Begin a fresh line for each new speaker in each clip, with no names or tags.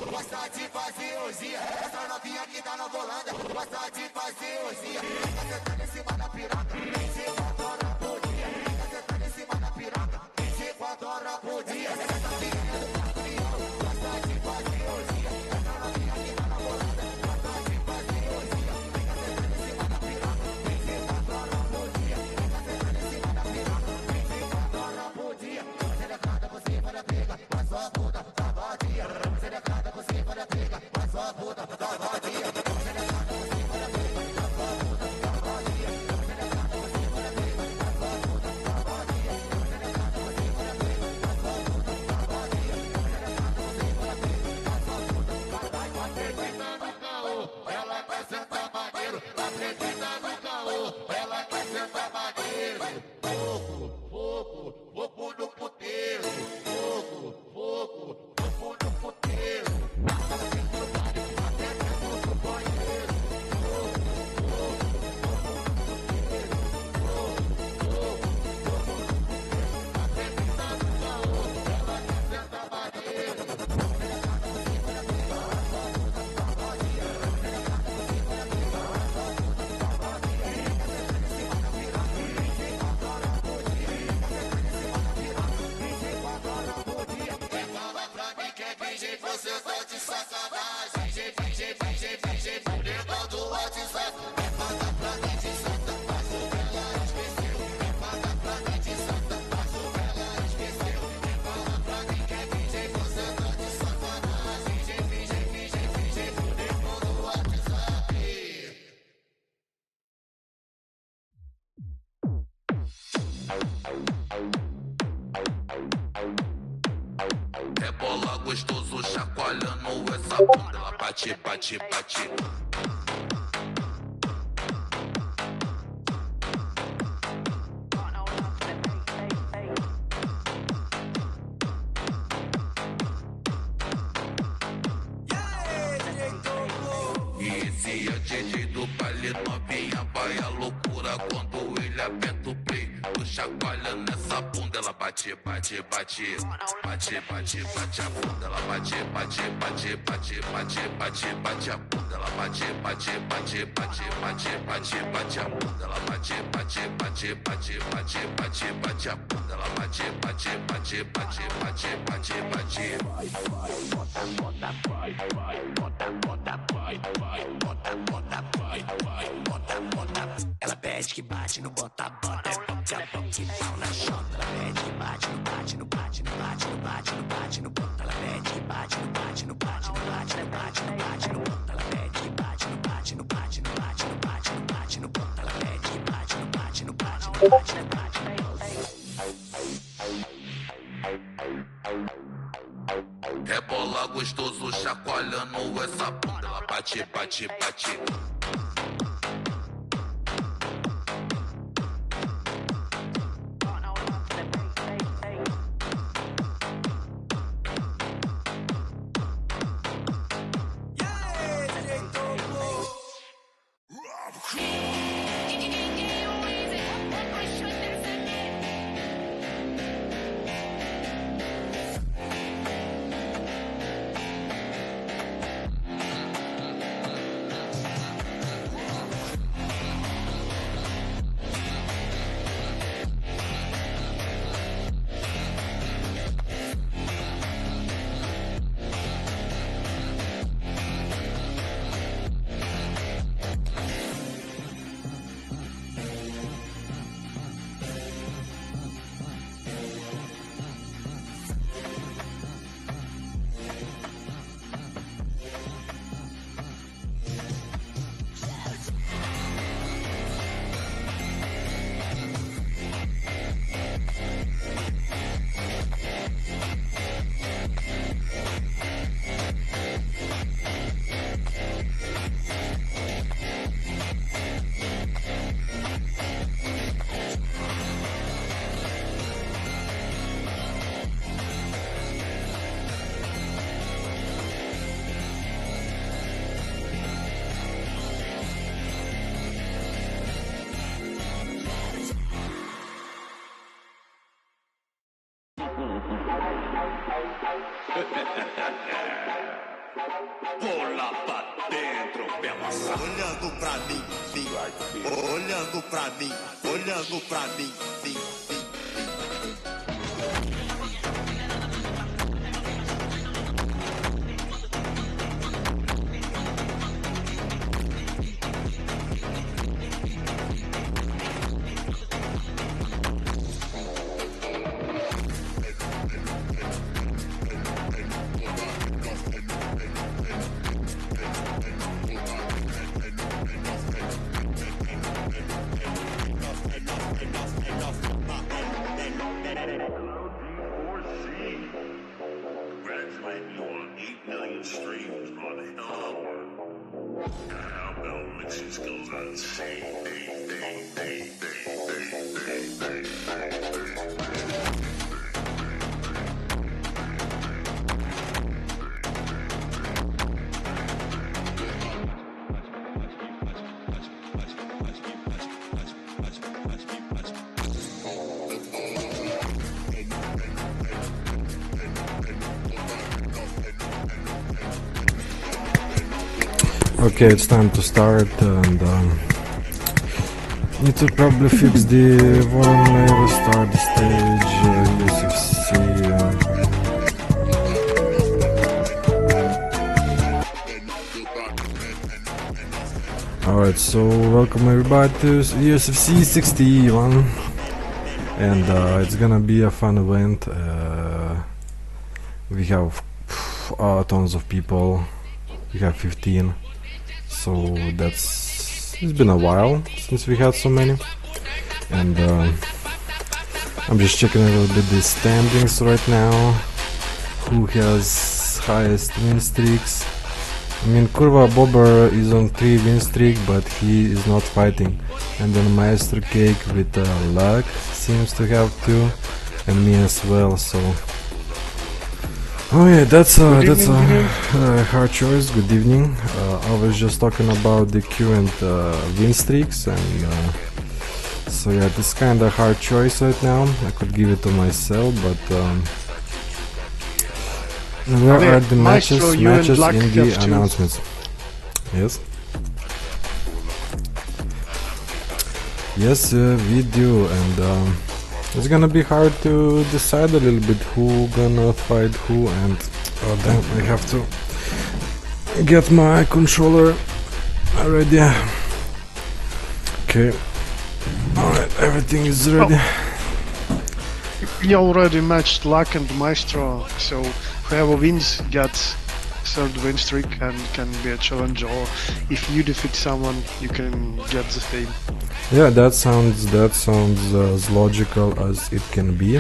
Gosta de fazer orgia, essa novinha que tá na volanda. Gosta de fazer orgia, fica sentando em cima da piroca 24 horas por dia. Fica sentando em cima da piroca 24 horas por dia. Essa piranha do patrião gosta de fazer orgia, essa novinha que tá na volanda. Gosta de fazer orgia, fica sentando em cima da piroca 24 horas por dia. Fica sentando em cima da piroca 24 horas por dia. Você decada por cima da briga, mas sua puta tá vadia. Você decada por cima da briga, mas sua puta tá vadia. Você decada por cima da briga, mas sua puta tá vadia. Você decada por cima da briga, mas sua puta tá vadia. Você decada por cima da briga, mas sua puta tá vadia. Você decada por cima da briga, mas sua puta tá vadia. Acredita no caô, ela quer sentar maneiro. Acredita no caô, ela quer sentar maneiro. Fogo no puteiro. Fogo no puteiro. Passa dentro do baile, até dentro do banheiro. Acredita no caô, ela quer sentar maneiro. Você decada por cima da briga, mas sua puta tá vadia. Você decada por cima da briga, mas sua puta tá vadia. Fica sentando em cima da piroca 24 horas por dia. Fica sentando em cima da piroca 24 horas por dia. Quem fala pra mim que é virgem, você tá de sacanagem. Virgem, mulher do WhatsApp. Quem paga pra mim de santa, mas o ela esqueceu. Quem paga pra mim de santa, mas o ela esqueceu. Quem fala pra mim que é virgem, você tá de sacanagem. Virgem, mulher do WhatsApp.
Rebola gostoso, chacoalhando essa bunda. Ela bate. E esse é o DJ do baile, novinha vai a loucura quando ele aperta o play. Tu chacoalhando essa bunda, ela bate, bate, bate, bate, bate, bate a bunda, ela bate, bate, bate, bate, bate, bate, bate a bunda, ela bate, bate, bate, bate, bate, bate, bate a bunda, ela bate, bate, bate, bate, bate, bate, bate a bunda, ela bate, bate, bate, bate, bate, bate, bate.
Ela pede que bate no bota, bota, é bote, a bote, pau na chota. Ela pede que bate no bate, no bate, no bate, no bate, no bate, no bota. Ela pede que bate no bate, no bate, no bate, no bate, no bate, no bota. Ela pede que bate no bate, no bate, no bate, no bate, no bate, no bota. Ela pede que bate no bate, no bate, no bate, no bate, no bota.
Rebola gostoso, chacoalhando essa bunda, ela bate, bate, bate.
Bola pra dentro, pé amassado.
Olhando pra mim, olhando pra mim, olhando pra mim,
Congratulate you on 8 million streams on Hellish. How about mixing skills on insane?
Okay, it's time to start, and need to probably fix the volume level, start the stage, USFC. Alright, so welcome everybody to USFC 61, and it's gonna be a fun event. We have tons of people, we have 15. So it's been a while since we had so many, and I'm just checking a little bit the standings right now. Who has highest win streaks? I mean, Kurva Bobber is on 3 win streak, but he is not fighting. And then Maestro Cake with luck seems to have 2, and me as well. So. Oh yeah, that's a hard choice. Good evening. I was just talking about the current win streaks, and So yeah, this kind of hard choice right now. I could give it to myself, but where are the matches
Maestro,
in
you and Luck
the
have to-
announcements? Yes. Yes, we do, and it's gonna be hard to decide a little bit who gonna fight who, and oh damn, I have to get my controller ready. Okay. Alright, everything is ready.
We already matched Luck and Maestro, so whoever wins gets third win streak and can be a challenger, or if you defeat someone, you can get the fame.
Yeah, that sounds as logical as it can be.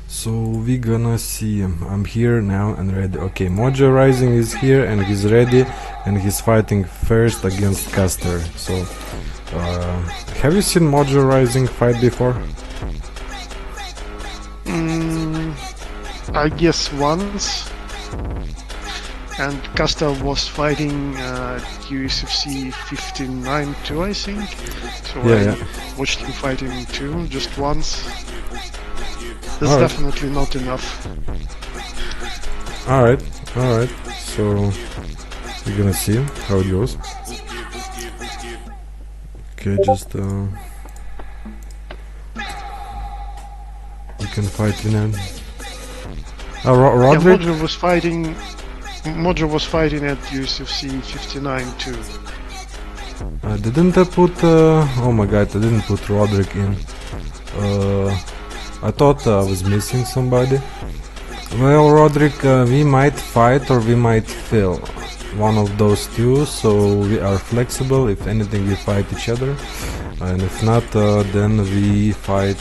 So we gonna see. I'm here now and ready. Okay, Mojo Rising is here and he's ready, and he's fighting first against Caster. So, have you seen Mojo Rising fight before?
I guess once. And Casta was fighting USFC 59 too, I think. So
Yeah,
I watched him fighting too, just once. That's
Alright.
definitely not enough.
Alright. So we're gonna see how it goes. Okay, just you can fight Vinan. Roderick?
Yeah, Mojo was fighting at USFC 59 too.
Didn't I put oh my god, I didn't put Roderick in. I thought I was missing somebody. Well, Roderick, we might fight or we might fail. One of those two, so we are flexible. If anything, we fight each other, and if not, then we fight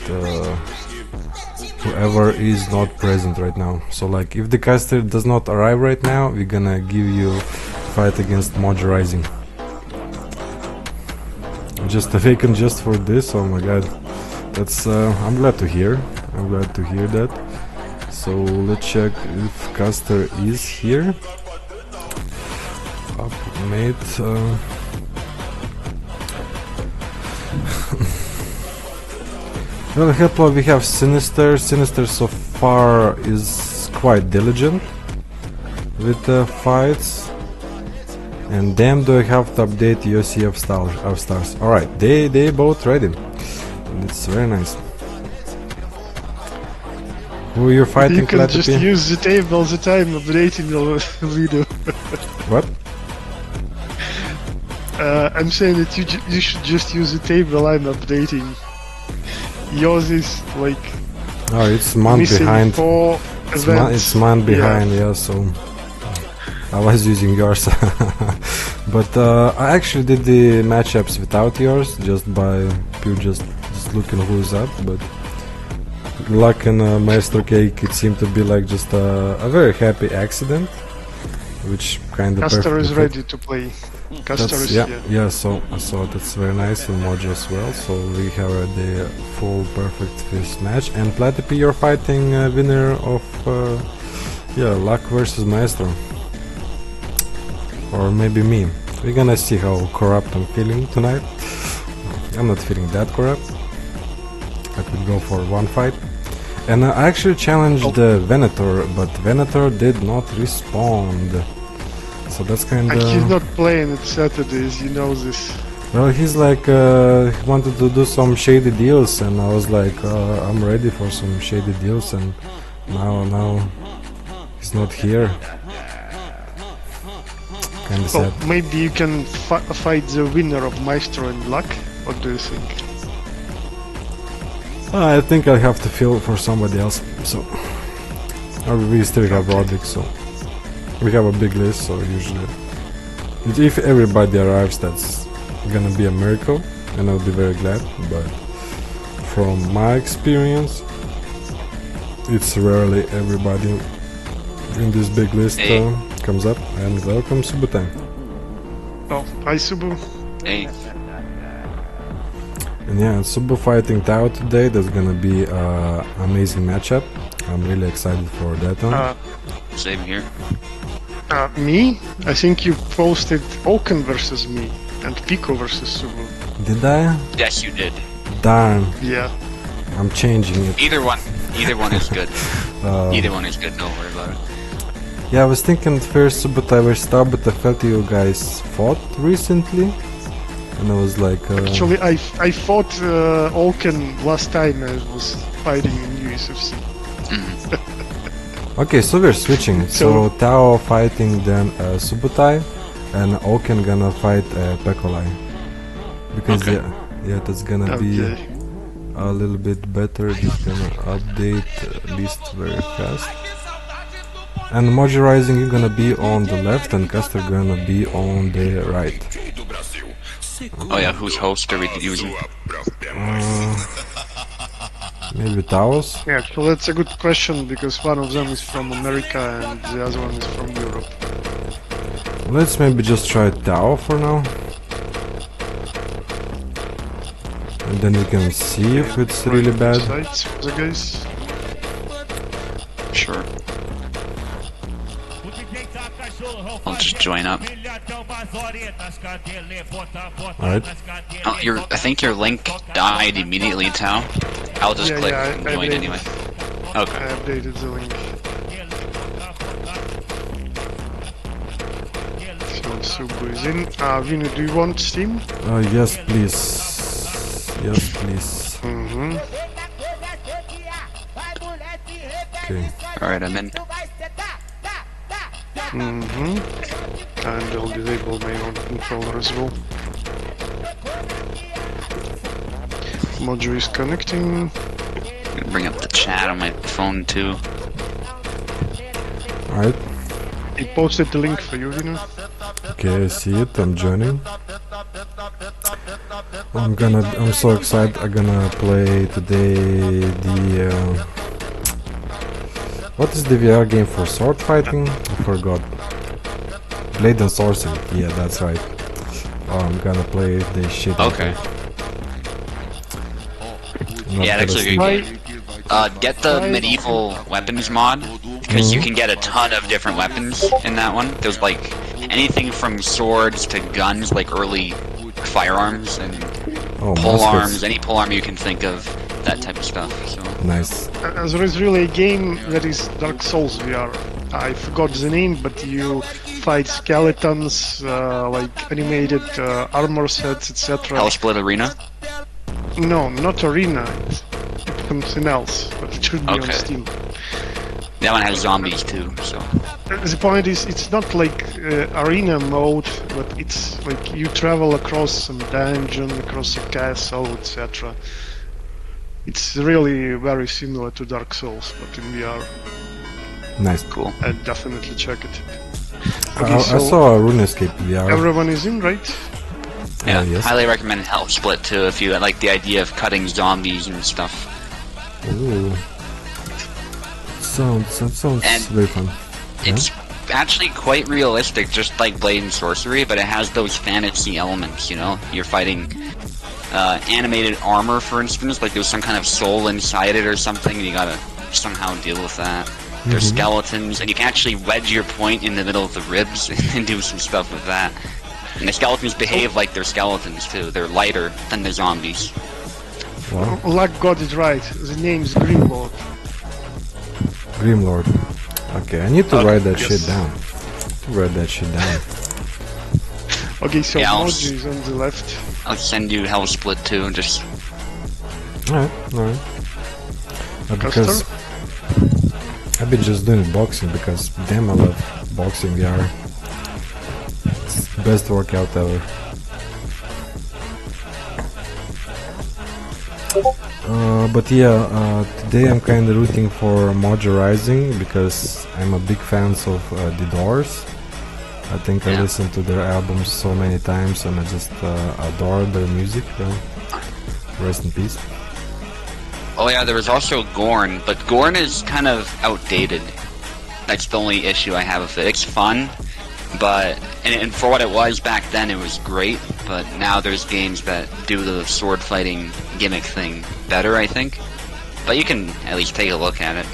whoever is not present right now. So like, if the caster does not arrive right now, we're gonna give you fight against Mojo Rising. Just a vacant just for this. Oh my god, that's I'm glad to hear. I'm glad to hear that. So let's check if caster is here. Up, mate. Well, Hepla, we have Sinister. Sinister so far is quite diligent with fights. And them do I have to update USCF stars. Alright, they both ready. And it's very nice. Who you're fighting,
You can just
Clappy?
use the table all the time updating your video.
What?
I'm saying that you should just use the table I'm updating. Yours is like
Oh, it's month
missing
behind.
4 events.
It's month behind, yeah, so I was using yours. But I actually did the matchups without yours, just by pure just looking who's up. But Luck and Maestro Cake, it seemed to be like just a very happy accident, which kind of
Caster is ready to play. Caster is
yeah,
here.
yeah. So that's very nice, and Mojo as well. So we have the full perfect first match. And Platypy, you're fighting winner of Luck versus Maestro, or maybe me. We're gonna see how corrupt I'm feeling tonight. I'm not feeling that corrupt. I could go for one fight. And I actually challenged Venator, but Venator did not respond. So that's kind
And he's
of...
not playing at Saturdays, you know this.
Well, he's like, he wanted to do some shady deals, and I was like, I'm ready for some shady deals, and now he's not here. Kinda sad.
Well, maybe you can fight the winner of Maestro and Luck. What do you think?
I think I'll have to feel for somebody else, so... Or we still have Roderick, so... We have a big list, so usually... If everybody arrives, that's gonna be a miracle, and I'll be very glad, but... From my experience, it's rarely everybody in this big list comes up, and welcome Subutai.
Oh, hi Subu.
Hey.
And yeah, Subu fighting Tao today, that's gonna be an amazing matchup. I'm really excited for that one.
Same here.
Me? I think you posted Oaken versus me and Pico versus Subu.
Did I?
Yes, you did.
Darn,
Yeah.
I'm changing it.
Either one is good. Either one is good. Don't worry about it.
Yeah, I was thinking at first Subotai versus Tau, but I felt you guys fought recently. And I was like...
Actually, I fought Oaken last time I was fighting in USFC.
Okay, so we're switching. So Tao fighting then Subotai, and Oaken gonna fight Pekolai. Because yeah, that's gonna be a little bit better. Just gonna update list very fast. And Modurizing, you're gonna be on the left, and Caster gonna be on the right.
Oh yeah, whose host are we using?
Maybe Taos?
Yeah, so that's a good question because one of them is from America and the other one is from Europe.
Let's maybe just try Tao for now. And then we can see if it's really bad.
Sides for the guys.
Sure. I'll just join up.
Alright.
Oh, I think your link died immediately, Tao. I'll just click and join anyway. Okay.
I updated the link. So Subu is in. Vinu, do you want Steam?
Yes, please. Yes, please. Okay.
Alright, I'm in.
And I'll disable my own controller as well. Mojo is connecting.
I'm gonna bring up the chat on my phone too.
Alright.
He posted the link for you, Vinu.
Okay, I see it. I'm joining. I'm so excited. I'm gonna play today the... what is the VR game for sword fighting? I forgot. Blade and Sorcery. Yeah, that's right. Oh, I'm gonna play the shit out of it.
Yeah, that's a good game. Get the medieval weapons mod, because you can get a ton of different weapons in that one. There's like anything from swords to guns, like early firearms and pole arms, any pole arm you can think of, that type of stuff. So.
Nice.
There is really a game that is Dark Souls VR. I forgot the name, but you fight skeletons, like animated armor sets, etc.
Hellish Arena?
No, not Arena. It's something else, but it should be on Steam.
That one has zombies too, so...
The point is, it's not like arena mode, but it's like you travel across some dungeon, across a castle, etc. It's really very similar to Dark Souls, but in VR.
Nice.
Cool.
I'd definitely check it.
Okay, I saw a RuneScape VR.
Everyone is in, right?
Yeah,
yes.
highly recommend Hellish Split too, if you like the idea of cutting zombies and stuff.
Ooh. Sounds very fun.
It's actually quite realistic, just like Blade and Sorcery, but it has those fantasy elements, you know? You're fighting animated armor, for instance, like there's some kind of soul inside it or something, and you gotta somehow deal with that. There's skeletons, and you can actually wedge your point in the middle of the ribs and do some stuff with that. And the skeletons behave like they're skeletons too. They're lighter than the zombies.
Wow.
Luck got it right. The name's Grimlord.
Grimlord. Okay, I need to write that shit down. Write that shit down.
Okay, so
Yeah,
Moji is on the left.
I'll send you Hellish Split too, and just...
Alright. Because I've been just doing boxing because damn I love boxing VR. It's the best workout ever. But yeah, today I'm kind of rooting for Modurizing because I'm a big fan of The Doors. I think I listened to their albums so many times and I just adore their music. Rest in peace.
Oh yeah, there was also Gorn, but Gorn is kind of outdated. That's the only issue I have with it. It's fun, but and for what it was back then, it was great. But now there's games that do the sword fighting gimmick thing better, I think. But you can at least take a look at it.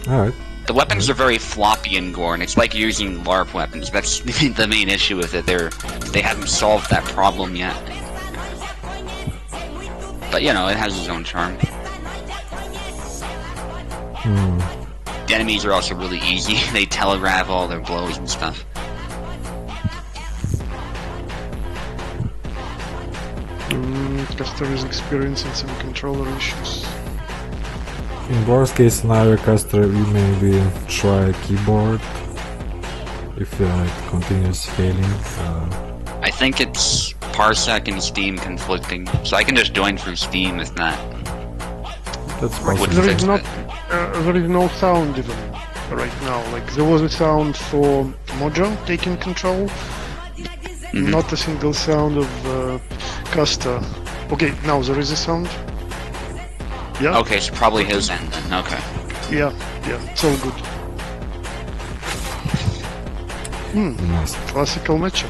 Alright.
The weapons are very floppy in Gore, and it's like using LARP weapons. That's the main issue with it. They haven't solved that problem yet. But you know, it has its own charm. The enemies are also really easy. They telegraph all their blows and stuff.
Caster is experiencing some controller issues.
In worst case scenario, Caster will maybe try a keyboard if it continues failing.
I think it's Parsec and Steam conflicting, so I can just join through Steam with that.
That's
Would
possible.
There
fix
is not,
it.
there is no sound even right now. Like there was a sound for Mojo taking control, not a single sound of Caster. Okay, now there is a sound. Yeah.
Okay, so probably his end then. Okay.
Yeah, it's all good.
Nice.
Classical matchup.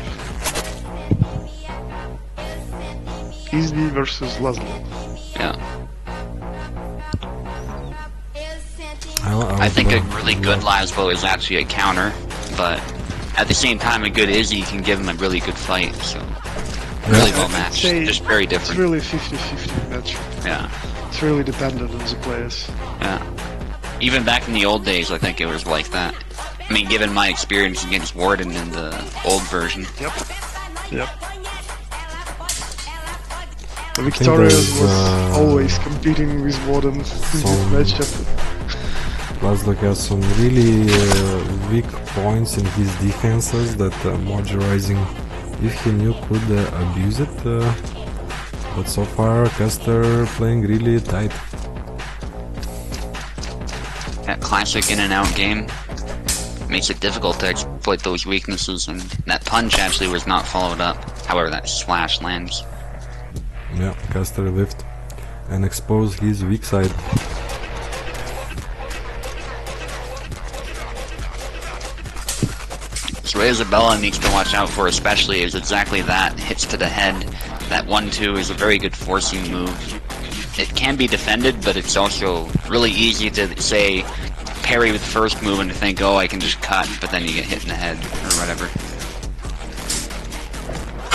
Easy versus Laszlo.
Yeah.
I
I think a
would
really good Laszlo is actually a counter, but at the same time, a good Izzy can give him a really good fight. So really well matched,
Say
just very
It's
different.
really 50-50 matchup.
Yeah.
It's really dependent on the players.
Yeah. Even back in the old days, I think it was like that. I mean, given my experience against Warden in the old version.
Yep. The Victorious
there's,
was always competing with Warden in this matchup.
Laszlo has some really weak points in his defenses that Mojo Rising, if he knew, could abuse it. But so far, Caster playing really tight.
That classic in and out game makes it difficult to exploit those weaknesses, and that punch actually was not followed up. However, that slash lands.
Yeah, Caster lift and expose his weak side.
So Isabella needs to watch out for, especially, is exactly that. Hits to the head. That 1-2 is a very good forcing move. It can be defended, but it's also really easy to, say, parry with first move and to think, oh, I can just cut, but then you get hit in the head, or whatever.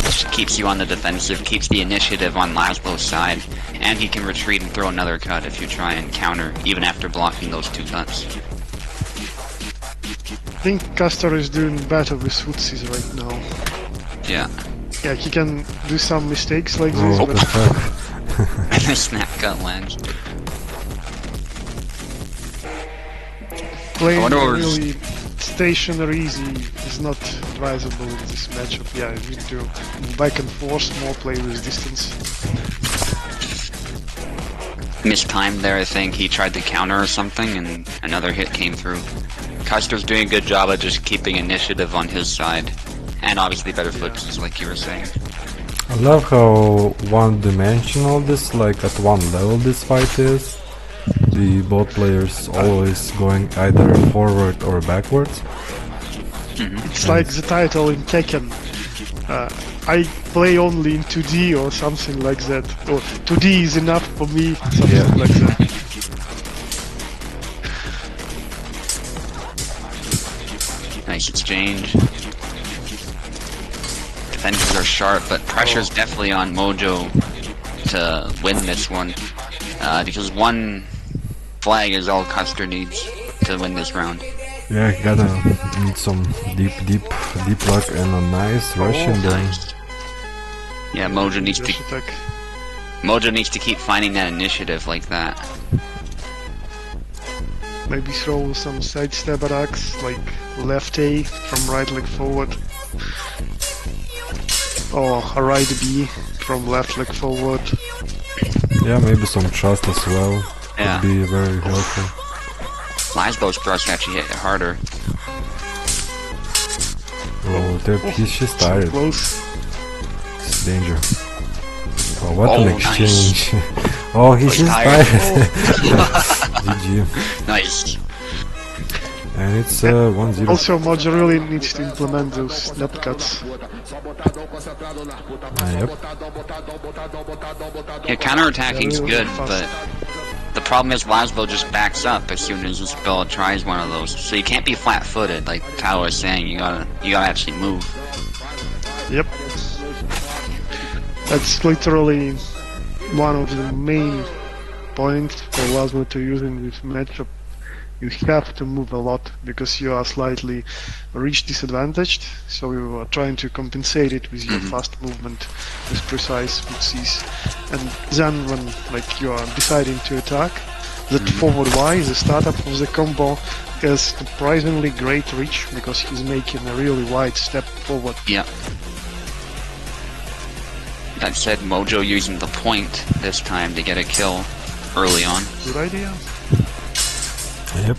Just keeps you on the defensive, keeps the initiative on Laszlo's side, and he can retreat and throw another cut if you try and counter, even after blocking those two cuts.
I think Caster is doing better with footsies right now.
Yeah.
Yeah, he can do some mistakes like this,
Oh,
but
the fuck.
And the snap cut lands.
playing
I wonder what
really stationary easy is not advisable in this matchup. Yeah, you need to move back and forth, more play with distance.
Mistimed there, I think. He tried to counter or something, and another hit came through. Custer's doing a good job of just keeping initiative on his side. And obviously better flips, like you were saying.
I love how one-dimensional this, like at one level this fight is. The both players always going either forward or backwards.
It's like the title in Tekken. I play only in 2D or something like that. Or 2D is enough for me, something like that.
Nice exchange. Defenses are sharp, but pressure's definitely on Mojo to win this one. Because one flag is all Custer needs to win this round.
Yeah, he gotta need some deep luck and a nice Russian then.
Nice. Yeah, Mojo needs
Dash
to
attack.
Mojo needs to keep finding that initiative like that.
Maybe throw some sidestep attacks, like left A from right leg forward. Or a right B from left leg forward.
Yeah, maybe some trust as well.
Yeah.
Could be very helpful.
Laszlo's thrust actually hit harder.
Oh, he's just tired.
Close.
It's danger. Oh, what
Oh,
an exchange. Oh, he's
He's
just
tired.
tired. GG.
Nice.
And it's 1-0.
Also, Mojo really needs to implement those snap cuts.
Yep.
Yeah, counterattacking's
Yeah,
good,
fast.
but the problem is Laszlo just backs up as soon as Isabella tries one of those. So you can't be flat-footed, like Tao was saying. You gotta actually move.
Yep. That's literally one of the main points for Laszlo to use in this matchup. You have to move a lot because you are slightly reach disadvantaged, so you are trying to compensate it with your fast movement, with precise fixes. And then when like you are deciding to attack, that forward Y, the startup of the combo, has surprisingly great reach because he's making a really wide step forward.
Yeah. That said, Mojo using the point this time to get a kill early on.
Good idea.
Yep.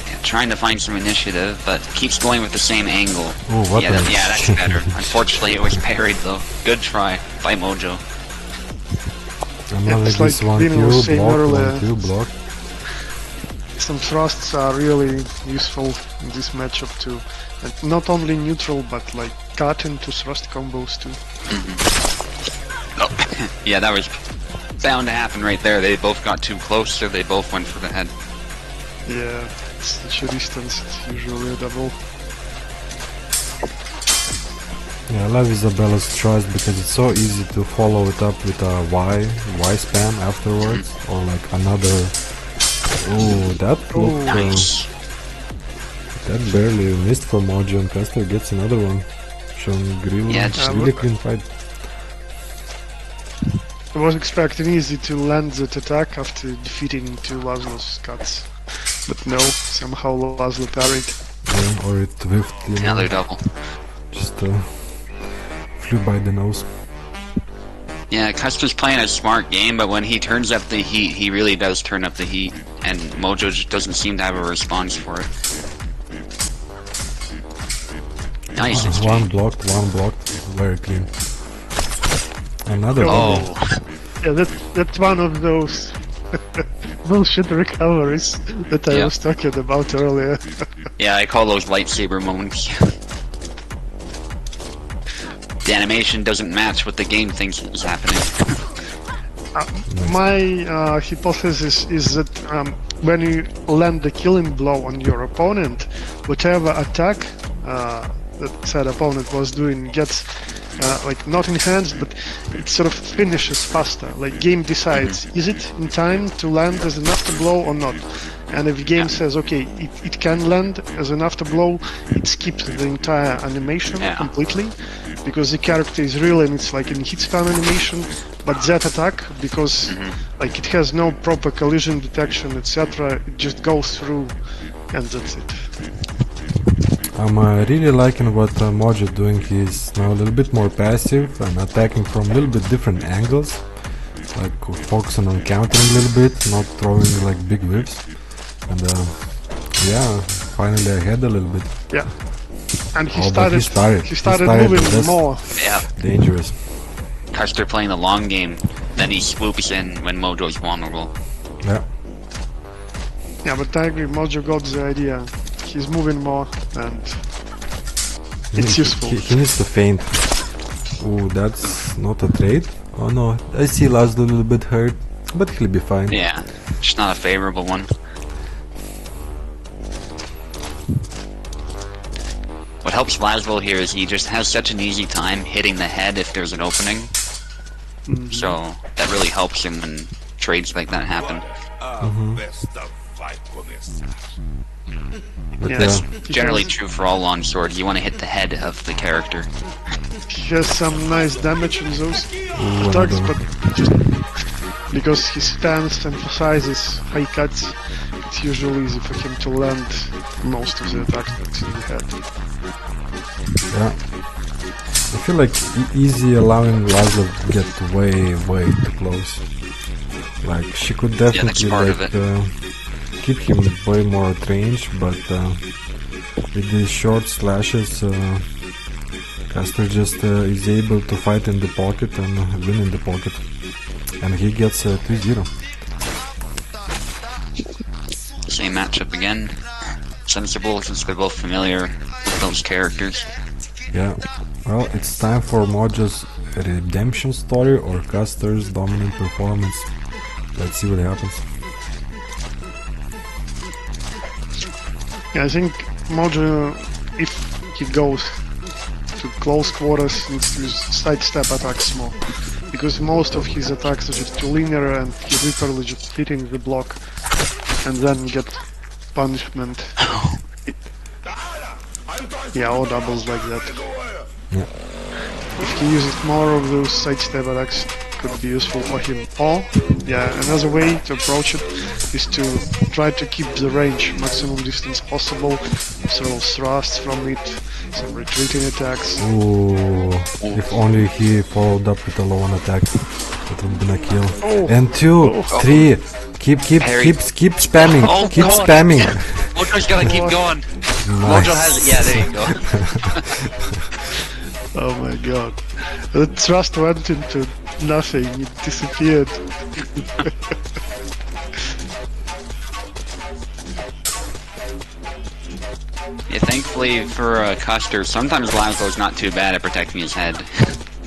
Yeah, trying to find some initiative, but keeps going with the same angle.
Oh, what
yeah,
the-
yeah, that's better. Unfortunately, it was parried though. Good try by Mojo.
Another
it's like
this 1
Dino was
Q
saying
block,
earlier.
1 Q block.
Some thrusts are really useful in this matchup too. And not only neutral, but like cut into thrust combos too.
Oh, yeah, that was bound to happen right there. They both got too close, so they both went for the head.
Yeah, it's such a distance, it's usually a double.
Yeah, I love Isabella's choice because it's so easy to follow it up with a Y spam afterwards, or like another. Oh, that looked,
Nice.
that barely missed for Mojo, and Caster gets another one. Showing Grill,
Yeah,
it's
just-
really clean fight.
I was expecting easy to land that attack after defeating two Laszlo's cuts. But no, somehow Laszlo parried.
Yeah, or it whiffed, you know,
Another double.
just flew by the nose.
Yeah, Custer's playing a smart game, but when he turns up the heat, he really does turn up the heat, and Mojo just doesn't seem to have a response for it. Nice
One
exchange.
blocked, very clean. Another one.
Oh,
Yeah, that's one of those bullshit recoveries that I
Yeah.
was talking about earlier.
yeah, I call those lightsaber moments. The animation doesn't match what the game thinks is happening.
My hypothesis is that when you land the killing blow on your opponent, whatever attack that said opponent was doing gets like not enhanced, but it sort of finishes faster. Like game decides, is it in time to land as an after blow or not? And if the game says, okay, it can land as an after blow, it skips the entire animation completely, because the character is real and it's like in hit spam animation. But that attack, because like it has no proper collision detection, etc., it just goes through, and that's it.
I'm really liking what Mojo is doing. He's now a little bit more passive and attacking from a little bit different angles, like focusing on countering a little bit, not throwing like big whiffs. And yeah, finally ahead a little bit.
Yeah. And he
But
started
he started
moving
that's
more.
Yeah,
dangerous.
Custer playing the long game, then he swoops in when Mojo's vulnerable.
Yeah.
Yeah, but I agree, Mojo got the idea. He's moving more, and it's useful.
He needs to feint. Oh, that's not a trade. Oh no, I see Laszlo a little bit hurt, but he'll be fine.
Yeah, just not a favorable one. What helps Laszlo here is he just has such an easy time hitting the head if there's an opening. So that really helps him when trades like that happen.
But
Yeah.
That's
He
generally
has-
true for all long swords. You want to hit the head of the character.
He has some nice damage in those
Ooh,
attacks,
another-
but just because his stance emphasizes high cuts, it's usually easy for him to land most of the attacks that's in the head.
yeah. I feel like easy allowing Laszlo to get way too close. Like she could
that's
definitely
part of
like keep him way more at range, but with these short slashes, Caster just is able to fight in the pocket and win in the pocket, and he gets 2-0.
Same matchup again. Sensible since they're both familiar with those characters.
Yeah. Well, it's time for Mojo's redemption story or Caster's dominant performance. let's see what happens.
Yeah, I think Mojo, if he goes to close quarters, needs to use sidestep attacks more. Because most of his attacks are just too linear and he's literally just hitting the block and then get punishment. Yeah, or doubles like that.
Yeah.
If he uses more of those sidestep attacks, could be useful for him. Or, yeah, another way to approach it is to try to keep the range maximum distance possible, throw thrusts from it, some retreating attacks.
Ooh, if only he followed up with a low on attack, that would have been a kill.
Oh.
And 2, 3, keep spamming,
Oh,
keep
God.
spamming.
Mojo's gotta keep going.
Nice.
Mojo has it. Yeah, there you go.
Oh my god. The thrust went into nothing, it disappeared.
Yeah, thankfully for Custer, sometimes Laszlo's not too bad at protecting his head.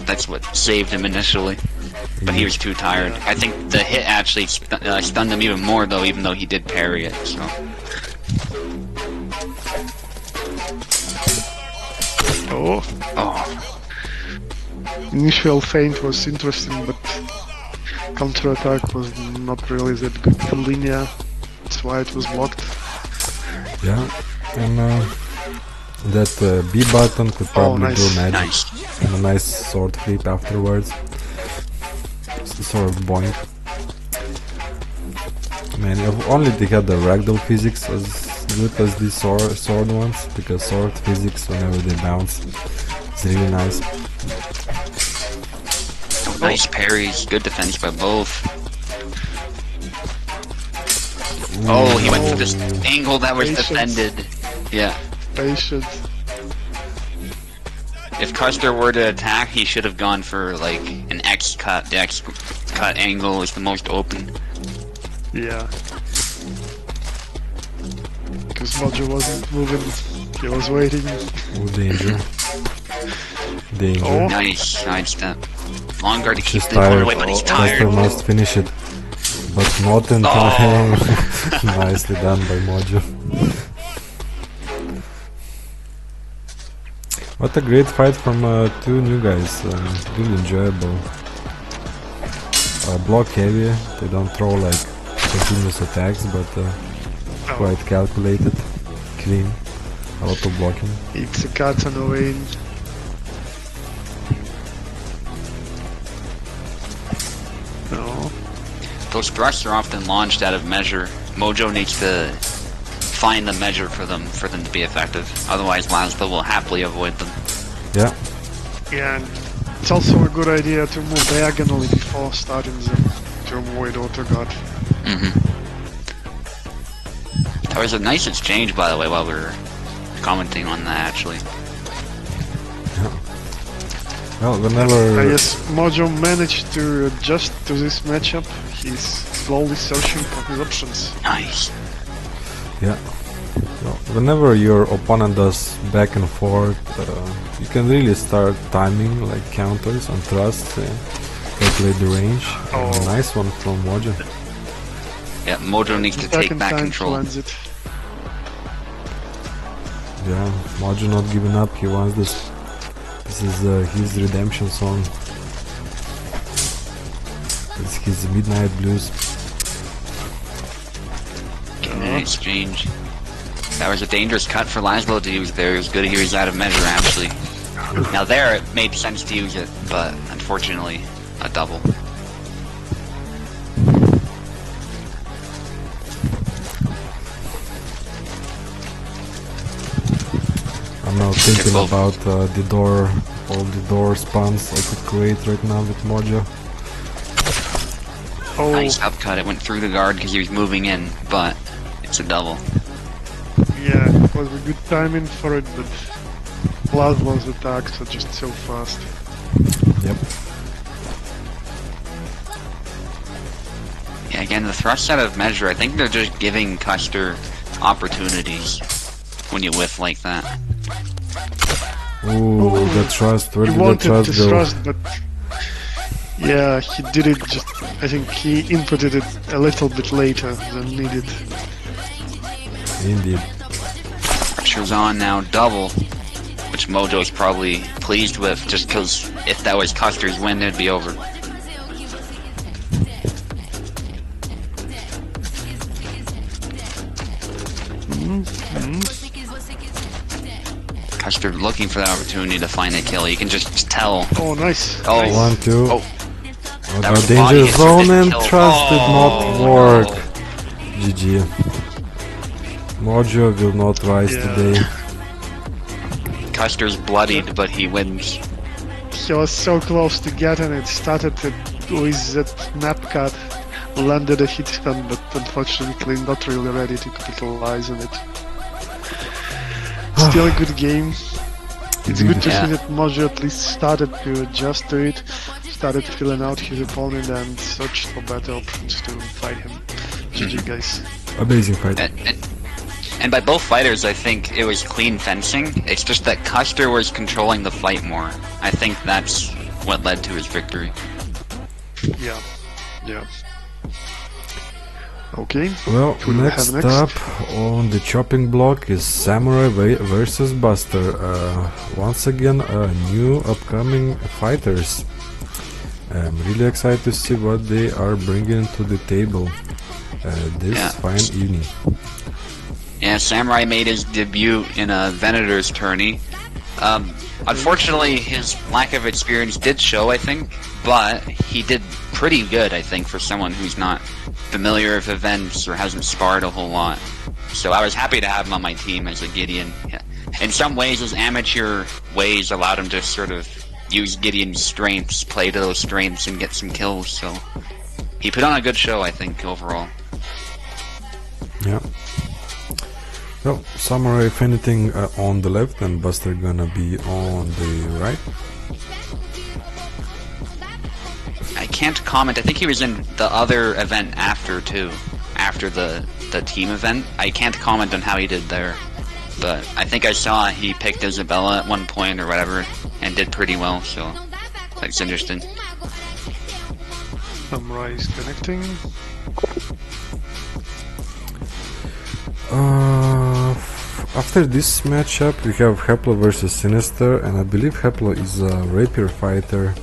That's what saved him initially. But he was too tired. I think the hit actually stunned him even more, though, even though he did parry it, so...
Oh,
Oh,
initial feint was interesting, but counter-attack was not really that good in linear. That's why it was blocked.
Yeah, and that B button could probably
nice.
do magic.
nice.
And a nice sword flip afterwards. Sort of boink. Man, if only they had the ragdoll physics as good as the sword ones, because sword physics whenever they bounce is really nice.
Oh, nice parries, good defense by both. Oh, he went for this angle that was
Patience.
defended. Yeah.
Patience.
If Custer were to attack, he should have gone for like an X cut. The X cut angle is the most open.
Yeah. Because Mojo wasn't moving, he was waiting.
Oh, danger. Danger.
Oh.
Nice sidestep. Long guard to keep
He's
the opponent
tired.
away, but he's
Custer
tired.
must finish it. But not in time. Nicely done by Mojo. What a great fight from two new guys. Really enjoyable. Block heavy. They don't throw like continuous attacks, but quite calculated, clean. A lot of blocking.
It's a cat on a vein. No.
Those thrusts are often launched out of measure. Mojo needs to find the measure for them to be effective. Otherwise, Laszlo will happily avoid them.
Yeah.
Yeah, and it's also a good idea to move diagonally before starting them to avoid auto guard.
There was a nice exchange, by the way, while we were commenting on that, actually.
Well, whenever.
I guess Mojo managed to adjust to this matchup. He's slowly searching for his options.
Nice.
Yeah. Well, whenever your opponent does back and forth, you can really start timing like counters on thrusts and calculate the range.
Oh.
A nice one from Mojo.
Yeah, Mojo needs to take
Second
back
time
control.
he lands it.
Yeah, Mojo not giving up. He wants this. This is his redemption song. It's his Midnight Blues.
An exchange. That was a dangerous cut for Laszlo to use there. It was good he was out of measure, actually. Now there, it made sense to use it, but unfortunately, a double.
I'm now thinking about the door, all the door spawns I could create right now with Mojo.
Oh,
Nice upcut. It went through the guard because he was moving in, but it's a double.
yeah, it was a good timing for it, but Laszlo's attacks are just so fast.
Yep.
Yeah, again, the thrust out of measure, I think they're just giving Custer opportunities when you whiff like that.
Ooh, the trust. Where
He
did the
wanted
trust
to
go?
thrust, but Yeah, he did it just, I think he inputted it a little bit later than needed.
Indeed.
Pressure's on now, double, which Mojo's probably pleased with, just because if that was Custer's win, it'd be over. Custer looking for that opportunity to find a kill. You can just tell.
Oh, nice.
Oh,
Nice.
1, 2.
Oh,
Oh,
that
no,
was a
danger
body hit, so
zone
didn't
and
kill.
trust did not
Oh,
work.
no.
GG. Mojo will not rise
Yeah.
today.
Custer's bloodied, but he wins.
He was so close to getting it, started it with that nap cut, landed a hit stun, but unfortunately not really ready to capitalize on it. Still a good game. It's good to
Yeah.
see that Mojo at least started to adjust to it, started feeling out his opponent and searched for better options to fight him. GG guys.
Amazing fight.
And by both fighters, I think it was clean fencing. It's just that Custer was controlling the fight more. I think that's what led to his victory.
Yeah. Yeah. Okay.
Well,
Who do we have
next
next?
up on the chopping block is Samurai versus Buster. Once again, new upcoming fighters. I'm really excited to see what they are bringing to the table this
Yeah.
fine evening.
Yeah, Samurai made his debut in a Venator's tourney. Unfortunately, his lack of experience did show, I think, but he did pretty good, I think, for someone who's not familiar with events or hasn't sparred a whole lot. So I was happy to have him on my team as a Gideon. Yeah. In some ways, his amateur ways allowed him to sort of use Gideon's strengths, play to those strengths, and get some kills, so he put on a good show, I think, overall.
Yeah. Well, Samurai, if anything, on the left, and Buster gonna be on the right.
I can't comment. I think he was in the other event after, too. After the team event. I can't comment on how he did there. But I think I saw he picked Isabella at one point or whatever and did pretty well, so that's interesting.
Samurai is connecting.
After this matchup, we have Heplo versus Sinister, and I believe Heplo is a rapier fighter.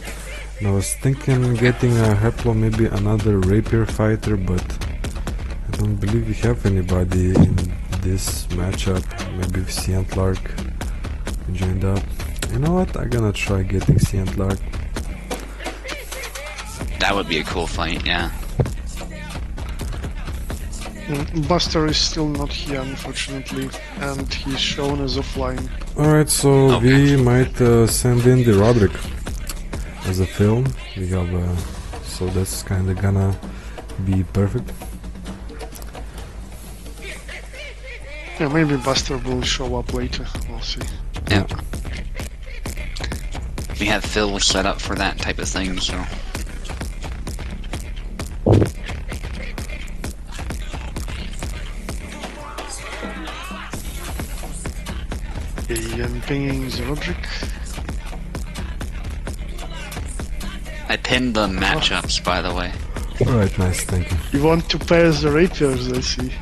And I was thinking getting a Heplo, maybe another rapier fighter, but I don't believe we have anybody in this matchup. Maybe if Saint Lark joined up. You know what? I'm gonna try getting Saint Lark.
That would be a cool fight, yeah.
Buster is still not here, unfortunately, and he's shown as offline.
Alright, so we might send in the Roderick as a film. We have, so that's kinda gonna be perfect.
Yeah, maybe Buster will show up later. We'll see.
Yeah. We have Phil set up for that type of thing, so.
Okay, I'm pinging the Roderick.
I pinned the matchups, by the way.
Alright, nice, thank you.
You want to pair the rapiers, I see.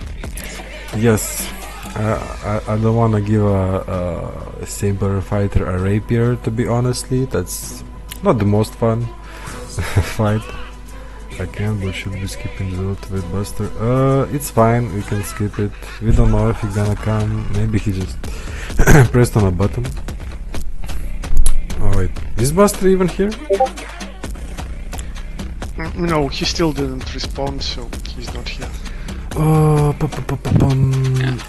Yes, I don't want to give a saber fighter a rapier, to be honestly. That's not the most fun fight. I can, but should be skipping the ultimate Buster. It's fine, we can skip it. We don't know if he's gonna come. Maybe he just pressed on a button. Oh wait, is Buster even here?
No, he still didn't respond, so he's not here.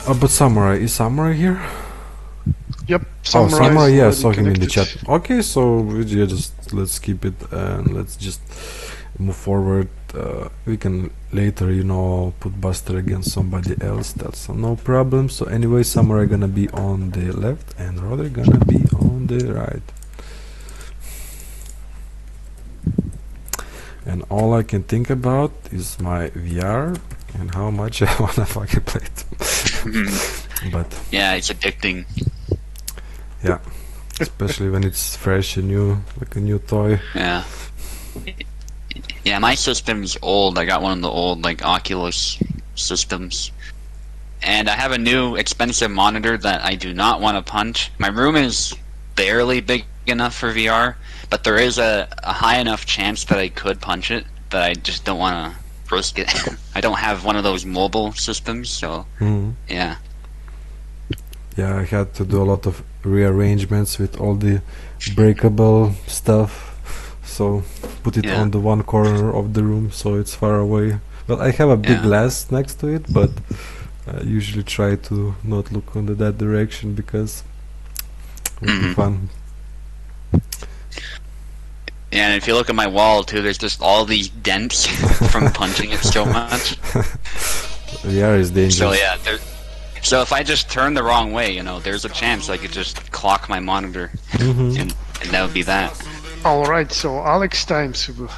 But Samurai, is Samurai here?
Yep,
Oh, Samurai,
is
yeah,
already
saw him in the
connected.
chat. Okay, so we just let's keep it and let's just move forward. We can later, you know, put Buster against somebody else. That's no problem. So anyway, Samurai gonna be on the left and Roderick gonna be on the right. And all I can think about is my VR and how much I wanna fucking play it. But
Yeah, it's addicting.
yeah, especially when it's fresh and new, like a new toy.
Yeah. Yeah, my system's old. I got one of the old like Oculus systems. And I have a new expensive monitor that I do not want to punch. My room is barely big enough for VR, but there is a high enough chance that I could punch it, but I just don't want to risk it. I don't have one of those mobile systems, so yeah.
Yeah, I had to do a lot of rearrangements with all the breakable stuff. So put it on the one corner of the room so it's far away. Well, I have a big glass next to it, but I usually try to not look on that direction because it would be fun.
Yeah, and if you look at my wall too, there's just all these dents from punching it so much.
VR is dangerous.
So yeah, so if I just turn the wrong way, you know, there's a chance I could just clock my monitor, and that would be that.
Alright, so Alex time, Subu.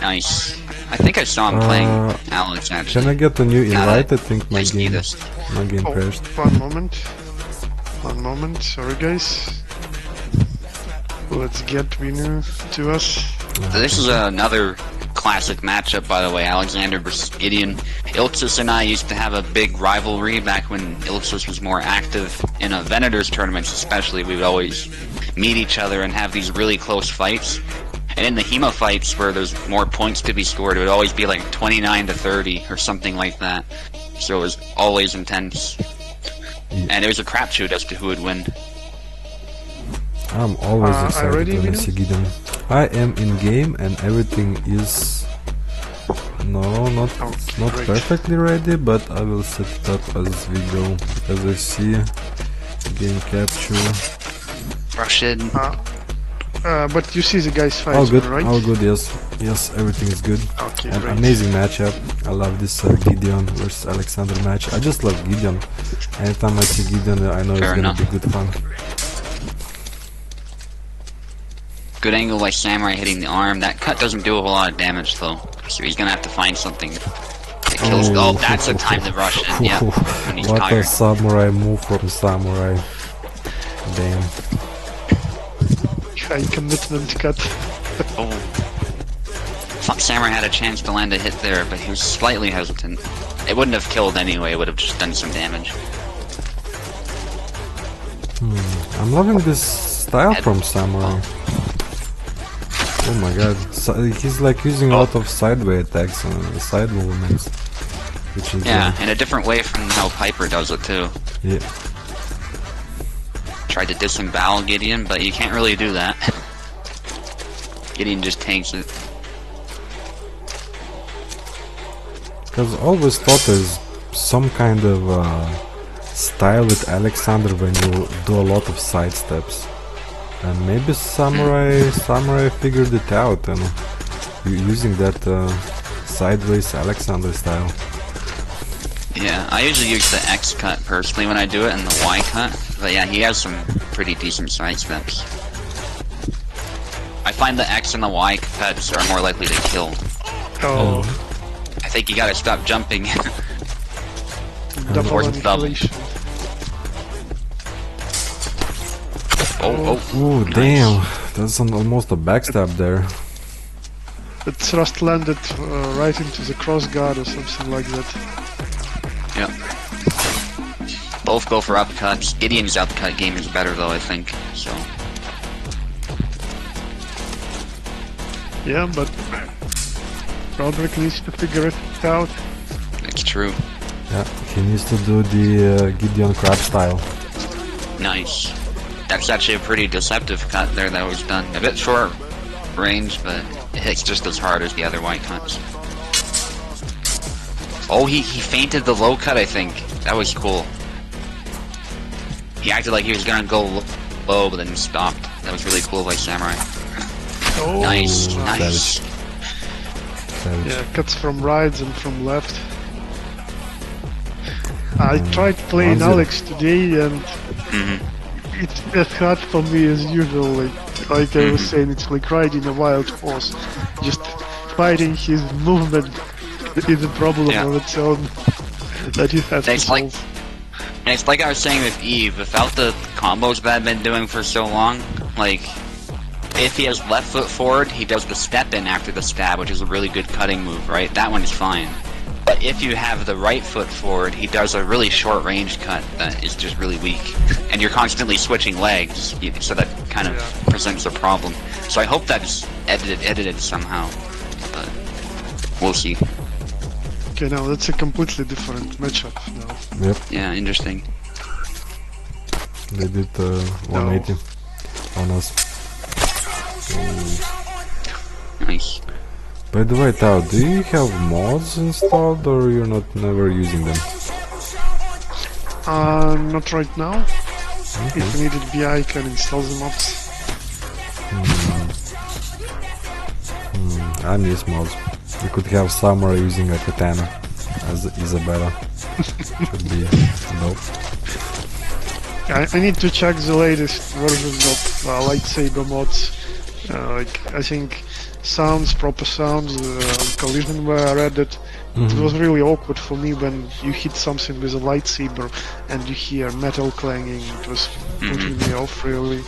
Nice. I think I saw him playing Alex actually.
Can I get a new invite? I think my
I see
game
Oh,
crashed.
one moment, sorry guys. Let's get winner to us.
This is another classic matchup, by the way, Alexander versus Gideon. Ilxus and I used to have a big rivalry back when Ilxus was more active in Venators tournaments especially. We would always meet each other and have these really close fights. And in the HEMA fights where there's more points to be scored, it would always be like 29-30 or something like that. So it was always intense. And it was a crapshoot as to who would win.
I'm always excited when I see Gideon. I am in game and everything is not perfectly ready, but I will set it up as we go. As I see game capture.
Rush in.
But you see the guys fight,
All good,
right?
all good, yes. Yes, everything is good.
Okay,
An
great.
amazing matchup. I love this Gideon versus Alexander match. I just love Gideon. Anytime I see Gideon, I know it's gonna be good fun.
Good angle by Samurai hitting the arm. That cut doesn't do a whole lot of damage though, so he's gonna have to find something that kills. Oh, that's a time to rush in. Yeah, when he's
what
tired.
a samurai move from Samurai. Damn.
High commitment cut.
Oh. Thought Samurai had a chance to land a hit there, but he was slightly hesitant. It wouldn't have killed anyway, it would have just done some damage.
I'm loving this style from Samurai. Oh my god, he's like using a lot of sideway attacks and side movements. Which is
in a different way from how Piper does it too.
Yeah.
Tried to disembowel Gideon, but you can't really do that. Gideon just tanks it.
Because I always thought there's some kind of style with Alexander when you do a lot of side steps. And maybe Samurai figured it out and using that sideways Alexander style.
Yeah, I usually use the X cut personally when I do it and the Y cut. But yeah, he has some pretty decent side steps. I find the X and the Y cuts are more likely to kill.
Oh.
I think you gotta stop jumping.
Double
Force double.
manipulation.
Oh,
Ooh,
nice.
damn. That's almost a backstab there.
The thrust landed right into the cross guard or something like that.
Yep. Both go for upcuts. Gideon's upcut game is better though, I think. So.
Yeah, but Roderick needs to figure it out.
It's true.
Yeah, he needs to do the Gideon crab style.
Nice. That's actually a pretty deceptive cut there that was done. A bit short range, but it hits just as hard as the other white cuts. Oh, he feinted the low cut, I think. That was cool. He acted like he was gonna go low, but then he stopped. That was really cool by Samurai.
Oh,
Nice, nice.
Savage.
yeah, cuts from right and from left. I tried playing
1-0.
Alex today and it's as hard for me as usual. Like I was saying, it's like riding a wild horse. Just fighting his movement is a problem of its own that you have to
It's like-
solve.
And it's like I was saying with Eve, without the combos that I've been doing for so long, like, if he has left foot forward, he does the step in after the stab, which is a really good cutting move, right? That one is fine. But if you have the right foot forward, he does a really short range cut that is just really weak. And you're constantly switching legs, so that kind of presents a problem. So I hope that's edited somehow, but we'll see.
Okay, now that's a completely different matchup now.
Yep,
Yeah, interesting.
they did 180 on us.
Nice.
By the way, Tao, do you have mods installed or you're never using them?
Not right now. If you needed BI, I can install the mods.
I miss mods. We could have Samurai using a katana as Isabella. Should be dope.
I need to check the latest versions of lightsaber mods. I think proper sounds, collision were added. It was really awkward for me when you hit something with a lightsaber and you hear metal clanging. It was putting me off really.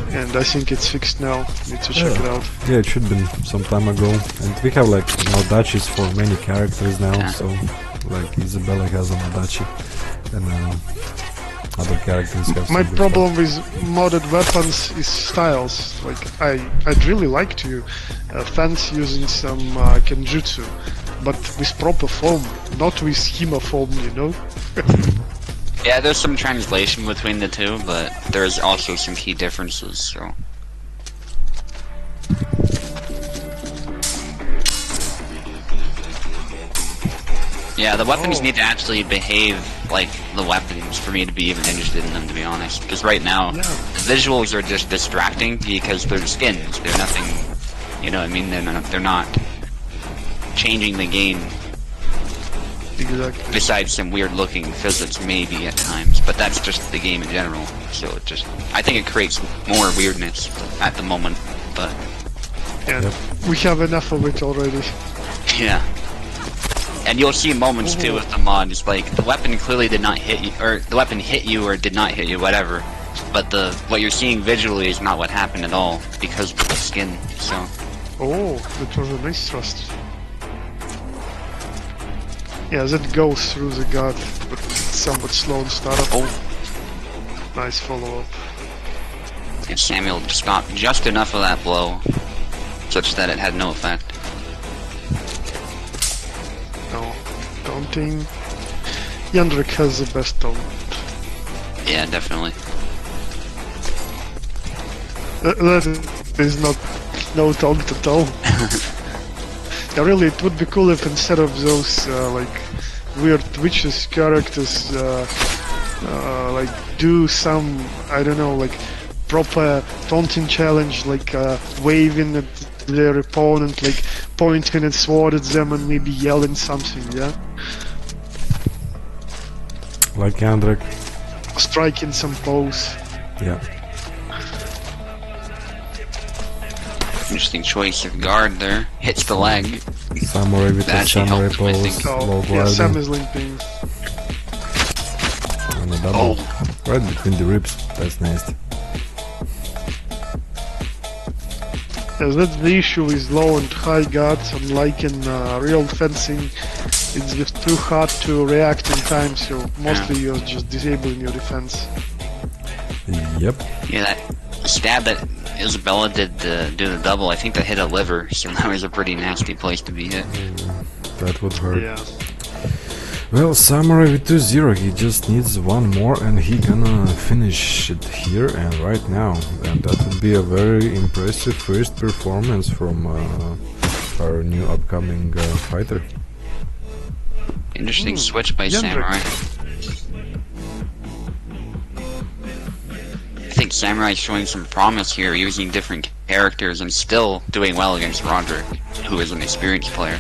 And I think it's fixed now. Need to check it out.
Yeah, it should be some time ago. And we have like Modaches for many characters now, so like Isabella has a Modachi and other characters have
My
some
problem with modded weapons is styles. Like I'd really like to fence using some Kenjutsu, but with proper form, not with schema form, you know?
Yeah, there's some translation between the two, but there's also some key differences, so... Yeah, the weapons need to actually behave like the weapons for me to be even interested in them, to be honest. Because right now, the visuals are just distracting because they're skins. They're nothing, you know what I mean? They're not changing the game.
Exactly.
Besides some weird-looking physics, maybe at times, but that's just the game in general. So it just, I think it creates more weirdness at the moment. But
and we have enough of it already.
yeah, and you'll see moments too with the mod. It's like the weapon clearly did not hit you, or the weapon hit you or did not hit you, whatever. But what you're seeing visually is not what happened at all because of the skin. So.
Oh, that was a nice thrust. Yeah, that goes through the guard, but somewhat slow in startup.
Oh.
Nice follow-up.
And Samuel stopped just enough of that blow, such that it had no effect.
No, taunting. Yandrik has the best taunt.
Yeah, definitely.
That is no taunt at all. Yeah, really, it would be cool if instead of those like weird witches characters, like do some, I don't know, like proper taunting challenge, like waving at their opponent, like pointing a sword at them and maybe yelling something, yeah?
Like Andrek.
Striking some pose.
Yeah.
Interesting choice of guard there. Hits the leg.
Samurai with
That
a
actually
samurai
helped him, I
pose,
think.
low
Yeah, Sam
guarding,
is limping.
and a double. Right between the ribs. That's nasty.
Yeah, that's the issue with low and high guards. Unlike in real fencing, it's just too hard to react in time, so mostly you're just disabling your defense.
Yep.
Yeah, that stab that Isabella did do the double, I think that hit a liver, so that was a pretty nasty place to be hit.
That would hurt.
Yeah.
Well, Samurai with 2-0, he just needs one more and he gonna finish it here and right now. And that would be a very impressive first performance from our new upcoming fighter.
Interesting switch by
Yandrik.
Samurai. I think Samurai's showing some promise here, using different characters and still doing well against Roderick, who is an experienced player.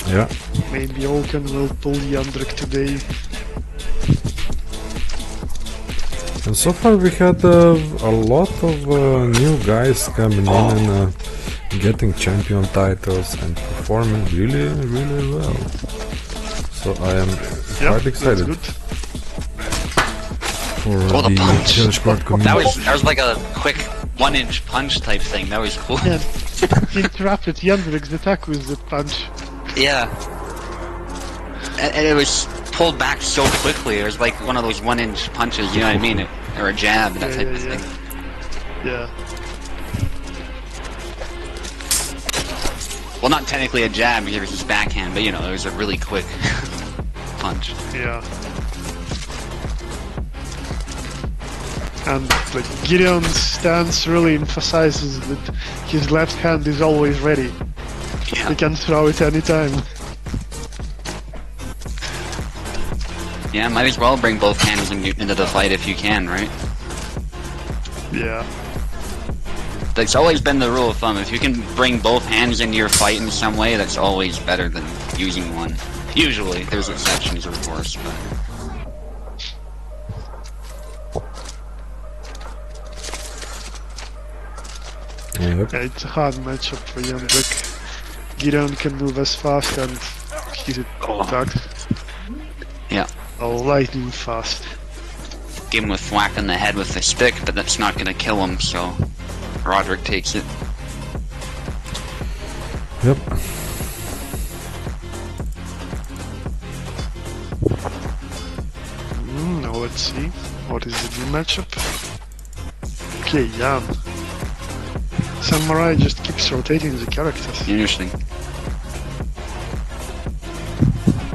Yeah.
Maybe Oaken will pull Yandrik today.
And so far we had a lot of new guys coming in and getting champion titles and performing really, really well. So I am quite excited for
Oh, the
the
punch!
Hellish Quart community.
That was like a quick 1-inch punch type thing. That was cool.
Yeah, he interrupted Jendrik's attack with the punch.
Yeah. And it was pulled back so quickly. It was like one of those 1-inch punches, you know what I mean? Or a jab, that type of thing.
Yeah.
Well, not technically a jab because it was his backhand, but you know, it was a really quick punch.
Yeah. And like Gideon's stance really emphasizes that his left hand is always ready.
Yeah.
He can throw it anytime.
Yeah, might as well bring both hands into the fight if you can, right?
Yeah.
That's always been the rule of thumb. If you can bring both hands into your fight in some way, that's always better than using one. Usually, there's exceptions, of course, but...
Yep.
Yeah, it's a hard matchup for Jendrik. Gideon can move as fast and his attacks
Yeah.
are lightning fast.
Give him a thwack on the head with the stick, but that's not gonna kill him, so... Roderick takes it.
Yep.
Now let's see. What is the new matchup? Okay, Jan. Samurai just keeps rotating the characters.
Interesting.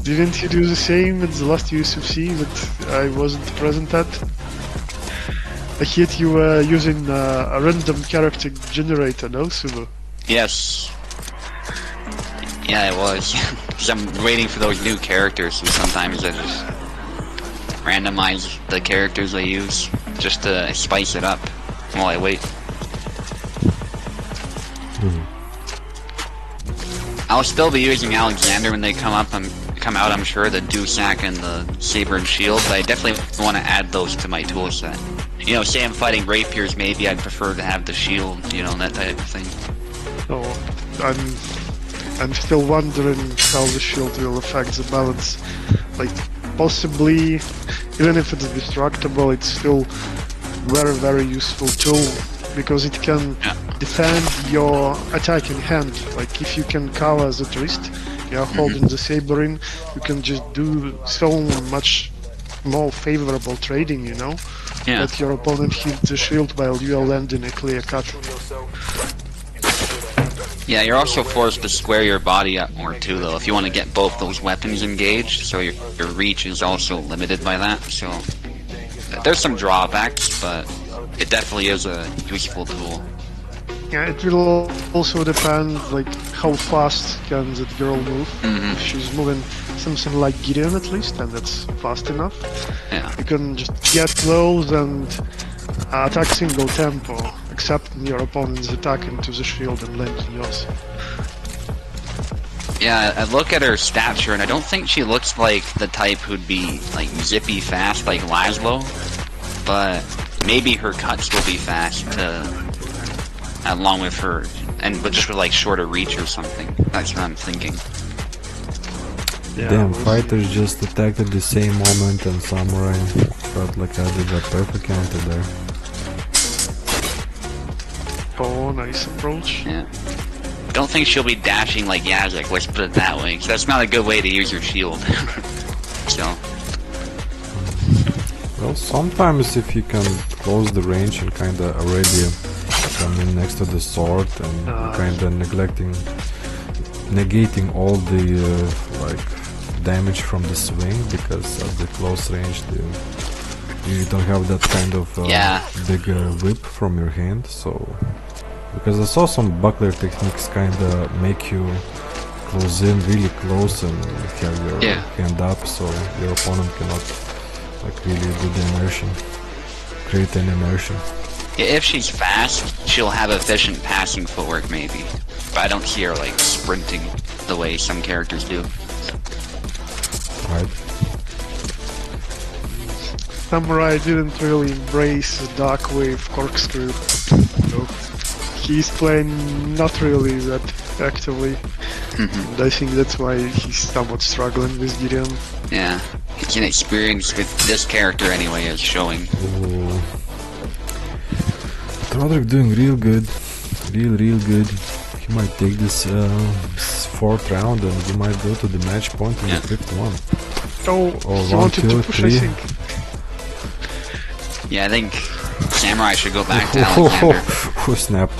Didn't he do the same at the last USFC that I wasn't present at? I heard you were using a random character generator, no, Sumo?
Yes. Yeah, it was. Because I'm waiting for those new characters, and sometimes I just randomize the characters I use just to spice it up while I wait. I'll still be using Alexander when they come out, I'm sure, the Dusak and the Saber and Shield, but I definitely want to add those to my toolset. You know, say I'm fighting rapiers, maybe I'd prefer to have the shield, you know, that type of thing.
So, I'm still wondering how the shield will affect the balance. Like, possibly, even if it's destructible, it's still very useful tool, because it can defend your attacking hand. Like, if you can cover the wrist, you're holding the saber in, you can just do so much more favorable trading, you know?
Yeah.
That your opponent hits the shield while you are landing a clear cut.
Yeah, you're also forced to square your body up more too, though, if you want to get both those weapons engaged, so your reach is also limited by that, so... There's some drawbacks, but it definitely is a useful tool.
Yeah, it will also depend, like, how fast can that girl move. If she's moving something like Gideon at least, and that's fast enough,
Yeah.
you can just get close and attack single tempo, accepting your opponent's attack into the shield and landing yours.
Yeah, I look at her stature, and I don't think she looks like the type who'd be, like, zippy fast like Laszlo, but maybe her cuts will be fast, along with her, but just with, like, shorter reach or something. That's what I'm thinking.
Yeah,
Damn, fighters just attacked at the same moment and Samurai felt like I did a perfect counter there.
Oh, nice approach.
Yeah. Don't think she'll be dashing like Yazek, let's put it that way, 'cause that's not a good way to use your shield. So...
Well, sometimes if you can close the range and kinda already come in next to the sword and kinda negating all the like damage from the swing, because at the close range you don't have that kind of big whip from your hand, so... Because I saw some buckler techniques kinda make you close in really close and have your hand up, so your opponent cannot like really do the immersion, create an immersion.
Yeah, if she's fast, she'll have efficient passing footwork maybe, but I don't see her like sprinting the way some characters do.
Right.
Samurai didn't really embrace the dark wave corkscrew. So he's playing not really that actively. And I think that's why he's somewhat struggling with Gideon.
Yeah, his inexperience with this character anyway is showing.
Ooh. Roderick doing real good. Real good. He might take this 4th round and he might go to the match point in the 5th one.
Oh,
Or
he
1,
wanted
2,
to push,
3.
I think.
Yeah, I think Samurai should go back to Alexander.
Oh, snap.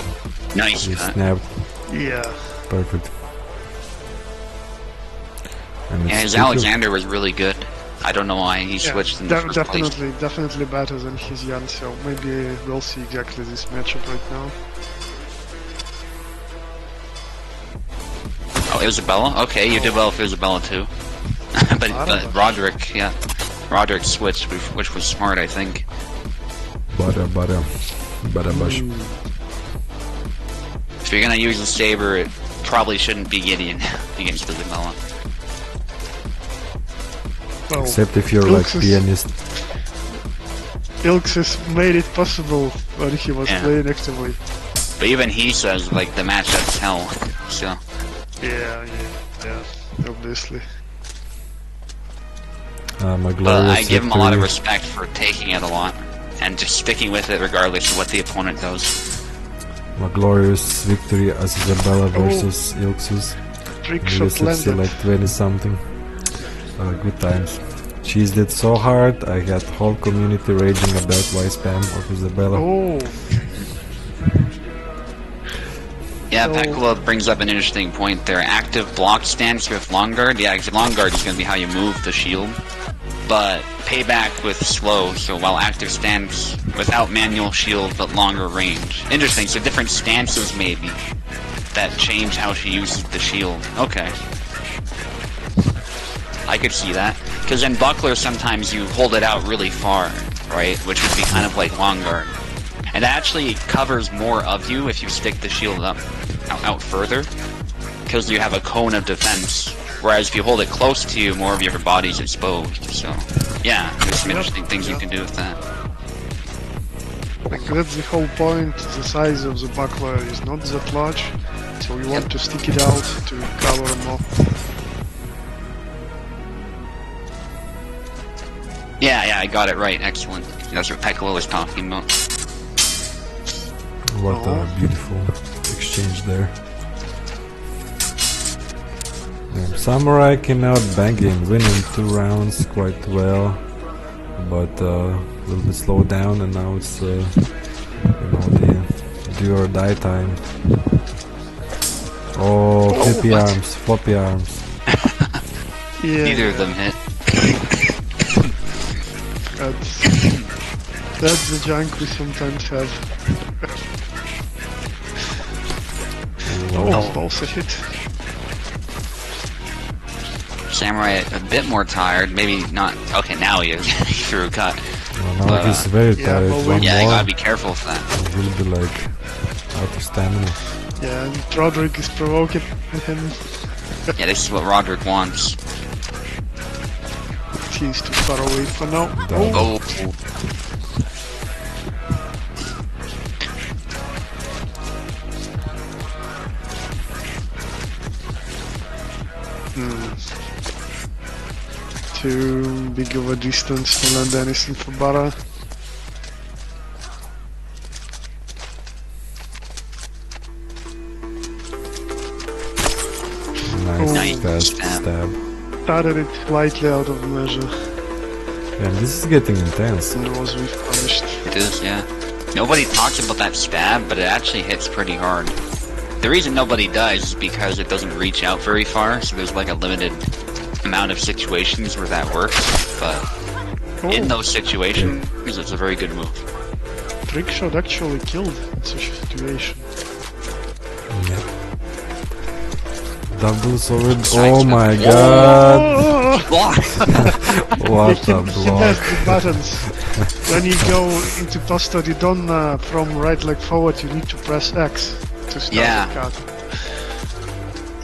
Nice
He
cut.
snapped.
Yeah.
Perfect. And
Yeah,
it's
his
tricky.
Alexander was really good. I don't know why he switched in the first place.
Definitely better than his Yan, so maybe we'll see exactly this matchup right now.
Oh, Isabella? Okay, you did well for Isabella too. but Roderick, yeah. Roderick switched, which was smart, I think.
Butter bush.
If you're gonna use the saber, it probably shouldn't be Gideon against Isabella.
Well,
Except if you're like
Ilk's
pianist.
Ilk's made it possible when he was
Yeah.
playing actively.
But even he says, like, the matchup's hell, so...
Yeah, obviously.
My
But
glorious
I give him a lot of
victory.
respect for taking it a lot, and just sticking with it regardless of what the opponent does.
My glorious victory as Isabella versus Ilksus.
Trick shot
USFC
landed.
like 20 something. Good times. Cheese did so hard, I had whole community raging about why spam of Isabella.
Oh,
Yeah,
So-
Pekula brings up an interesting point there. Active block stance with long guard. Yeah, active long guard is going to be how you move the shield. But payback with slow, so while active stance without manual shield but longer range. Interesting, so different stances maybe that change how she uses the shield. Okay. I could see that. Because in Buckler sometimes you hold it out really far, right? Which would be kind of like long guard. And it actually covers more of you if you stick the shield up out further, because you have a cone of defense. Whereas if you hold it close to you, more of your body's exposed. So, yeah, there's some interesting things you can do with that.
like that's the whole point. The size of the buckler is not that large, so you want to stick it out to cover more.
Yeah, I got it right. Excellent. That's what Pekula was talking about.
What a beautiful exchange there. Yeah, Samurai came out banging, winning 2 rounds quite well, but a little bit slowed down, and now it's you know, the do or die time. Oh, floppy arms.
Yeah,
Neither of them hit.
that's the junk we sometimes have. Oh, also hit.
Samurai a bit more tired. Maybe not. Okay, now he is. He threw a cut.
Well, now he's very tired.
but
One
Yeah, you
more,
gotta be careful with that.
he will be like out of stamina.
Yeah, and Roderick is provoking him.
Yeah, this is what Roderick wants.
He's too far away for now.
Done.
Oh,
Oh.
too big of a distance to land anything for Bara.
Nice,
Nice
fast
stab.
stab.
Started it slightly out of measure
Yeah, this is getting intense.
and was punished.
It is, yeah. Nobody talks about that stab, but it actually hits pretty hard. The reason nobody does is because it doesn't reach out very far, so there's like a limited amount of situations where that works, but in those situations, it's a very good move.
Trick shot actually killed in such a situation.
Yeah. Double sword. Oh my god!
Block!
What
he
a
has
block!
the buttons. When you go into Pasto di Donna from right leg forward, you need to press X to start
Yeah.
the cut.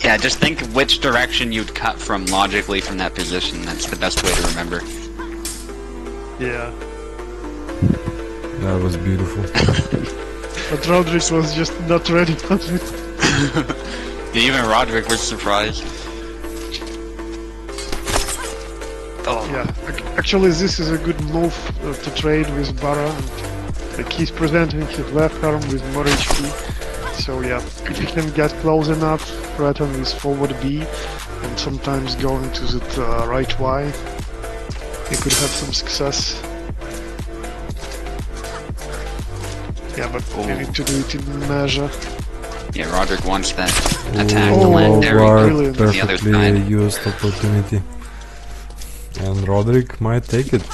Yeah, just think which direction you'd cut from logically from that position. That's the best way to remember.
Yeah.
That was beautiful.
But Roderick was just not ready for it.
Even Roderick was surprised. Oh,
Yeah, actually this is a good move to trade with Bara. Like he's presenting his left arm with more HP. So yeah, if he can get close enough, threaten with forward B, and sometimes going to the right Y, he could have some success. Yeah, but you need to do it in measure.
Yeah, Roderick wants that attack to
Oh,
land there.
Quart
brilliant.
The other
perfectly
side.
used opportunity. And Roderick might take it.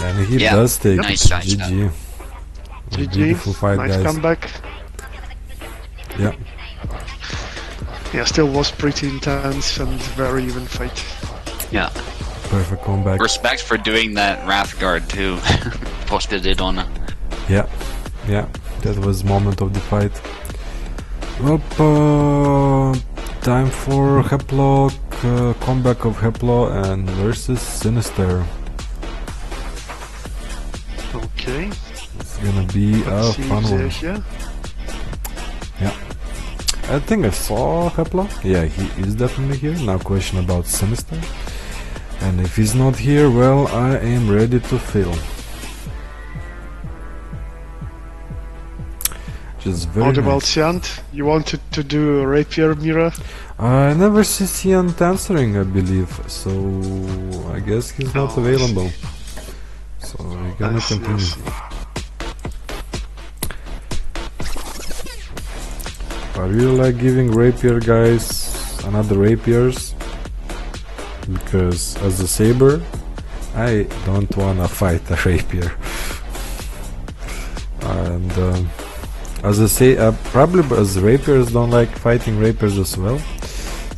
And he
Yeah,
does take
nice
it.
side shot.
GG. Beautiful fight,
nice
guys.
comeback.
Yeah.
Yeah, still was pretty intense and very even fight.
Yeah.
Perfect comeback.
Respect for doing that Wrath Guard too. Posted it on.
Yeah. Yeah. That was moment of the fight. Well, time for Heplock, comeback of Heplo and versus Sinister.
Okay.
It's gonna be a
Let's see
fun
if they're
one.
here.
Yeah. I think I saw Heplo. Yeah, he is definitely here. Now question about Sinister. And if he's not here, well, I am ready to fill. Just very
What about
nice.
Siant? You wanted to do a rapier mirror?
I never see Sian answering, I believe, so I guess he's not
Oh, I
available. So we're gonna
I see, I
continue.
see.
I really like giving rapier guys another rapiers, because as a saber, I don't wanna fight a rapier. And as I say, probably as rapiers don't like fighting rapiers as well.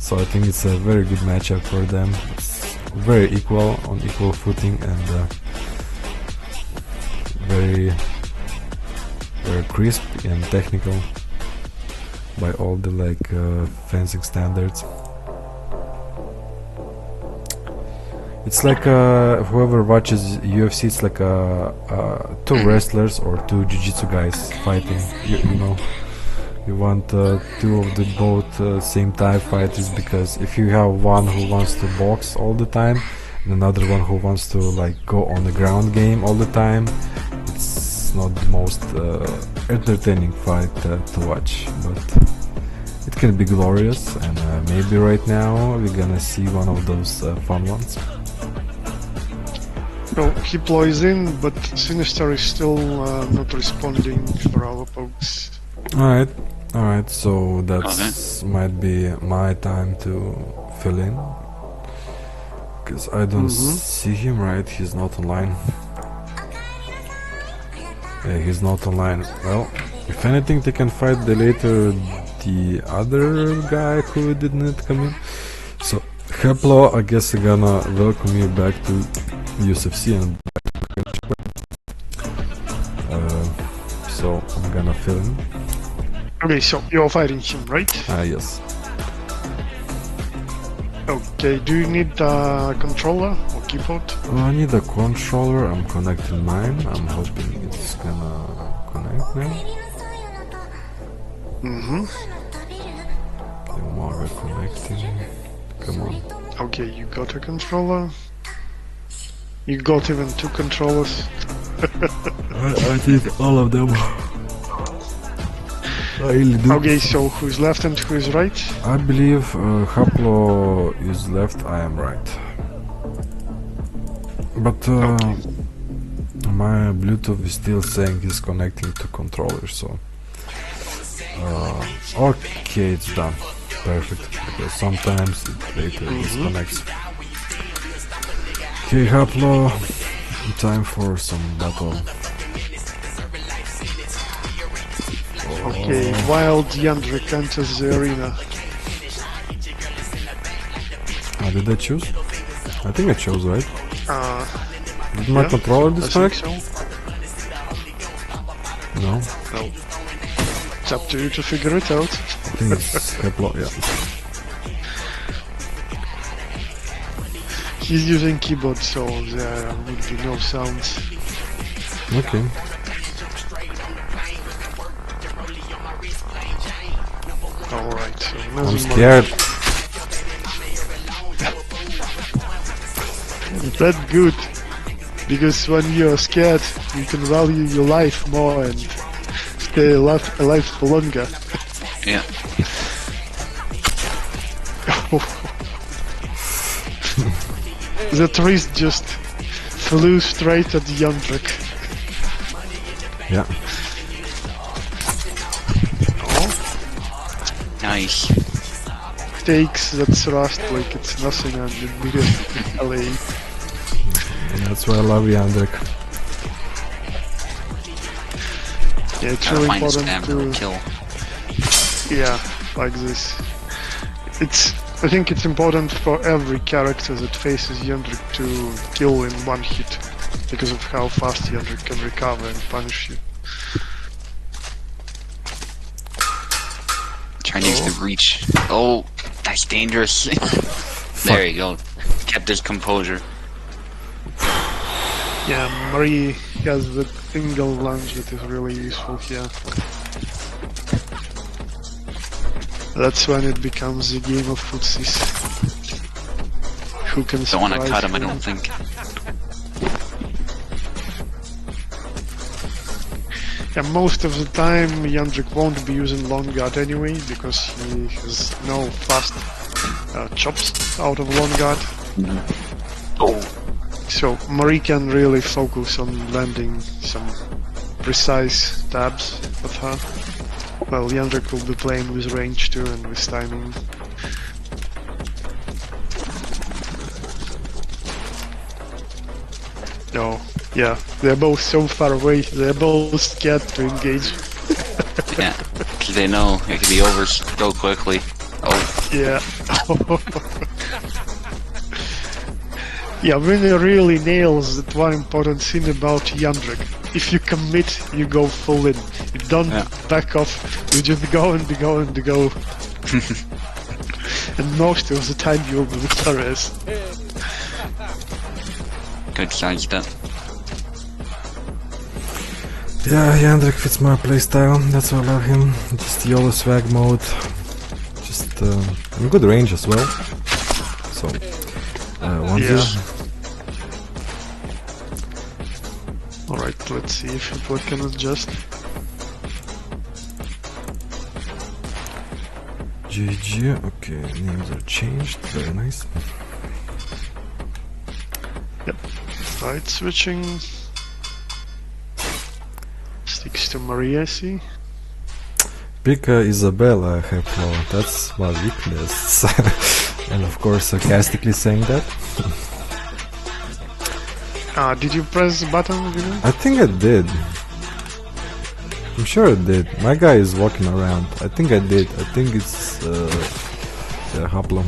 So I think it's a very good matchup for them. It's very equal, on equal footing, and very crisp and technical by all the fencing standards. It's like whoever watches UFC, it's like two wrestlers or two jiu-jitsu guys fighting. You know, you want two of the both same type fighters, because if you have one who wants to box all the time and another one who wants to go on the ground game all the time, it's not the most entertaining fight to watch, but it can be glorious, and maybe right now we're gonna see one of those fun ones.
No, he plays in, but Sinister is still not responding for our pokes.
Alright, so that's might be my time to fill in, because I don't see him, right? He's not online. Yeah, he's not online. Well, if anything, they can fight later the other guy who did not come in. So Heplo, I guess I'm gonna welcome you back to USFC and so I'm gonna fill in.
Okay, so you're fighting him, right?
Yes.
Okay, do you need a controller or keyboard?
I need a controller. I'm connecting mine. I'm hoping it's gonna connect now. Come on, we're connecting. Come on.
Okay, you got a controller. You got even two controllers.
I did all of them. I really do.
Okay, so who's left and who's right?
I believe Haplo is left, I am right. But my Bluetooth is still saying he's connecting to controller, so okay, it's done. Perfect, because sometimes it later disconnects. Okay, Haplo, time for some battle.
Okay, Wild Yandrik enters the arena.
Did I choose? I think I chose, right? Did my
Yeah,
controller
I think
disconnect?
so.
No,
No. It's up to you to figure it out.
I think it's Haplo, yeah.
He's using keyboard, so there would be no sounds.
Okay.
Alright, so
I'm
nothing
scared.
more. That's good. Because when you're scared, you can value your life more and stay alive for longer.
Yeah.
The trees just flew straight at Yandrik.
Yeah.
Nice.
Takes that thrust like it's nothing and immediately LA.
And that's why I love Yandrik.
Yeah, it's
Gotta
really
find a
important
spam
to...
kill.
Yeah, like this. I think it's important for every character that faces Yandrik to kill in one hit, because of how fast Yandrik can recover and punish you.
Trying to use the reach. Oh, that's dangerous. There you go. Kept his composure.
Yeah, Marie has the single lunge that is really useful here. That's when it becomes a game of footsies. Who can
Don't want to
surprise
cut him, I
who.
don't think.
Yeah, most of the time Yandrik won't be using long guard anyway, because he has no fast chops out of long guard.
Oh,
So Marie can really focus on landing some precise stabs at her. Well, Yandrik will be playing with range too and with timing. No, yeah, they're both so far away, they're both scared to engage.
yeah. 'Cause they know it can be over so quickly. Oh,
Yeah. Yeah, Winnie really nails that one important thing about Yandrik. If you commit, you go full in. You don't back off, you just go and go and go. And most of the time you'll be victorious.
good sidestep.
Yeah, Yandrik fits my playstyle, that's why I love him. Just YOLO swag mode. Just good range as well. So, 1-0.
Yeah. Alright, let's see if it can adjust.
GG, okay, names are changed, very nice.
Yep. Right, switching. Sticks to Maria, I see.
Pick Isabella, I have that's my weakness. And of course sarcastically saying that.
Did you press the button?
I think I did. I'm sure I did. My guy is walking around. I think I did. I think it's Haplum.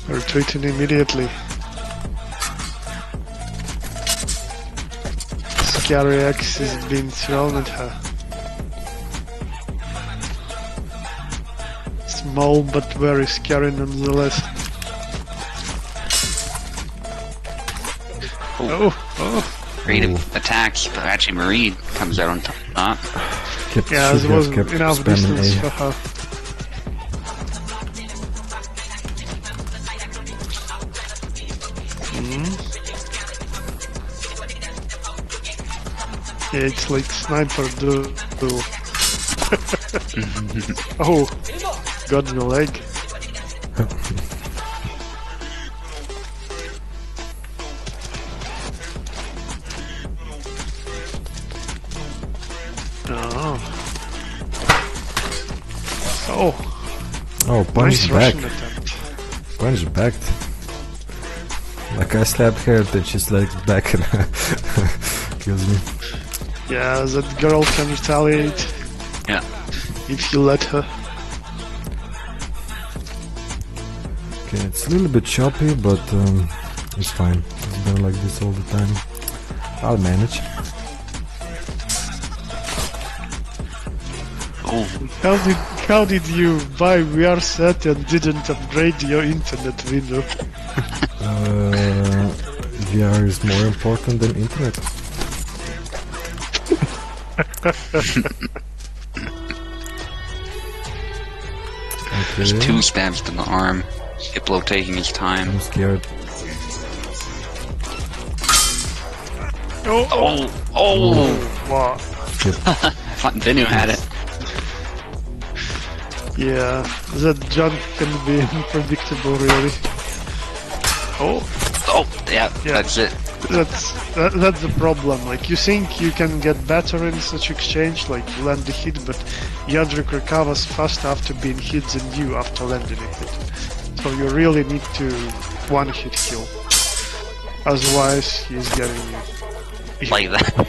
Retreating immediately. Scary axe is being thrown at her. Small but very scary nonetheless.
Great attacks, but actually Marie comes out on top.
Yeah, there was enough distance for her. Yeah, it's like sniper duel. Oh, got the leg.
Oh, punch
nice
back.
Russian attempt.
Punch back. Like I slapped her, then she's like back and kills me.
Yeah, that girl can retaliate.
Yeah.
If you let her.
Okay, it's a little bit choppy, but it's fine. It's been like this all the time. I'll manage.
Oh,
How did you buy VR set and didn't upgrade your internet window?
VR is more important than internet.
There's
Okay,
2 stabs to the arm. Diplo taking his time.
I'm scared.
Oh!
Wow.
Skip.
I thought Vinu had it.
Yeah, that jump can be unpredictable, really.
Oh, yeah,
Yeah.
that's it.
That's the problem. Like, you think you can get better in such exchange, like you land the hit, but Yadrik recovers faster after being hit than you after landing a hit. So you really need to one-hit kill. Otherwise, he's getting you.
Like that.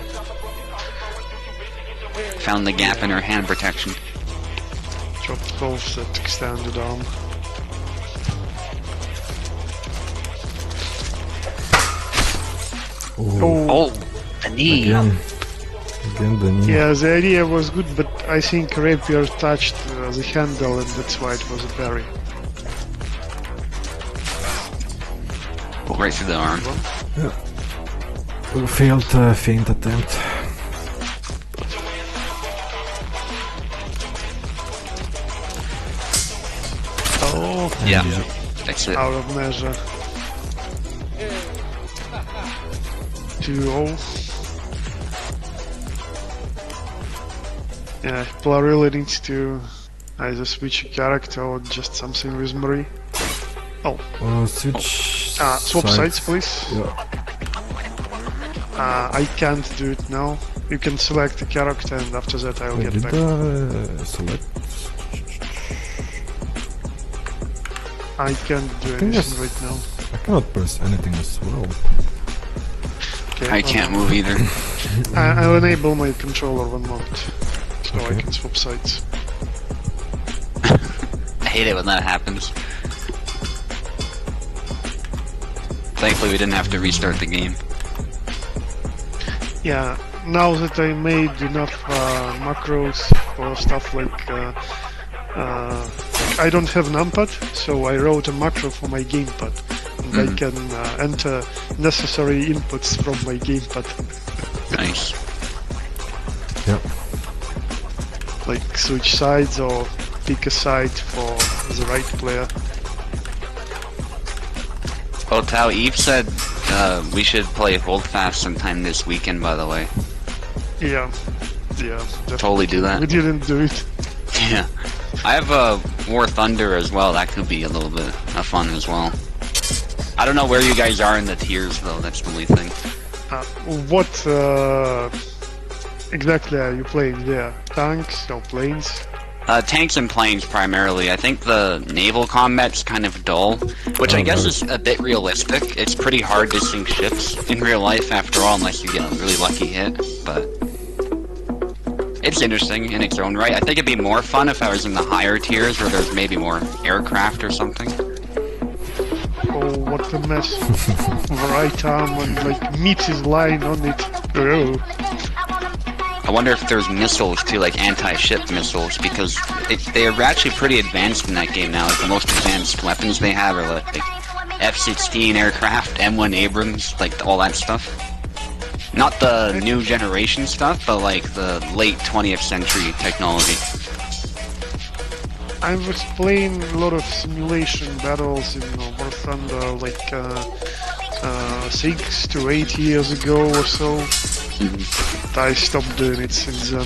Found the gap in her hand protection.
Dropped both that extended arm.
Oh,
Oh, the knee.
again the knee.
Yeah, the idea was good, but I think Rapier touched the handle and that's why it was a parry.
Right through the arm.
Failed feint attempt.
Oh,
Yeah, that's it.
out of measure. 2-0. Yeah, player really needs to either switch a character or just something with Marie. Oh,
Switch.
swap sides, please.
Yeah.
I can't do it now. You can select a character and after that I'll
Wait,
get
did
back.
select?
I can't do
think
anything
yes.
right now.
I cannot press anything as well.
Okay,
I can't move either.
I'll enable my controller one moment. So I
Okay.
can swap sides.
I hate it when that happens. Thankfully, we didn't have to restart the game.
Yeah, now that I made enough macros for stuff like I don't have numpad, so I wrote a macro for my gamepad, and I can enter necessary inputs from my gamepad,
Nice.
Yeah.
like switch sides or pick a side for the right player.
Oh, Tao, Eve said we should play Holdfast sometime this weekend, by the way.
Yeah, definitely.
Totally do that.
We didn't do it.
Yeah. I have War Thunder as well. That could be a little bit of fun as well. I don't know where you guys are in the tiers, though. That's the only thing.
What exactly are you playing there? Tanks or planes?
Tanks and planes primarily. I think the naval combat's kind of dull, which I guess is a bit realistic. It's pretty hard to sink ships in real life, after all, unless you get a really lucky hit. But it's interesting in its own right. I think it'd be more fun if I was in the higher tiers, where there's maybe more aircraft or something.
Oh, what a mess. Right arm and like meat is lying on it. Oh.
I wonder if there's missiles too, like anti-ship missiles, because they're actually pretty advanced in that game now. Like the most advanced weapons they have are like F-16 aircraft, M1 Abrams, like all that stuff. Not the new generation stuff, but like the late 20th century technology.
I was playing a lot of simulation battles in War Thunder like 6 to 8 years ago or so. But I stopped doing it since then.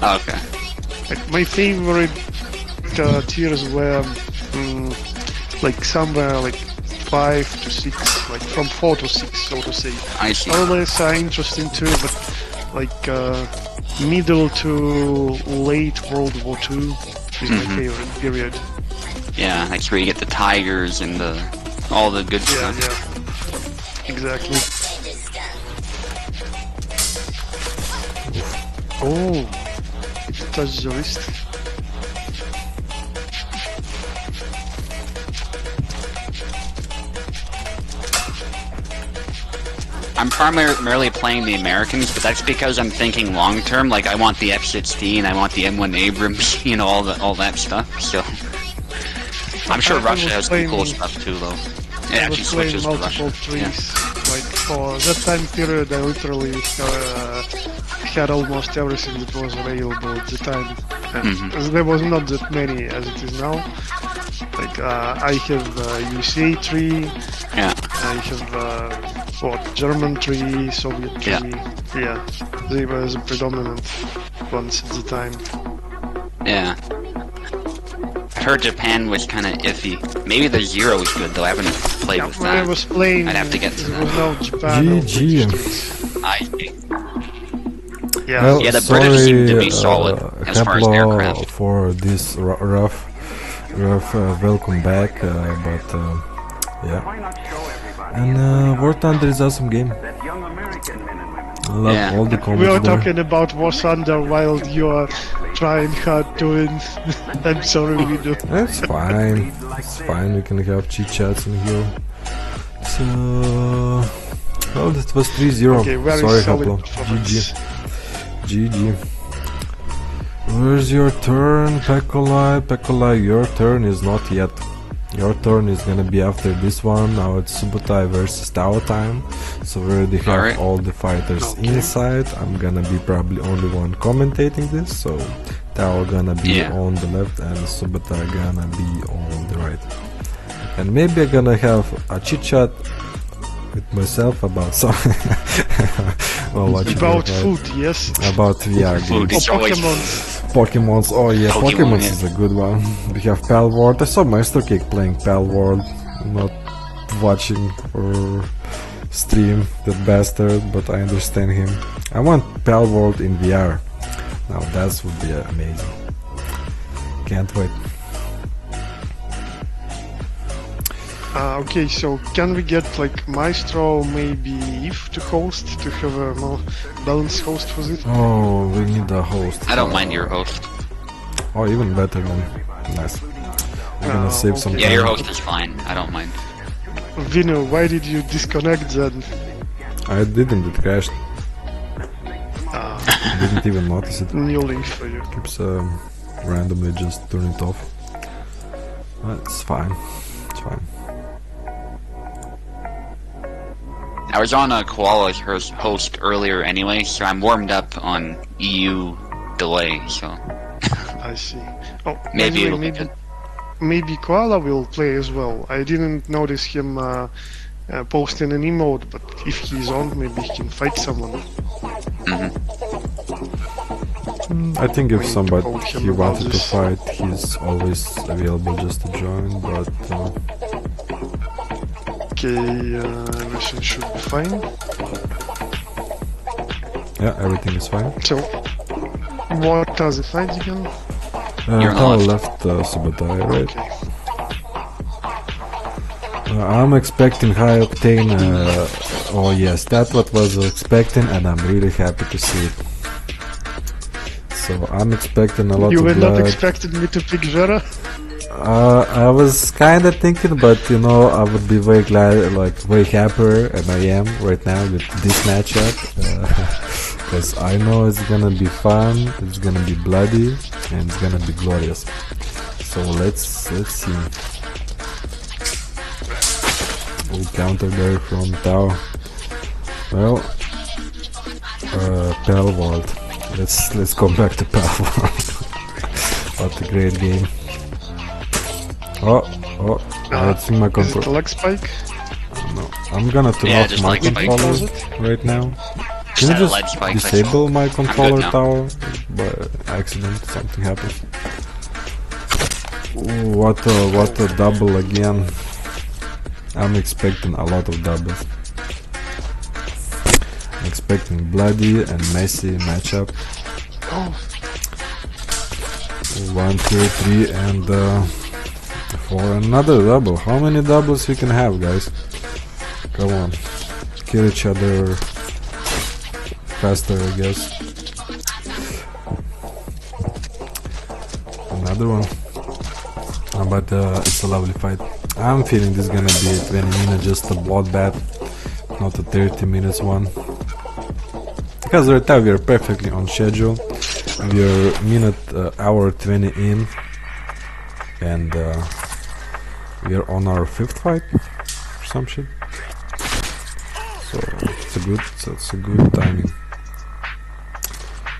Oh, okay.
Like my favorite tiers were like somewhere like 5 to 6, like from 4 to 6, so to say.
I see.
Others are interesting too, but like middle to late World War II is my favorite period.
Yeah, that's where you get the tigers and all the good
Yeah,
stuff.
yeah. Exactly. Oh, it touched the wrist.
I'm primarily playing the Americans, but that's because I'm thinking long term. Like I want the F-16, I want the M1 Abrams, you know, all that stuff. So I'm sure
I
Russia
was
has some
playing-
cool stuff too, though. It
I
actually
was playing
switches to
multiple
Russia.
trees,
Yeah.
like for that time period, I literally had almost everything that was available at the time. And there was not that many as it is now. Like I have USA tree,
Yeah.
I have German tree, Soviet tree. Yeah, they were the predominant ones at the time.
Yeah. I heard Japan was kind of iffy. Maybe the Zero is good though. I haven't played with
When I
that.
was playing,
I'd have to get to
there was
that.
no Japan. or
GG.
British.
I think.
Yeah.
Well,
Yeah, the British seem to be
sorry,
solid as far as
Heplo,
aircraft.
for this rough welcome back, but yeah. And War Thunder is awesome game. Love
Yeah.
all the
We
comments
were
there.
talking about War Thunder while you are trying hard to win. I'm sorry, we do.
It's fine. It's fine. We can have chit chats in here. So, well, that was 3-0.
Okay, very
Sorry,
solid
Haplo.
performance.
GG. Where's your turn, Pekolai? Pekolai, your turn is not yet. Your turn is gonna be after this one. Now it's Subotai versus Tao time. So we already have
Alright.
all the fighters inside. I'm gonna be probably only one commentating this. So Tao gonna be
Yeah.
on the left and Subotai gonna be on the right. And maybe I'm gonna have a chit chat with myself about something. Well, what you
About
do, right?
food, yes.
About VR
Food
games.
is
Or
always
Pokemon.
Pokemons, oh yeah,
Pokemon,
Pokemons
yeah.
is a good one. We have Pal World. I saw Master Cake playing Pal World, not watching or stream, that bastard, but I understand him. I want Pal World in VR. Now that would be amazing. Can't wait.
Okay, so can we get like Maestro, maybe Eve to host, to have a more balanced host with it?
Oh, we need a host.
I don't mind your host.
Oh, even better then. Nice. We're gonna save some
okay.
Yeah,
time.
your host is fine. I don't mind.
Vino, why did you disconnect then?
I didn't, it crashed.
Ah,
Didn't even notice it.
new link for you.
Keeps randomly just turn it off. It's fine. It's fine.
I was on a Koala's host earlier anyway, so I'm warmed up on EU delay, so
I see. Oh,
maybe
anyway,
it'll be good.
maybe Koala will play as well. I didn't notice him posting an emote, but if he's on, maybe he can fight someone.
I think if
We
somebody
told him
he
about
wanted to
this.
fight, he's always available just to join, but
Okay, everything should be fine.
yeah, everything is fine.
So, what are the fights again?
You're on the
Tao
left.
left Subotai, right?
Okay.
I'm expecting high octane. Oh yes, that's what was expecting, and I'm really happy to see it. So I'm expecting a lot
You
of
were
blood.
not expecting me to pick Vera?
I was kinda thinking, but you know, I would be very glad, like way happier, and I am right now with this matchup, because I know it's gonna be fun, it's gonna be bloody, and it's gonna be glorious. So let's see. Full counter there from Tao. Well, Pal World. Let's go back to Pal World. What a great game. Oh, it's in my
Is it
control.
a leg spike?
No, I'm gonna turn
Yeah,
off
just
my
like spike.
controller right now. Can you
Just a
just
lead spike,
disable my controller
now.
tower? By accident, something happens. Ooh, what a double again. I'm expecting a lot of doubles. I'm expecting bloody and messy matchup.
Oh,
1, 2, 3, and for another double. How many doubles we can have, guys? Come on, kill each other faster, I guess. Another one. But it's a lovely fight. I'm feeling this is gonna be a 20 minutes, just a bloodbath, not a 30 minutes one. Because right now we are perfectly on schedule. We are hour 20 in, and we are on our 5th fight or some shit. So so it's a good timing.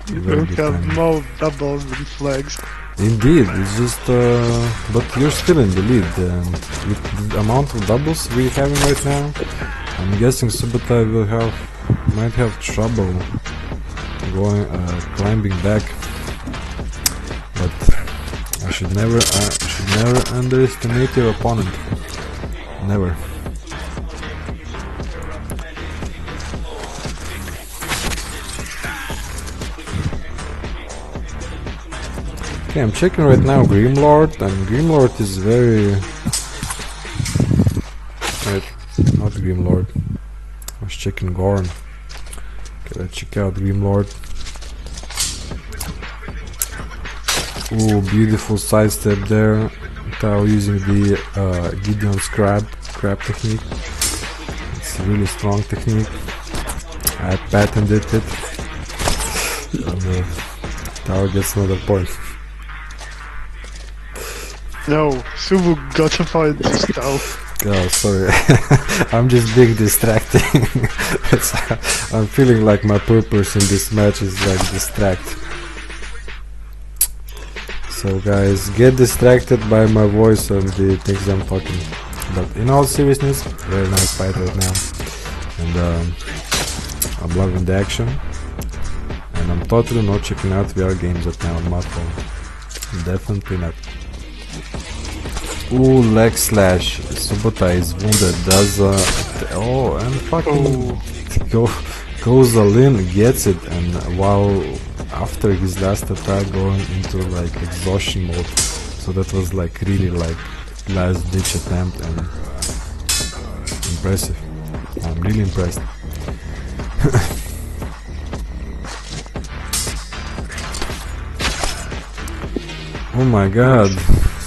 You
Very good
have
timing.
more doubles than flags.
Indeed, it's just, but you're still in the lead, and with the amount of doubles we're having right now, I'm guessing Subotai might have trouble going, climbing back. But I should never underestimate your opponent. Never. Okay, I'm checking right now Grimlord, and Grimlord is very... Wait, not Grimlord. I was checking Gorn. Okay, let's check out Grimlord. Ooh, beautiful sidestep there. Tao using the Gideon's crab technique. It's a really strong technique. I patented it. And Tao gets another point.
No, Subu got a point just now.
Oh, sorry. I'm just being distracting. I'm feeling like my purpose in this match is like distract. So guys, get distracted by my voice and the things I'm talking. But in all seriousness, very nice fight right now. And I'm loving the action. And I'm totally not checking out VR games right now on my phone. Definitely not. Ooh, leg slash. Subotai is wounded. Does and fucking goes all in, gets it, and while after his last attack going into like exhaustion mode. So that was like really like last ditch attempt, and impressive. I'm really impressed. Oh my god.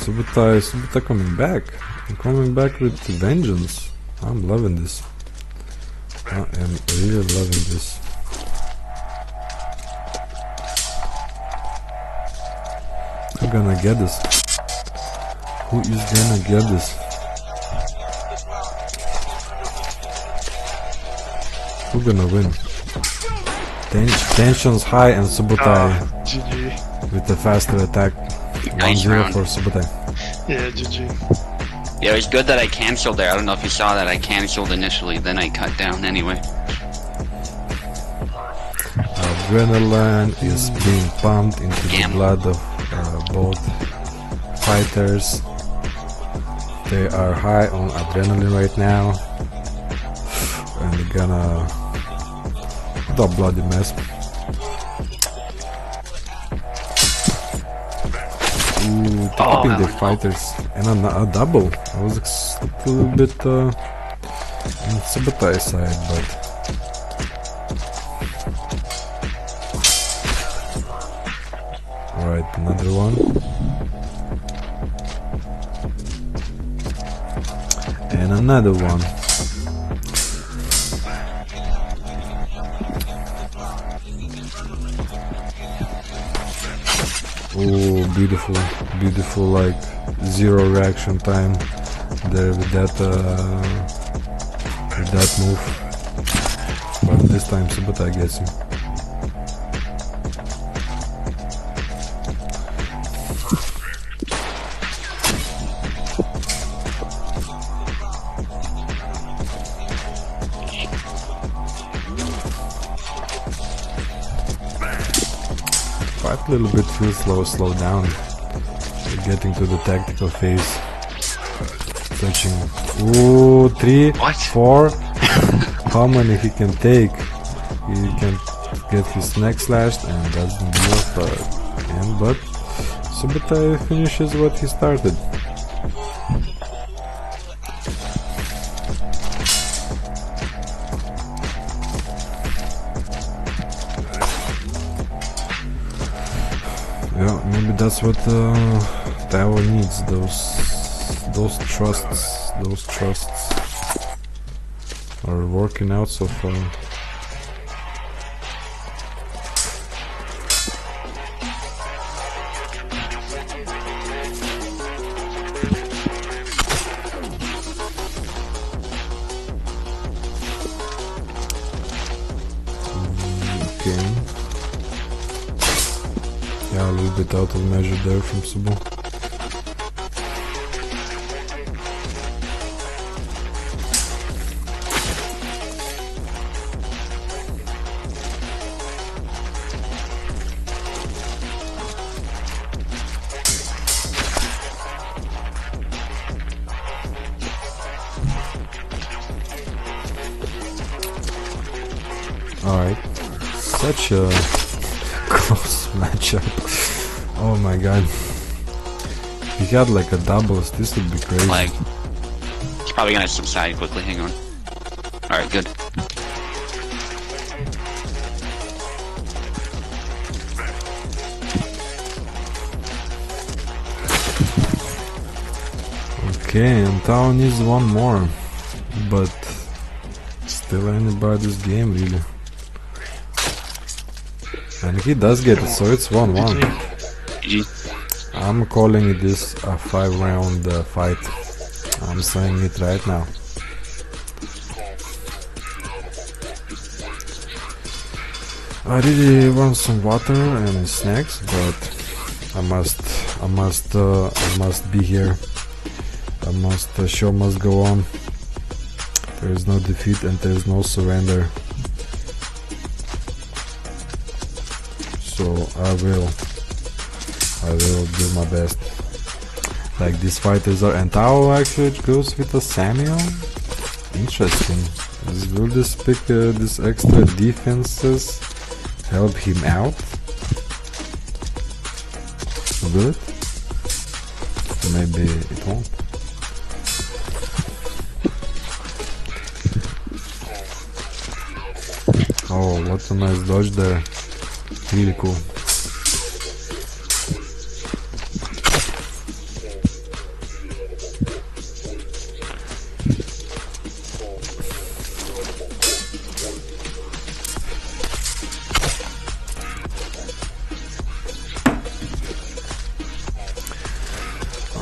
Subotai coming back. I'm coming back with vengeance. I'm loving this. I am really loving this. I'm gonna get this. Who is gonna get this? Who gonna win? Tension's high and Subotai
GG.
with the faster attack.
Nice
1-0
round.
for Subotai.
Yeah, GG.
Yeah, it was good that I canceled there. I don't know if you saw that. I canceled initially, then I cut down anyway.
Adrenaline is being pumped into the blood of both fighters. They are high on adrenaline right now, and they're gonna do a bloody mess. Ooh, topping the fighters, and a double. I was a little bit on Subotai side, but alright, another one. And another one. Oh, beautiful, like zero reaction time there with that move. But this time Subotai gets him. Quite a little bit feels slow down. Getting to the tactical phase. Touching. Ooh, 3, 4. How many he can take? He can get his neck slashed and doesn't do it. But Subotai finishes what he started. Yeah, maybe that's what Tao needs. Those trusts are working out so far. Yeah, a little bit out of measure there from Subu. Alright, such a close matchup. Oh my god. If he had like a doubles, this would be crazy.
Like, he's probably gonna subside quickly. Hang on. Alright, good.
Okay, and Tao needs one more. But still anybody's game, really. And he does get it, so it's 1-1.
GG.
I'm calling this a 5-round fight. I'm saying it right now. I really want some water and snacks, but I must be here. The show must go on. There is no defeat and there is no surrender. So I will do my best. Like these fighters are, and Tao actually goes with a Samuel. Interesting. Will this pick this extra defenses help him out? Will it? Maybe it won't. Oh, what a nice dodge there. Really cool.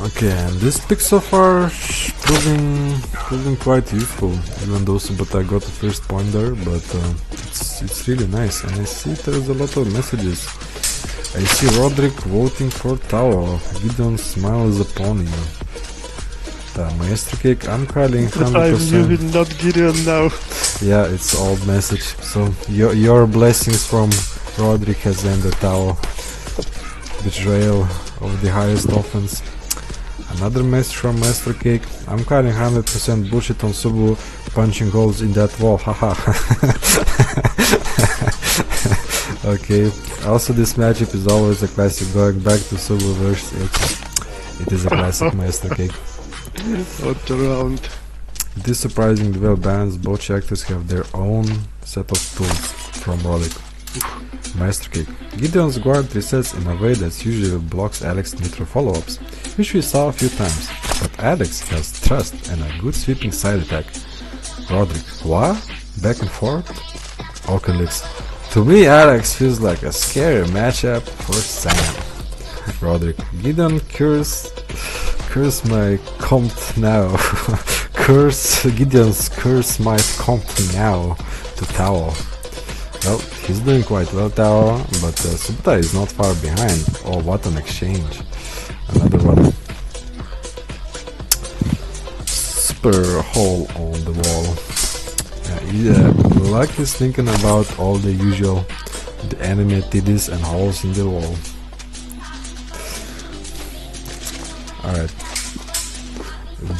Okay, and this pick so far proving quite useful, even though Subotai got the first point there, but it's really nice. And I see there's a lot of messages. I see Roderick voting for Tao. Gideon smiles upon you. The Maestro Cake, I'm calling 100%.
I'm using not Gideon now.
Yeah, it's old message. So your blessings from Roderick has ended Tao. Betrayal of the highest offense. Another message from Maestro Cake. I'm calling 100% bullshit on Subu punching holes in that wall. Haha. Okay. Also, this matchup is always a classic. Going back to Subu versus H. It is a classic, Maestro Cake.
What a round.
It is surprisingly well balanced. Both characters have their own set of tools from Roderick. Maestro Cake. Gideon's guard resets in a way that usually blocks Alex's nitro follow-ups, which we saw a few times, but Alex has thrust and a good sweeping side attack. Roderick. What? Back and forth? Oculix. To me, Alex feels like a scary matchup for Sam. Roderick. Gideon curse my comp now. Gideon's curse might comp now to Tao. Well, he's doing quite well, Tao, but Subotai is not far behind. Oh, what an exchange. Another one. Super hole on the wall. Luck is thinking about all the usual, the anime titties and holes in the wall. Alright.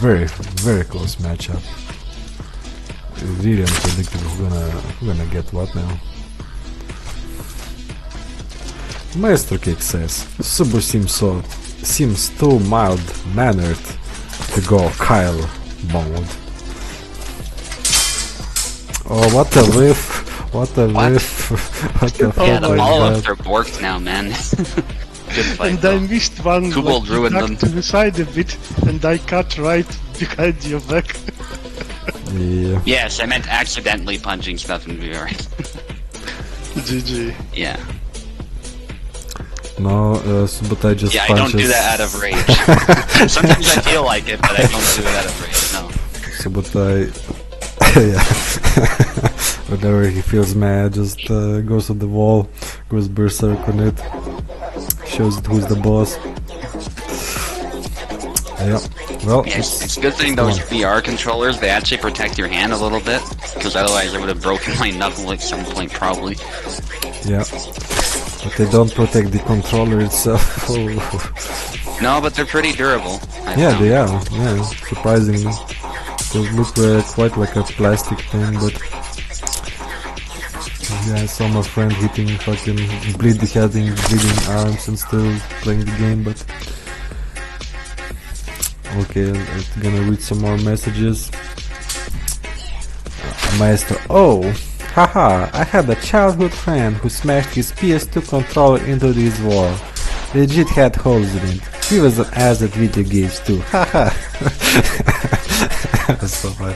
Very, very close matchup. Really unpredictable who's gonna get what now. Maestro Cake says Subu seems too mild-mannered to go Kyle mode. Oh, what a whiff! What a whiff! What a
Yeah, the
fuck
follow-ups
like
are borked now, man. Good fight,
And
though.
I missed one,
Kubel ruined them.
to the side a bit, and I cut right behind your back.
that. Yeah.
Yes, I meant accidentally punching stuff in VR.
GG.
Yeah.
No, Subotai just
Yeah, I
punches.
don't do that out of rage. Sometimes I feel like it, but I don't do it out of rage, no.
Subotai, yeah. Whenever he feels mad, just goes to the wall, goes berserk on it. shows it who's the boss. Yeah, well,
Yeah, it's a good thing those VR controllers, they actually protect your hand a little bit, because otherwise I would have broken my knuckle at some point, probably.
yeah, but they don't protect the controller itself.
No, but they're pretty durable.
Yeah, they are. Yeah, surprisingly, they look quite like a plastic thing, but yeah, I saw my friend hitting fucking bleeding arms and still playing the game, but. Okay, I'm gonna read some more messages. Maestro, oh, haha, I had a childhood friend who smashed his PS2 controller into this wall. Legit had holes in it. He was an ass at video games too, haha. So funny.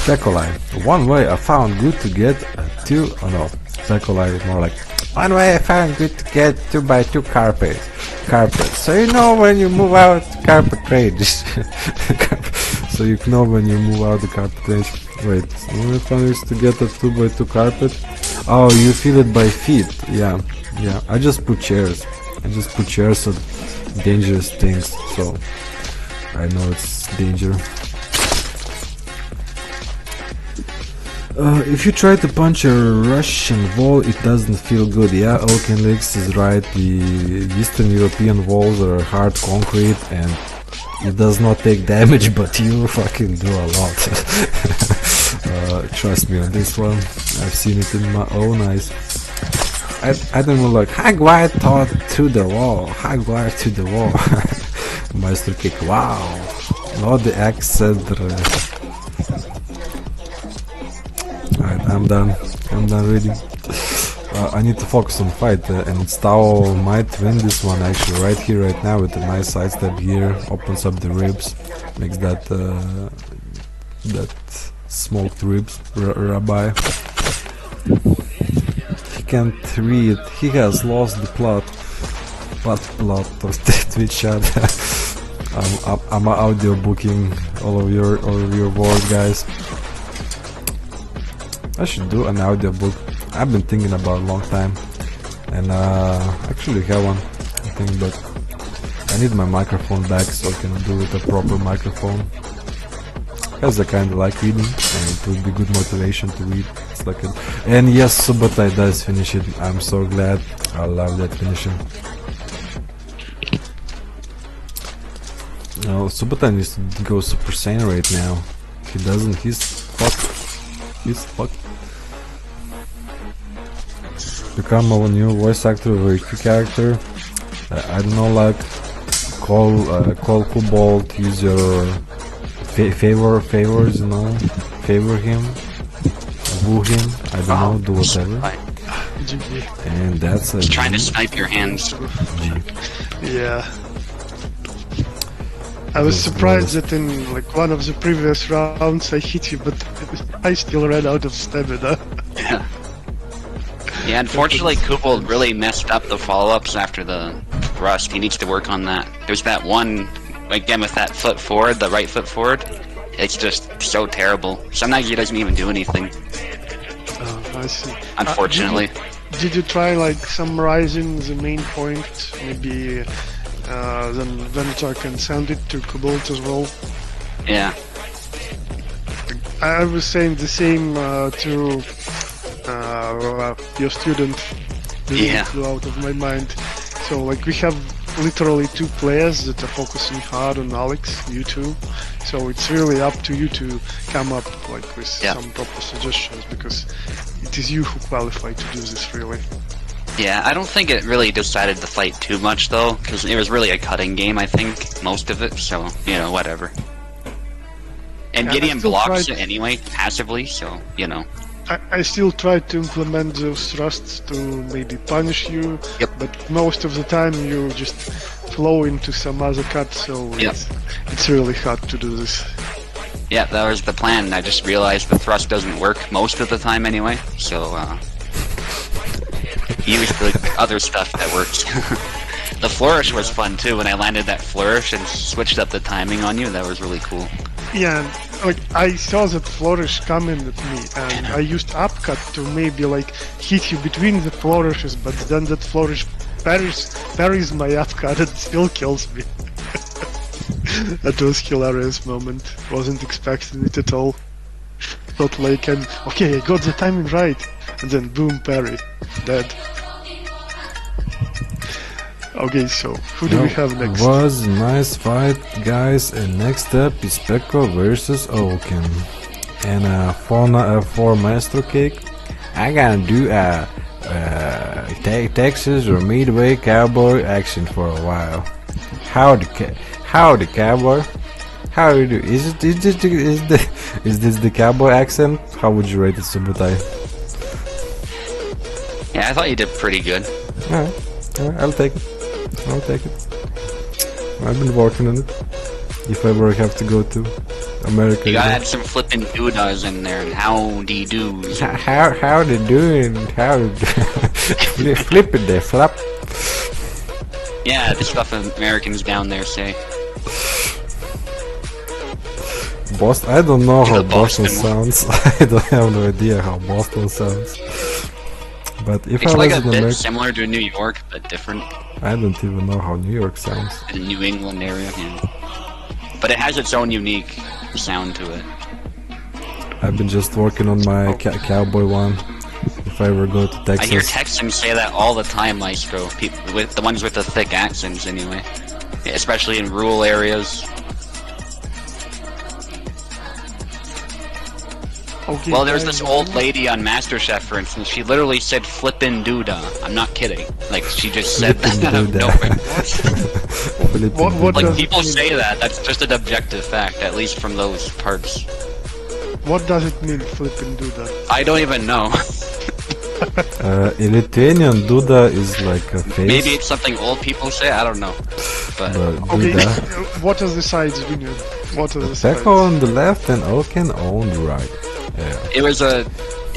Speculai, one way I found good to get a 2, oh no, Speculai more like, one way I found good to get 2x2 carpet. So you know when you move out carpet range. So you know when you move out the carpet range. Wait, one way I found is to get a 2x2 carpet. Oh, you feel it by feet. Yeah. I just put chairs. On dangerous things, so I know it's danger. If you try to punch a Russian wall, it doesn't feel good. Yeah, Oakenlex is right. The Eastern European walls are hard concrete and it does not take damage, but you fucking do a lot. Trust me on this one. I've seen it in my own eyes. I don't know, like, Hagwire thought through the wall. Hagwire to the wall. Master kick. Wow. Not the accent. Alright, I'm done reading. I need to focus on fight, and Tao might win this one actually right here, right now, with a nice sidestep here, opens up the ribs, makes that smoked ribs, rabbi. He can't read, he has lost the plot. What plot of Twitch chat? I'm audio booking all of your words, guys. I should do an audiobook. I've been thinking about a long time, and actually have one, I think, but I need my microphone back so I can do it a proper microphone. Because I kinda like reading, and it would be good motivation to read. It's like a, and yes, Subotai does finish it. I'm so glad. I love that finishing. No, Subotai needs to go Super Saiyan right now. If he doesn't, he's fucked. Become a new voice actor or HQ character. I don't know, like call Cobalt, use your favors, you know, favor him, woo him. I don't know, do whatever. And that's
He's trying to snipe your hands.
Yeah. I was surprised that in like one of the previous rounds I hit you, but I still ran out of stamina.
Yeah. Yeah, unfortunately, Kubel really messed up the follow-ups after the thrust. He needs to work on that. There's that one, again, with that foot forward, the right foot forward. It's just so terrible. Sometimes he doesn't even do anything.
I see.
Unfortunately.
Did you try like summarizing the main point? Maybe then Venator can send it to Cobalt as well.
Yeah.
I was saying the same to your student.
Yeah.
Flew out of my mind. So like we have literally 2 players that are focusing hard on Alex, you two. So it's really up to you to come up like with some proper suggestions, because it is you who qualify to do this really.
Yeah, I don't think it really decided the fight too much though, because it was really a cutting game, I think, most of it, so, you know, whatever. And Gideon blocks it anyway, passively, so, you know.
I still tried to implement those thrusts to maybe punish you, but most of the time you just flow into some other cut, so it's really hard to do this.
Yeah, that was the plan. I just realized the thrust doesn't work most of the time anyway, so use the other stuff that works. The flourish was fun too. When I landed that flourish and switched up the timing on you, that was really cool.
Yeah, like I saw that flourish coming at me, and I used upcut to maybe like hit you between the flourishes, but then that flourish Parry's my up card and still kills me. That was hilarious moment. Wasn't expecting it at all. Thought like, okay, I got the timing right, and then boom, parry, dead. Okay, so who do we have next?
Was a nice fight, guys. And next up is Pekko versus Oaken. And for Maestro Kick, I gotta do a Texas or Midway Cowboy action for a while. Howdy cowboy. How do you do? Is this the cowboy accent? How would you rate it, Subutai?
Yeah, I thought you did pretty good.
Alright, I'll take it. I've been working on it. If I ever have to go to America,
You gotta add some flippin' doodads in there and howdy doos.
how they doing? How flipping they flap?
Yeah, the stuff Americans down there say.
Boston. I don't know how
The
Boston
Boston
sounds. I don't have no idea how Boston sounds. But if
It's
I
like
was
a
in
bit
America,
similar to New York, but different.
I don't even know how New York sounds.
The New England area, yeah. But it has its own unique sound to it.
I've been just working on my cowboy one. If I ever go to
I
Texas,
hear Texans say that all the time, Maestro. People with the ones with the thick accents, anyway. Yeah, especially in rural areas.
Okay,
Well, there's
guys,
this old lady on MasterChef, for instance. She literally said "flippin' doodah." I'm not kidding. Like she just said that out of nowhere.
What
Like
does
people
it mean?
say that. That's just an objective fact, at least from those parts.
What does it mean, flipping do that?
I don't even know.
in Lithuanian, Duda is like a face.
Maybe it's something old people say. I don't know. But
Okay,
Duda.
what are the sides, Vinyan? What are the sides?
Pekko on the left and Oaken on the right. Yeah.
it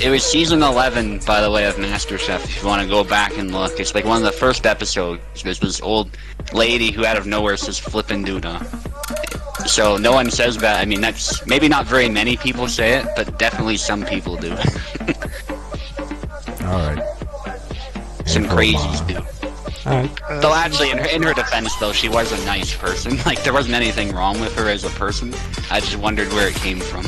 was season 11, by the way, of MasterChef. If you want to go back and look, it's like one of the first episodes. There's this old lady who out of nowhere says "flippin' doodah." So no one says that. I mean, that's maybe not very many people say it, but definitely some people do.
Alright.
Some crazies do.
Alright.
Though actually, in her defense, though, she was a nice person. Like there wasn't anything wrong with her as a person. I just wondered where it came from.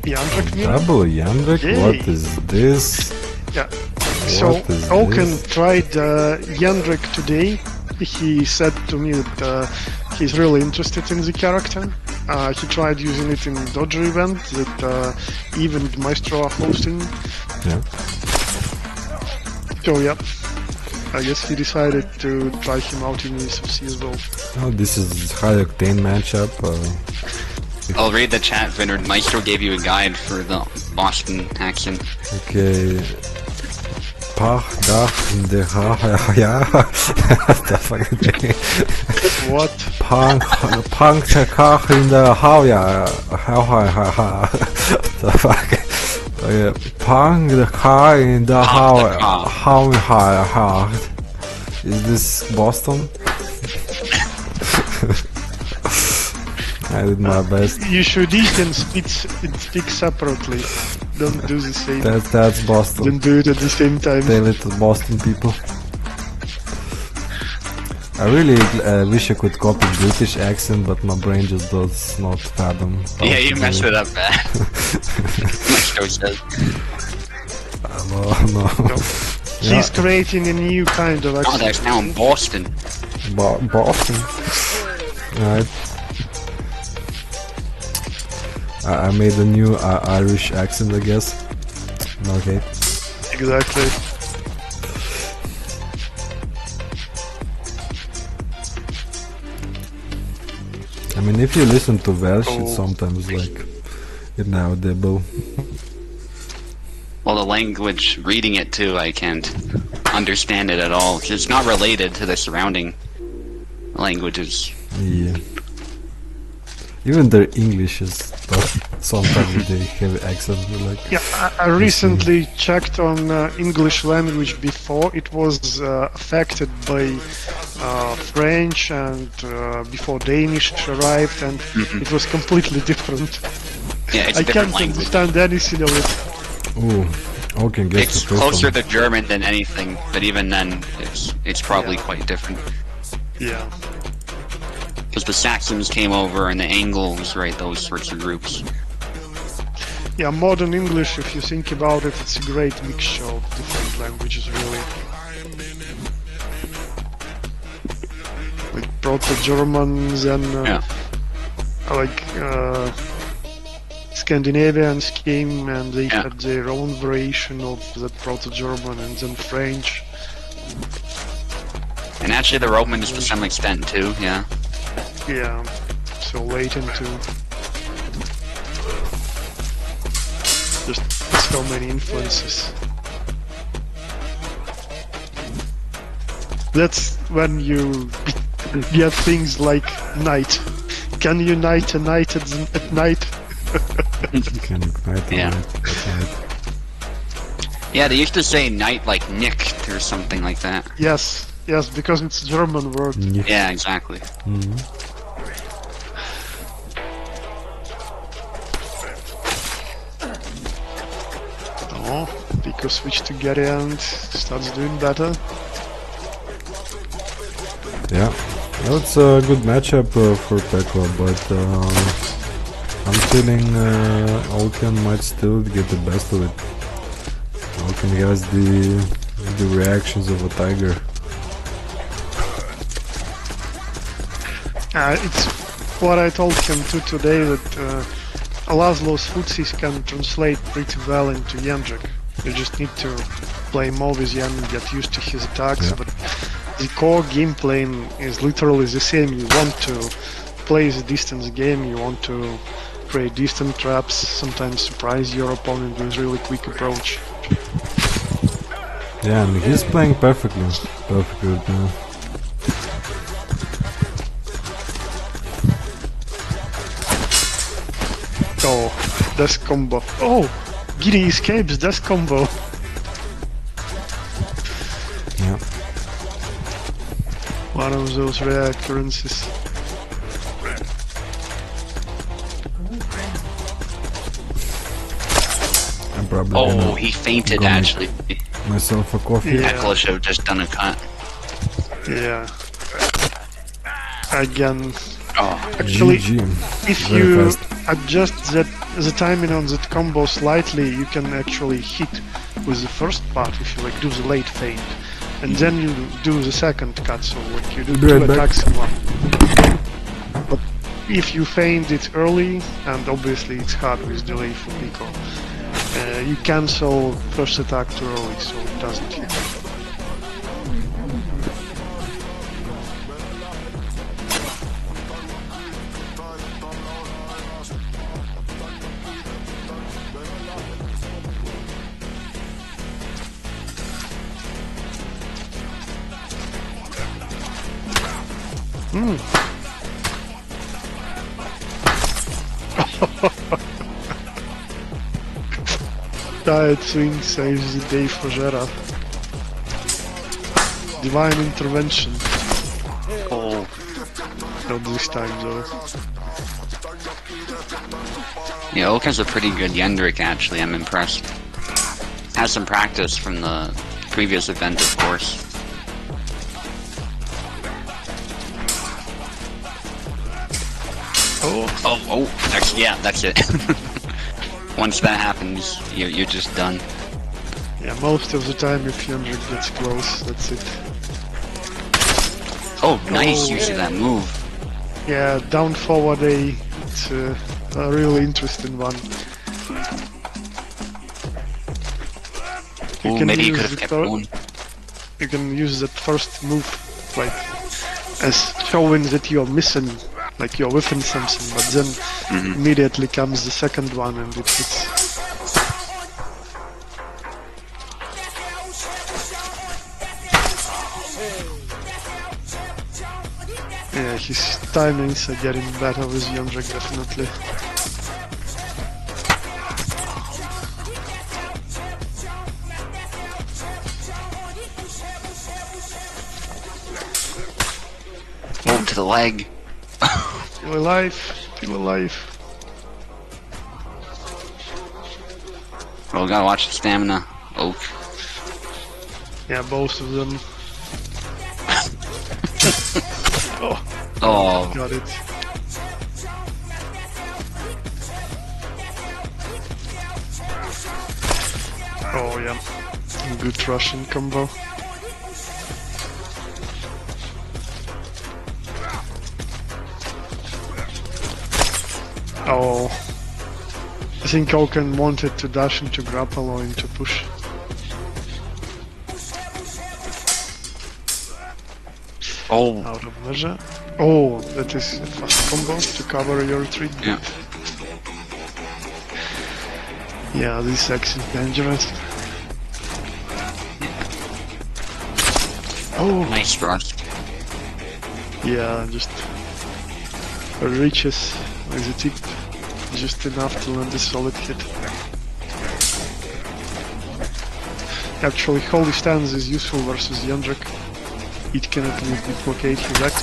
Yandrik mean?
Double Yandrik?
Yay.
What is this?
Yeah. So
What is
Oaken
this?
tried Yandrik today. He said to me that he's really interested in the character. He tried using it in Dodger event that even Maestro are hosting.
Yeah.
So yeah, I guess he decided to try him out in USFC as well.
Oh, this is high octane matchup.
I'll read the chat, Vinard. Maestro gave you a guide for the Boston accent.
Okay. Pach, Dach, in the ja. What the fuck?
What?
Punk, Kach in the ja. What the fuck? Punk the car in the how. Is this Boston? I did my best.
You should eat and speak separately. Don't do the same.
That's Boston.
Don't do it at the same time.
Tell it to Boston people. I really wish I could copy British accent, but my brain just does not fathom.
Yeah, you messed it up bad. Maestro says.
No.
He's creating a new kind of
Oh,
accent.
there's now in Boston.
Boston. Alright. I made a new Irish accent, I guess. Okay.
Exactly.
I mean, if you listen to Welsh, it's sometimes like inaudible.
Well, the language, reading it too, I can't understand it at all. 'Cause it's not related to the surrounding languages.
Yeah. Even their English is tough. Sometimes they have accent like.
Yeah, I recently checked on English language before. It was affected by French and before Danish arrived, and it was completely different.
Yeah, it's
I
a different
can't
language.
understand anything of it.
Ooh, Alken gets
It's
the first
closer
one.
to German than anything, but even then, it's probably quite different.
Yeah.
Because the Saxons came over and the Angles, right? Those sorts of groups.
Yeah, modern English, if you think about it, it's a great mixture of different languages, really. Like Proto-Germans and
Yeah.
Scandinavians came and they
Yeah.
had their own variation of that Proto-German, and then French.
And actually the Romans to some extent too, yeah.
Yeah, so latent too. Just so many influences. That's when you get things like night. Can you night a night at night?
Can ignite
Yeah.
night.
Yeah, they used to say night like nicht or something like that.
Yes, because it's a German word.
Yeah, exactly.
Oh, Pico switch to Gary and starts doing better.
Yeah, well, it's a good matchup for Pekla, but I'm feeling Alken might still get the best of it. Alken has the reactions of a tiger.
It's what I told him too today, that Laszlo's footsies can translate pretty well into Jędrek. You just need to play more with Jan and get used to his attacks,
Yeah.
but the core game plan is literally the same. You want to play the distance game, you want to create distant traps, sometimes surprise your opponent with really quick approach.
Yeah, and he's playing perfectly right now.
Oh, death combo. Oh, Giri escapes death combo.
Yeah.
One of those rare occurrences.
I'm probably
Oh,
gonna
he fainted
go make
actually.
myself a coffee.
Yeah.
Ekla should have just done a cut.
Yeah. Again,
Oh,
actually,
GG.
if
Very
you
fast.
adjust the timing on that combo slightly, you can actually hit with the first part if you like do the late feint, and then you do the second cut. So like you do
Be
two
right back.
attacks in one. But if you feint it early, and obviously it's hard with delay for Pico, you cancel first attack too early, so it doesn't hit. Tired swing saves the day for Gerard. Divine intervention.
oh,
Not this time though.
yeah, Oken's a pretty good Jędrek actually. I'm impressed. Has some practice from the previous event, of course. Oh, that's it. Once that happens, you're just done.
Yeah, most of the time if Jędrek gets close, that's it.
Oh, nice
Oh.
use of that move.
Yeah, down forward A, it's a really interesting one. You
Oh,
can
maybe you
use
could have
the
kept
third-
going.
You can use that first move, like, as showing that you're missing, like you're whiffing something, but then immediately comes the second one and it hits. Yeah, his timings are getting better with Jędrek, definitely.
Oh, to the leg.
Still alive, still alive.
Oh, gotta watch the stamina. Oak.
Yeah, both of them.
Oh,
Got it. Oh yeah, good Russian combo. Oh, I think Oaken wanted to dash into grapple or into push.
oh,
Out of measure. Oh, that is a fast combo to cover your retreat.
yeah.
Yeah, this X is dangerous. Oh,
Nice thrust.
yeah, just reaches with the tip just enough to land a solid hit. Actually, Holy Stance is useful versus Yandrak. It can at least dislocate his X.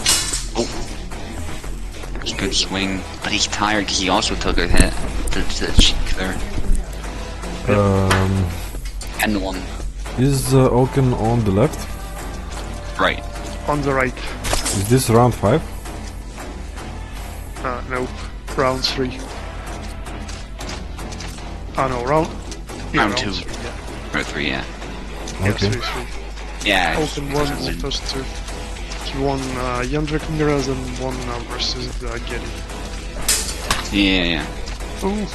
It's a good swing, but he's tired because he also took a hit to the cheek there. And one.
Is Oaken on the left?
Right.
On the right.
Is this round 5?
Nope. Round 3. No, round... Yeah,
Round 2.
3, yeah.
Or 3, yeah.
Yeah,
Okay.
3-3.
Yeah.
Open won the first 2. He won Yandrak Miraz and won versus Getty.
Yeah, yeah.
Ooh.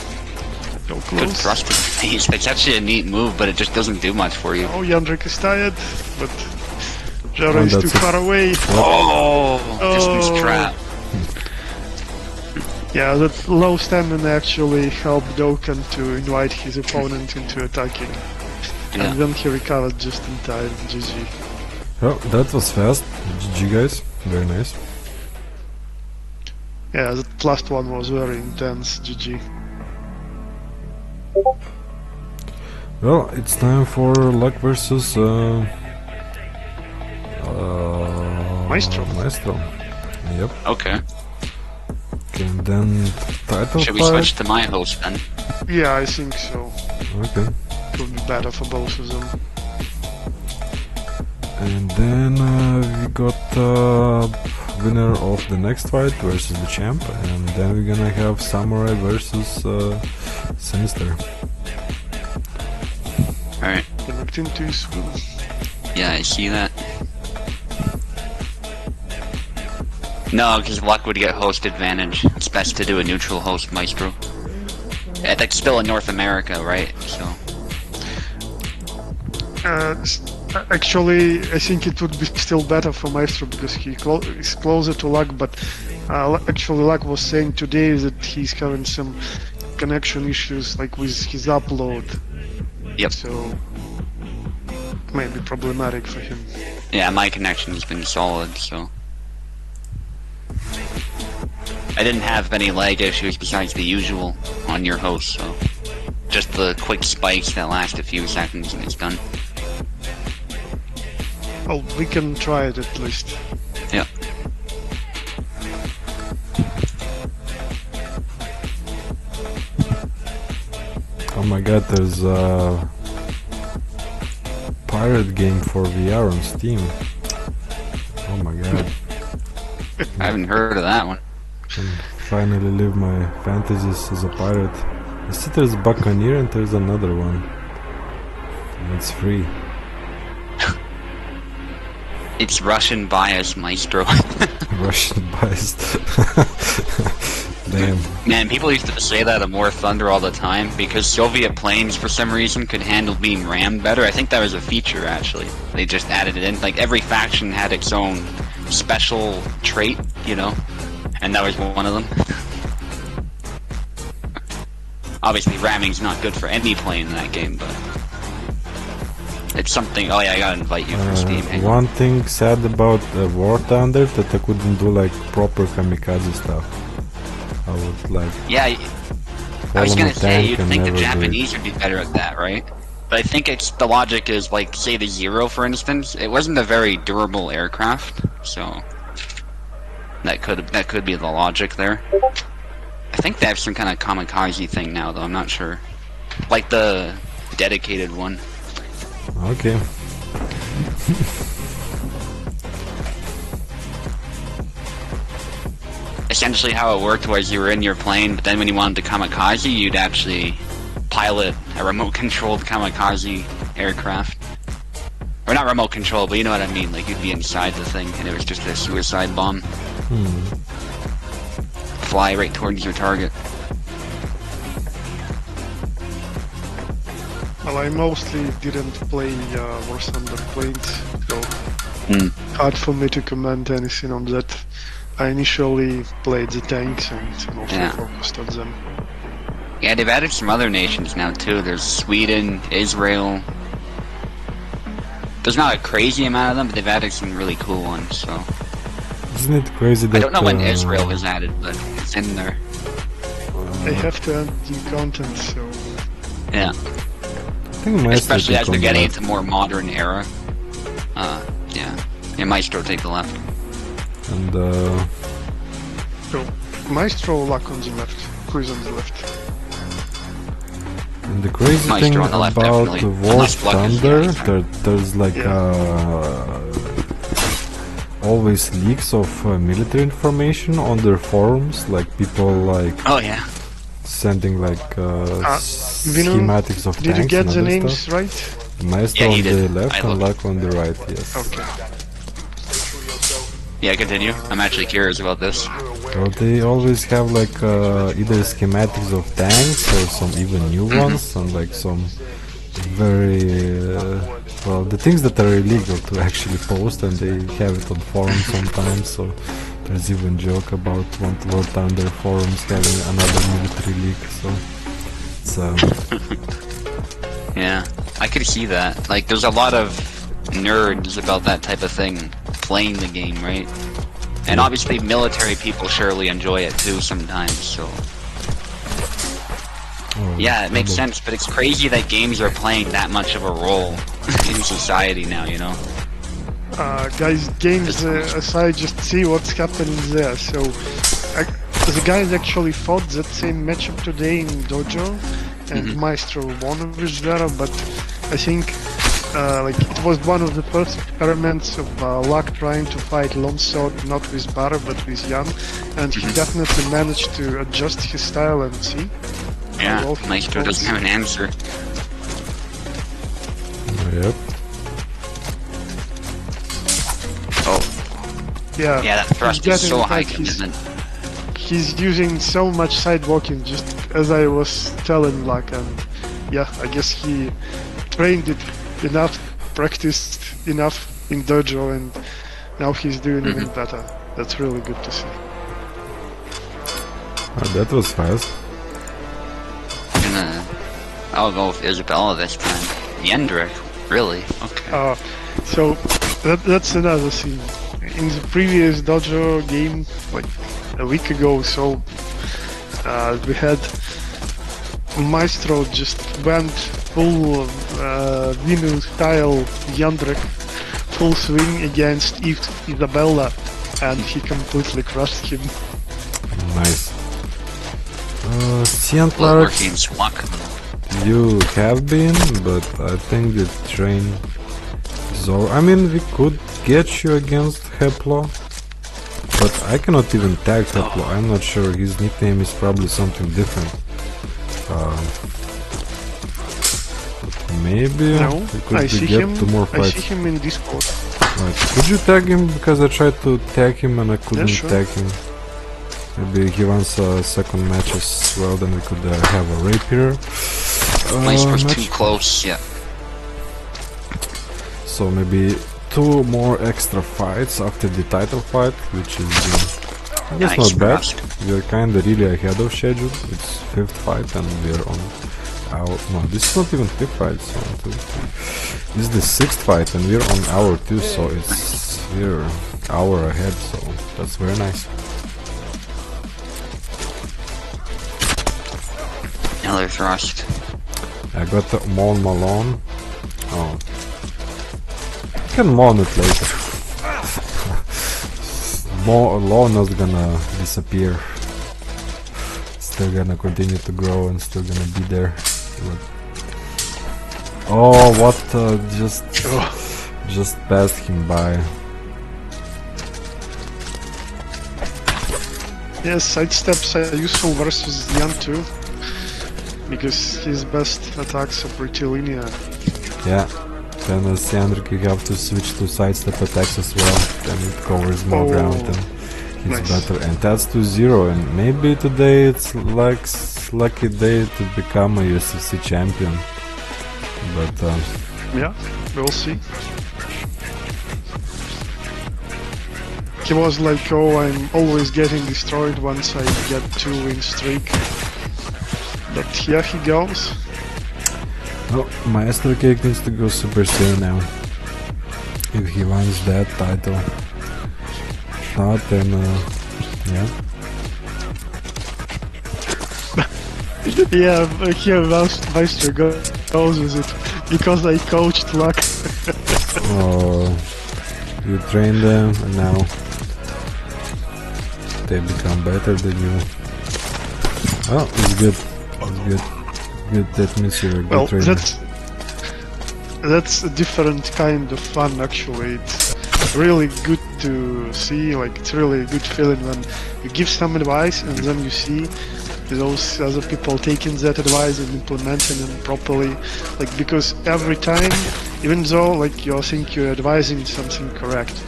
So
Good
close.
thrust to the face. That's actually a neat move, but it just doesn't do much for you.
Oh, Yandrak is tired, but Jaro
Oh,
is too
that's it.
far away.
Oh, distance
Oh.
trap.
Yeah, that low stamina actually helped Oaken to invite his opponent into attacking.
Yeah.
And then he recovered just in time. GG.
Oh, that was fast. GG guys. Very nice.
Yeah, that last one was very intense. GG.
Well, it's time for luck versus
Maestro.
Maestro. Yep.
Okay.
Okay, and then title
Should we
fight.
switch to my host then?
Yeah, I think so.
Okay.
It would be better for both of them.
And then we got winner of the next fight versus the champ, and then we're gonna have Samurai versus Sinister.
Alright.
Connect into his will.
Yeah, I see that. No, because Luck would get host advantage. It's best to do a neutral host Maestro. Yeah, that's still in North America, right? So.
Actually, I think it would be still better for Maestro because he is closer to Luck, but actually Luck was saying today that he's having some connection issues like with his upload.
Yep.
So, maybe problematic for him.
Yeah, my connection's been solid, so. I didn't have any lag issues besides the usual on your host, so. Just the quick spikes that last a few seconds and it's done.
Well, we can try it at least.
Yep.
Oh my god, there's a pirate game for VR on Steam. Oh my god.
I haven't heard of that one.
Can finally live my fantasies as a pirate. I see there's Buccaneer and there's another one. And it's free.
It's Russian bias, Maestro.
Russian biased. Damn.
Man, people used to say that on War Thunder all the time because Soviet planes, for some reason, could handle being rammed better. I think that was a feature, actually. They just added it in. Like, every faction had its own special trait, you know? And that was one of them. Obviously, ramming's not good for any plane in that game, but... it's something... Oh yeah, I gotta invite you for Steam. Hang on.
One thing sad about War Thunder that I couldn't do like proper kamikaze stuff. I would like
Yeah, I
fall
was
on
gonna
a
say,
tank
you'd
and
think the
never do it.
Japanese would be better at that, right? But I think it's the logic is like, say the Zero, for instance. It wasn't a very durable aircraft, so that could be the logic there. I think they have some kind of kamikaze thing now, though. I'm not sure. Like the dedicated one.
Okay.
Essentially how it worked was you were in your plane, but then when you wanted to kamikaze, you'd actually pilot a remote-controlled kamikaze aircraft. Or not remote control, but you know what I mean, like you'd be inside the thing and it was just a suicide bomb. Fly right towards your target.
Well, I mostly didn't play War Thunder Planes, so hard for me to comment anything on that. I initially played the tanks and also focused on them.
Yeah, they've added some other nations now too. There's Sweden, Israel. There's not a crazy amount of them, but they've added some really cool ones, so...
Isn't it crazy that...
I don't know when Israel was added, but it's in there.
They have to add new content, so...
Yeah.
I think Maestro
Especially as they're getting
left.
into more modern era. Yeah, Maestro take the left.
And
So, Maestro luck on the left. Who is on the left?
And the crazy
Maestro
thing
on the left,
about
definitely.
War
Unless Luck is
Thunder,
the
there's like always leaks of military information on their forums, like people like
Oh yeah.
sending like
Vino,
schematics of
did
tanks
you get
and
the
other
names
stuff.
right?
Maestro
Yeah,
on
he
the
did.
left
I
and
looked.
Luck on the right, yes.
Okay.
Yeah, continue. I'm actually curious about this.
Well, they always have like either schematics of tanks or some even new ones, and like some very well, the things that are illegal to actually post, and they have it on forums sometimes. So there's even joke about War Thunder forums having another military leak. So it's
Yeah, I could see that. Like, there's a lot of nerds about that type of thing playing the game, right? And obviously military people surely enjoy it too sometimes, so... Yeah, it makes sense, but it's crazy that games are playing that much of a role in society now, you know?
Guys, games aside, just see what's happening there. So, the guys actually fought that same matchup today in Dojo, and Maestro won with Vera, but I think like it was one of the first experiments of Luck trying to fight Long Sword not with Barra but with Jan, and he definitely managed to adjust his style and see.
Yeah,
Well, he
Maestro doesn't have an answer.
yep.
Oh,
Yeah,
yeah, that thrust
he's
is so
getting,
high
like, he's-
commitment.
He's using so much sidewalking, just as I was telling Luck, and yeah, I guess he trained it enough, practiced enough in Dojo, and now he's doing even better. That's really good to see.
Oh, that was fast.
I'll go with Isabella this time. Yendrick, really? Okay.
So that's another thing. In the previous Dojo game, like a week ago, so we had Maestro just went full Vinu style Yandrek, full swing against Isabella, and he completely crushed him.
Nice.
Well,
Sientlark,
Wargame's luck.
you have been, but I think the train is over. I mean, we could get you against Heplo, but I cannot even tag Heplo. I'm not sure. His nickname is probably something different. Maybe
No,
we
I
could
see
get
him.
to more
I
fights.
see him in Discord.
Right. Could you tag him? Because I tried to tag him and I couldn't
sure.
tag him. Maybe he wants a second match as well, then we could have a rapier.
Maestro's
match.
too close, yeah.
So maybe 2 more extra fights after the title fight, which is I guess
Nice
not bad.
rest.
We're kinda really ahead of schedule. It's 5th fight and we're on our... No, this is not even 5th fight, so 1, 2, 3. This is the 6th fight and we're on hour 2, so we're hour ahead, so that's very nice.
Another thrust.
I got the Mon Malone. Oh. You can Mon it later. Malone is gonna disappear. Still gonna continue to grow and still gonna be there. But... Oh, what? Just passed him by.
Yes, sidesteps are useful versus Yan too, because his best attacks are pretty linear.
Yeah. Then as Yandrik you have to switch to sidestep attacks as well. Then it covers more ground and it's
nice.
better. And that's 2-0. And maybe today it's like lucky day to become a USFC champion. But
yeah, we'll see. He was like, oh, I'm always getting destroyed once I get 2-win streak. But here he goes.
oh, Maestro Cake needs to go Super Saiyan now. If he wants that title. If not, then yeah.
Yeah, here Maestro goes with it. Because I coached Luck.
Oh, you train them and now they become better than you. Oh, it's good. It's good. Good, that means you're a good
Well,
trainer.
that's a different kind of fun actually. It's really good to see, like it's really a good feeling when you give some advice and then you see those other people taking that advice and implementing it properly. Like because every time, even though like you think you're advising something correct,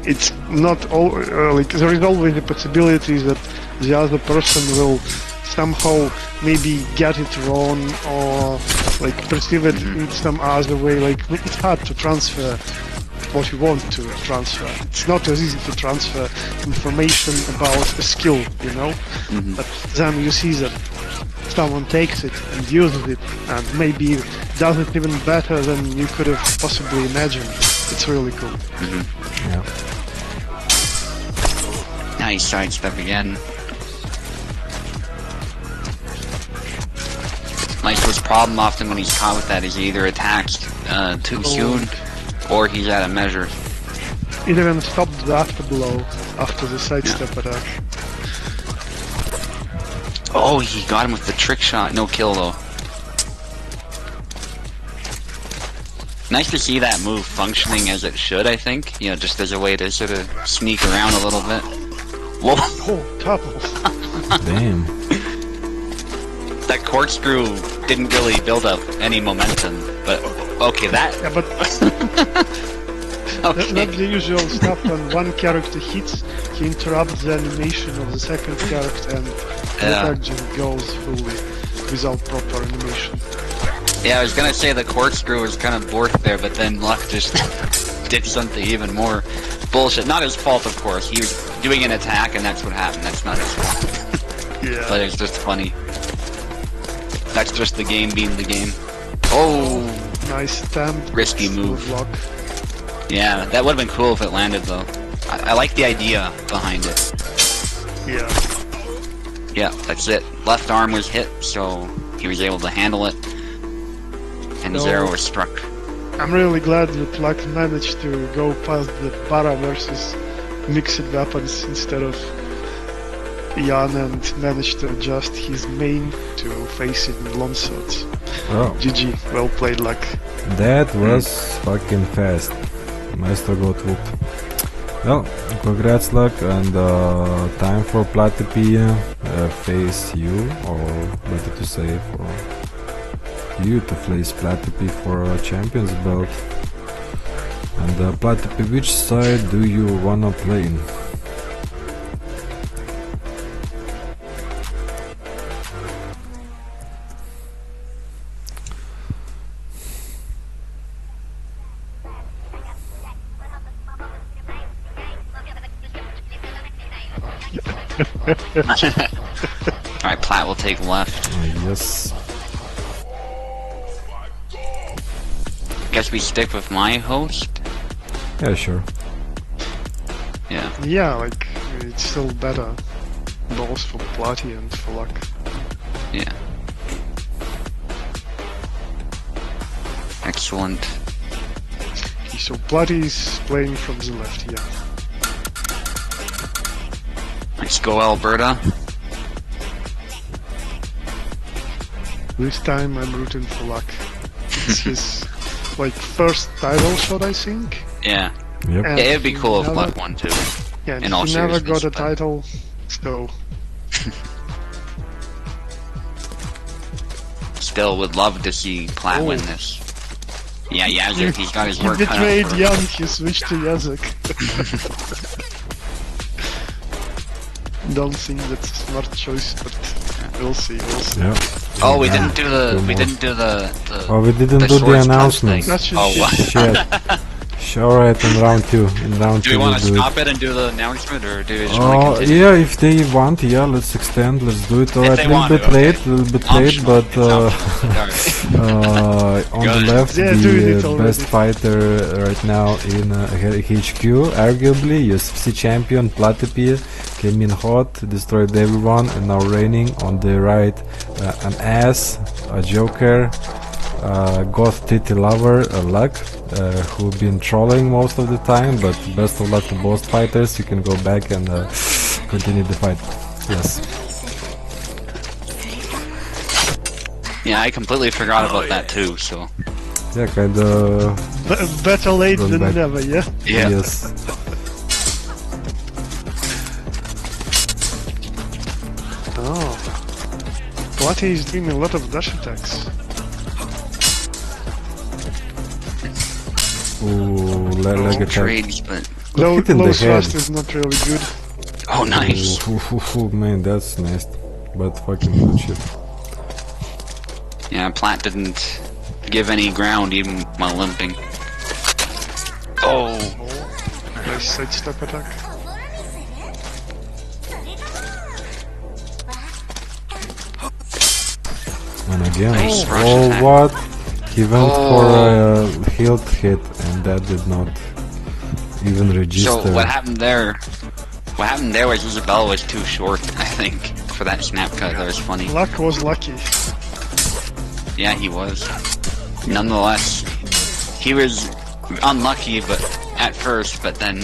it's not all like there is always a possibility that the other person will somehow maybe get it wrong or like perceive it in some other way. Like it's hard to transfer what you want to transfer. It's not as easy to transfer information about a skill, you know. But then you see that someone takes it and uses it and maybe does it even better than you could have possibly imagined. It's really cool.
Yeah.
Nice sidestep again. Maestro's problem often when he's caught with that is he either attacks too soon or he's out of measure.
It even stopped the after blow after the sidestep attack.
Oh, he got him with the trick shot. No kill though. Nice to see that move functioning as it should, I think. You know, just as a way to sort of sneak around a little bit. Whoa!
Oh, double.
Damn.
That corkscrew didn't really build up any momentum, but okay, that...
Yeah, but
Okay.
that's the usual stuff when one character hits, he interrupts the animation of the second character and the attack just goes fully without proper animation.
Yeah, I was gonna say the corkscrew was kind of borked there, but then Luck just did something even more bullshit. Not his fault, of course. He was doing an attack and that's what happened. That's not his fault.
Yeah.
But it's just funny. That's just the game being the game. Oh!
Nice attempt.
Risky move.
Good luck.
Yeah, that would have been cool if it landed though. I like the idea behind it.
Yeah.
Yeah, that's it. Left arm was hit, so he was able to handle it. And Zero was struck.
I'm really glad that Luck managed to go past the para versus mixed weapons instead of Jan and managed to adjust his main to facing long swords.
Oh,
GG, well played, Luck.
that was fucking fast. Maestro got whooped. Well, congrats, Luck, and time for Platypia face you, or better to say, for you to face Platypia for a champion's belt. And Platypia, which side do you wanna play in?
Alright, Plat will take left.
Yes.
Guess we stick with my host?
Yeah, sure.
Yeah.
Yeah, like, it's still better. Both for Platy and for Luck.
Yeah. Excellent.
Okay, so Platy is playing from the left, yeah.
Let's go, Alberta.
This time I'm rooting for Luck. It's his like first title shot, I think.
Yeah.
Yep.
And
Yeah, it'd be
he
cool if
never-
Luck won too.
Yeah, and
in all
he never got
seriousness,
a
but-
title, so
Still would love to see Platt win this. Yeah, Yazek, he's got his
he
work cut out
betrayed
for him.
Jan. He switched to Yazek. Don't think that's a smart choice, but we'll see. We'll see.
Yeah.
Oh, we
Yeah.
didn't do the
Two
we
more.
didn't do the
Oh, we didn't do the
swords punch
announcements.
thing.
That's just
Oh, what?
Shit. Alright, in round 2. In round
Do
2
we want to
we'll do
stop it and do the announcement, or do we just want to
it.
continue?
Yeah, if they want, yeah, let's extend, let's do it. Alright,
they
a little
want
bit
it, okay.
late, but
It's optional. Alright.
on the
Good.
left,
Yeah, doing it
the
already.
best fighter right now in HQ, arguably, USFC champion, Platypie, came in hot, destroyed everyone, and now reigning on the right, an ass, a joker, goth titty lover, Luck, who been trolling most of the time, but best of luck to both fighters. You can go back and continue the fight. Yes.
Yeah, I completely forgot about that too. So
Yeah, kinda.
Better late
Run
than
back.
never, yeah?
yeah,
Yes.
Oh. Platy is doing a lot of dash attacks.
Ooh, leg attack.
trades, but
Low,
hit in
low
the head.
thrust is not really good.
oh, nice.
Ooh, man, that's nice. But fucking good shit.
Yeah, Platt didn't give any ground even while limping. Oh,
Nice sidestep attack.
And again,
Nice rush
oh
attack.
what? He went
Oh.
for a hilt hit, and that did not even register.
so what happened there? What happened there was Isabella was too short, I think, for that snap cut. That was funny.
Luck was lucky.
Yeah, he was. Nonetheless, he was unlucky, but at first, but then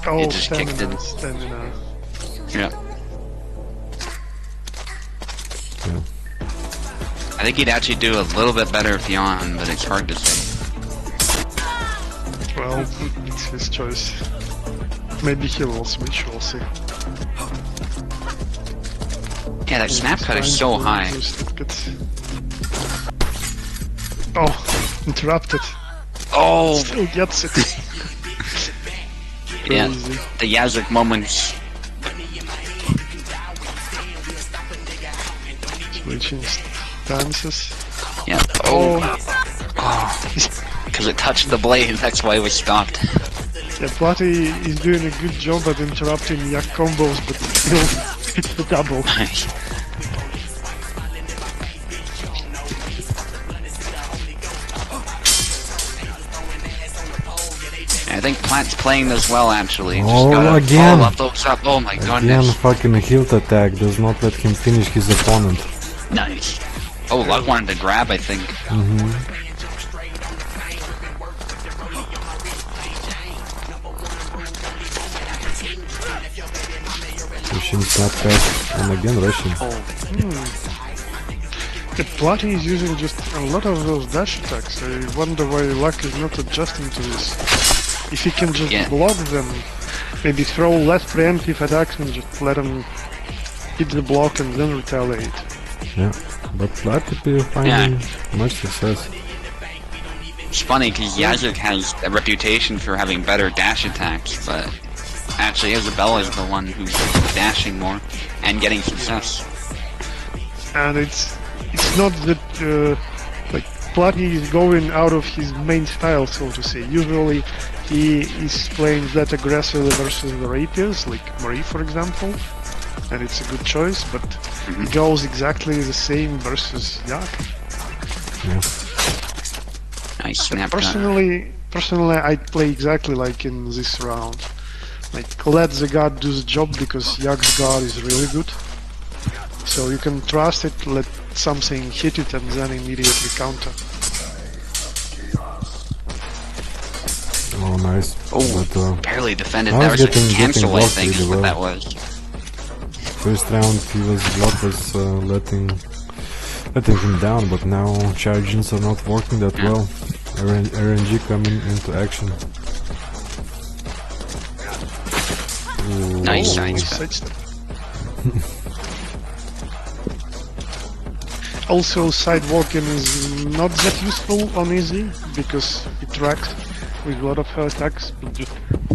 Oh,
It just kicked in.
stamina.
yeah.
Yeah.
I think he'd actually do a little bit better if Jan, but it's hard to say.
Well, it's his choice. Maybe he will switch, we'll see.
Yeah, that snap cut is so high.
Oh, interrupted.
Oh,
Still gets it.
yeah,
Crazy.
the Yazek moments.
Switching stances.
Yeah. Oh, because it touched the blade. That's why it was stopped.
Yeah, Platy is doing a good job at interrupting Yak combos, but still hits the double.
I think Platt's playing this well, actually. Just
Oh,
gotta
again.
follow up those up. Oh my
Again,
goodness.
fucking hilt attack does not let him finish his opponent.
Nice. Oh, Luck wanted to grab, I think.
Russian snap back, and again Russian.
The Platy is using just a lot of those dash attacks. I wonder why Luck is not adjusting to this. If he can just
Yeah.
block them, maybe throw less preemptive attacks and just let him hit the block and then retaliate.
Yeah, but Platypie finding much success.
It's funny because Yazek has a reputation for having better dash attacks, but actually Isabella is the one who's dashing more and getting success.
And it's not that like Platy is going out of his main style, so to say. Usually he is playing that aggressively versus the rapiers, like Marie for example, and it's a good choice, but he goes exactly the same versus Yak.
Yeah.
Nice snap cut.
Personally, I'd play exactly like in this round. Like, let the guard do the job because Yak's guard is really good. So you can trust it, let something hit it, and then immediately counter.
Oh, nice.
Oh,
But,
barely defended.
I
That
was
was a
getting
cancel, I
blocked
think, is
really
what
well.
that was.
first round he was blocked was letting letting him down, but now chargings are not working that well. RNG coming into action. Ooh.
Nice
Sidestep. Also, sidewalking is not that useful on easy because it tracks with a lot of her attacks, but just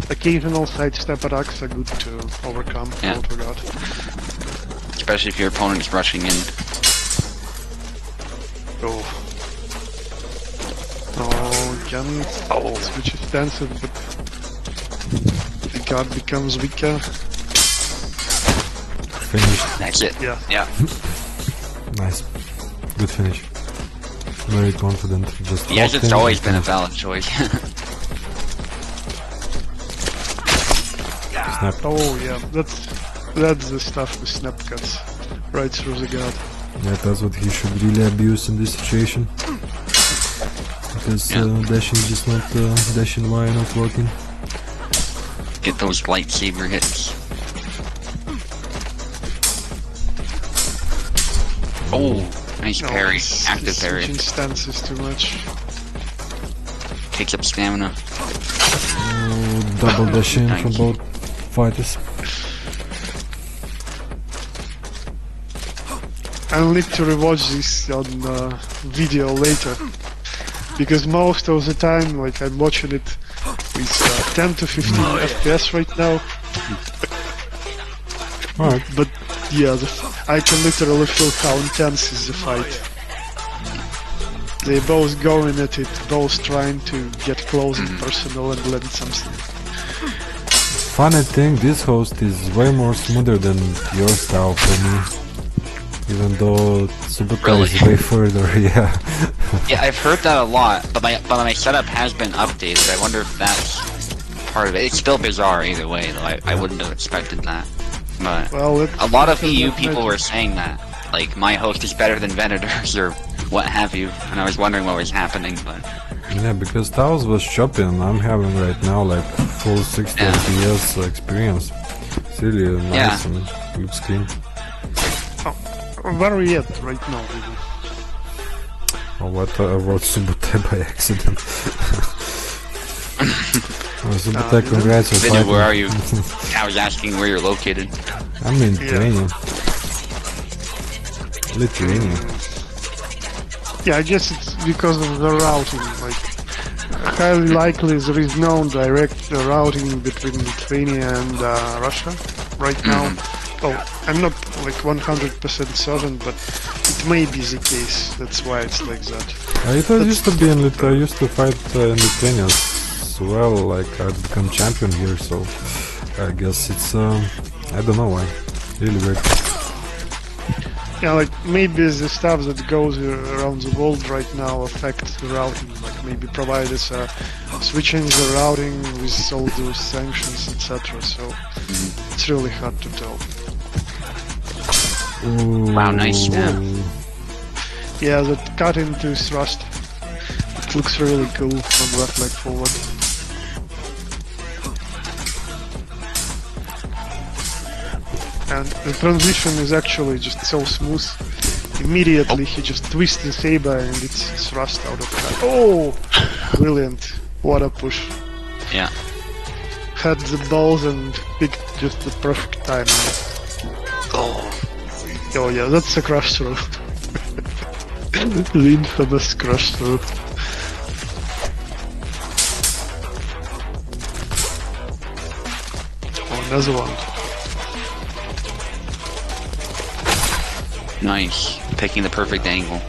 occasional sidestep attacks are good to overcome.
Yeah. Especially if your opponent is rushing in.
Again, switches stances, but the guard becomes weaker.
Finished.
That's it.
Yeah.
Nice. Good finish. Very confident. Just
Yes, it's always been a valid choice.
Snap.
Oh yeah, that's the stuff with snap cuts right through the guard.
Yeah, that's what he should really abuse in this situation. Because dashing is just not dashing Y not working.
Get those lightsaber hits. Oh, nice parry. Active parry.
Switching stances too much.
Takes up stamina.
Double dash in from both fighters.
I'll need to rewatch this on video later. Because most of the time, like, I'm watching it with 10 to 15 FPS right now.
Alright.
But yeah, I can literally feel how intense is the fight. They both going at it, both trying to get close and personal and land something.
Funny thing, this host is way more smoother than your style for me. Even though Subuta is way further, yeah.
Yeah, I've heard that a lot, but my setup has been updated. I wonder if that's part of it. It's still bizarre either way, though. I wouldn't have expected that. But a lot of EU people were saying that. Like, my host is better than Venator's or what have you, and I was wondering what was happening, but...
Yeah, because Taos was choppy and I'm having right now like full 60 FPS experience. It's really nice and looks clean.
Where are we at right now, really?
Oh, what? I wrote Subutai by accident. Subutai, congrats on
Vinny,
fighting.
where are you? I was asking where you're located.
I'm in Lithuania. Lithuania.
Yeah, I guess it's because of the routing, like, highly likely there is no direct routing between Lithuania and Russia right now. Oh, I'm not like 100% certain, but it may be the case, that's why it's like that.
It used to be in Lithuania, I used to fight in Lithuania as well, like I've become champion here, so I guess it's, I don't know why, really weird.
Yeah, like maybe the stuff that goes around the world right now affects the routing, like maybe providers are switching the routing with all those sanctions, etc. So it's really hard to tell.
Ooh.
Wow, nice snap.
Yeah, that cut into thrust. It looks really cool from left leg forward. And the transition is actually just so smooth. Immediately he just twists the saber and it's thrust out of that. Oh! Brilliant. What a push.
Yeah.
Had the balls and picked just the perfect timing. Oh yeah, that's a crush throw. The infamous crush throw. Oh, another one.
Nice. Picking the perfect angle.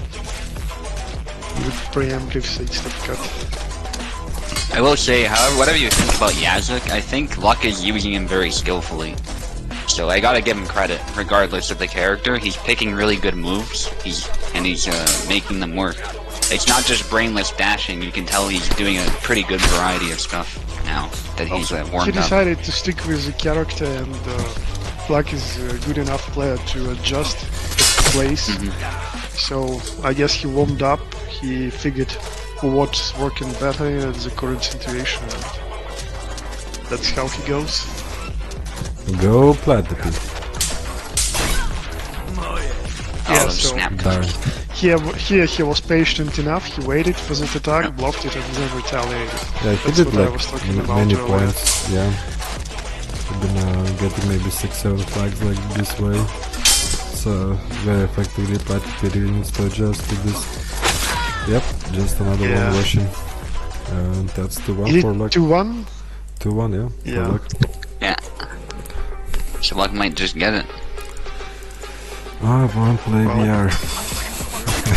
Good preemptive sidestep cut.
I will say, however, whatever you think about Yazuk, I think Luck is using him very skillfully. So I gotta give him credit, regardless of the character. He's picking really good moves, he's making them work. It's not just brainless dashing, you can tell he's doing a pretty good variety of stuff now that he's warmed up.
He decided to stick with the character, and Luck is a good enough player to adjust his place. So I guess he warmed up, he figured what's working better in the current situation. That's how he goes.
Go Platypus.
Yeah, so
snap.
he was patient enough. He waited for that attack, blocked it, and then retaliated.
Yeah, he
That's
did
what I
like
was talking about
many
earlier.
points. Yeah, he's been getting maybe 6-7 flags like this way. It's very effectively, but he really needs to adjust to this. Yep, just another
Yeah.
one Russian. And that's 2-1
Is it
for luck.
2-1?
2-1, yeah.
Yeah.
For luck.
Yeah. So luck might just get it.
I wanna play
Well-
VR.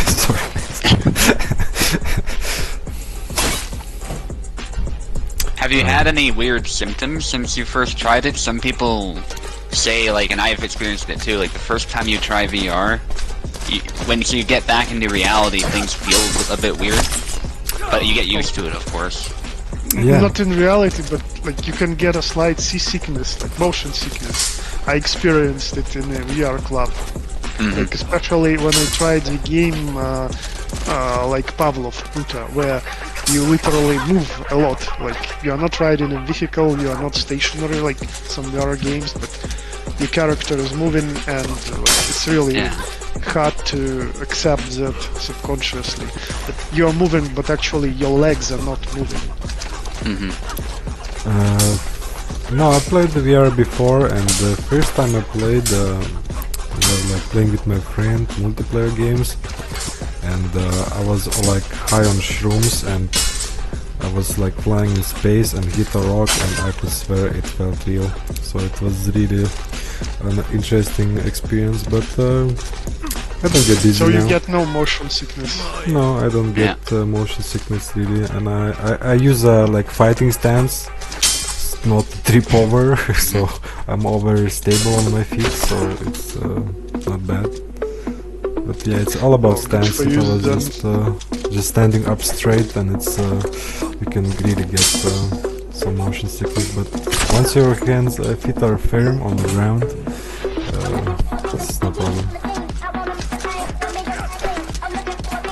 Sorry.
Have you had any weird symptoms since you first tried it? Some people say, like, and I've experienced it too, like the first time you try VR, when you get back into reality, things feel a bit weird. But you get used to it, of course.
Yeah.
Not in reality, but like you can get a slight seasickness, like motion sickness. I experienced it in a VR club. Like especially when I tried the game like Pavlov Puta, where you literally move a lot. Like you are not riding a vehicle, you are not stationary like some VR games, but your character is moving, and it's really hard to accept that subconsciously. That you are moving, but actually your legs are not moving.
No, I played the VR before, and the first time I played, we were like playing with my friend, multiplayer games, and I was like high on shrooms, and I was like flying in space and hit a rock, and I could swear it felt real. So it was really an interesting experience, but I don't get dizzy
So you
now.
get no motion sickness.
No, I don't get motion sickness really, and I use a like fighting stance, not trip over, so I'm over stable on my feet, so it's not bad. But yeah, it's all about stance.
for
If
you
I was
then.
just standing up straight, and it's you can really get some motion sickness. But once your feet are firm on the ground, it's no problem.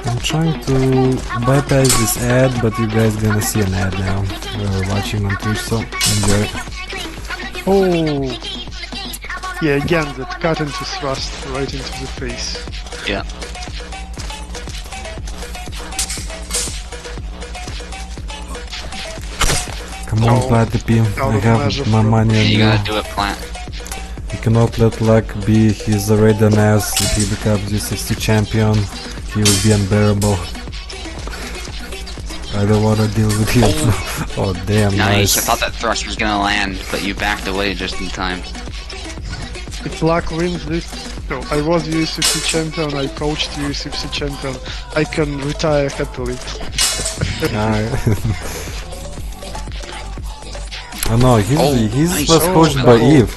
I'm trying to bypass this ad, but you guys gonna see an ad now. We're watching on Twitch, so enjoy.
Oh, yeah, again, that cut into thrust right into the face.
Yeah.
Come on, Platypy,
out
I
of
have
measure
my
for-
money on
You
you.
gotta do it, Plant.
You cannot let luck be his already an ass. If he becomes USFC champion, he will be unbearable. I don't wanna deal with him. Oh damn,
Nice. I
nice.
thought that thrust was gonna land, but you backed away just in time.
If luck wins this, no, I was USFC champion, I coached USFC champion, I can retire happily.
Oh no, he's
nice.
was coached by
Oh.
Eve.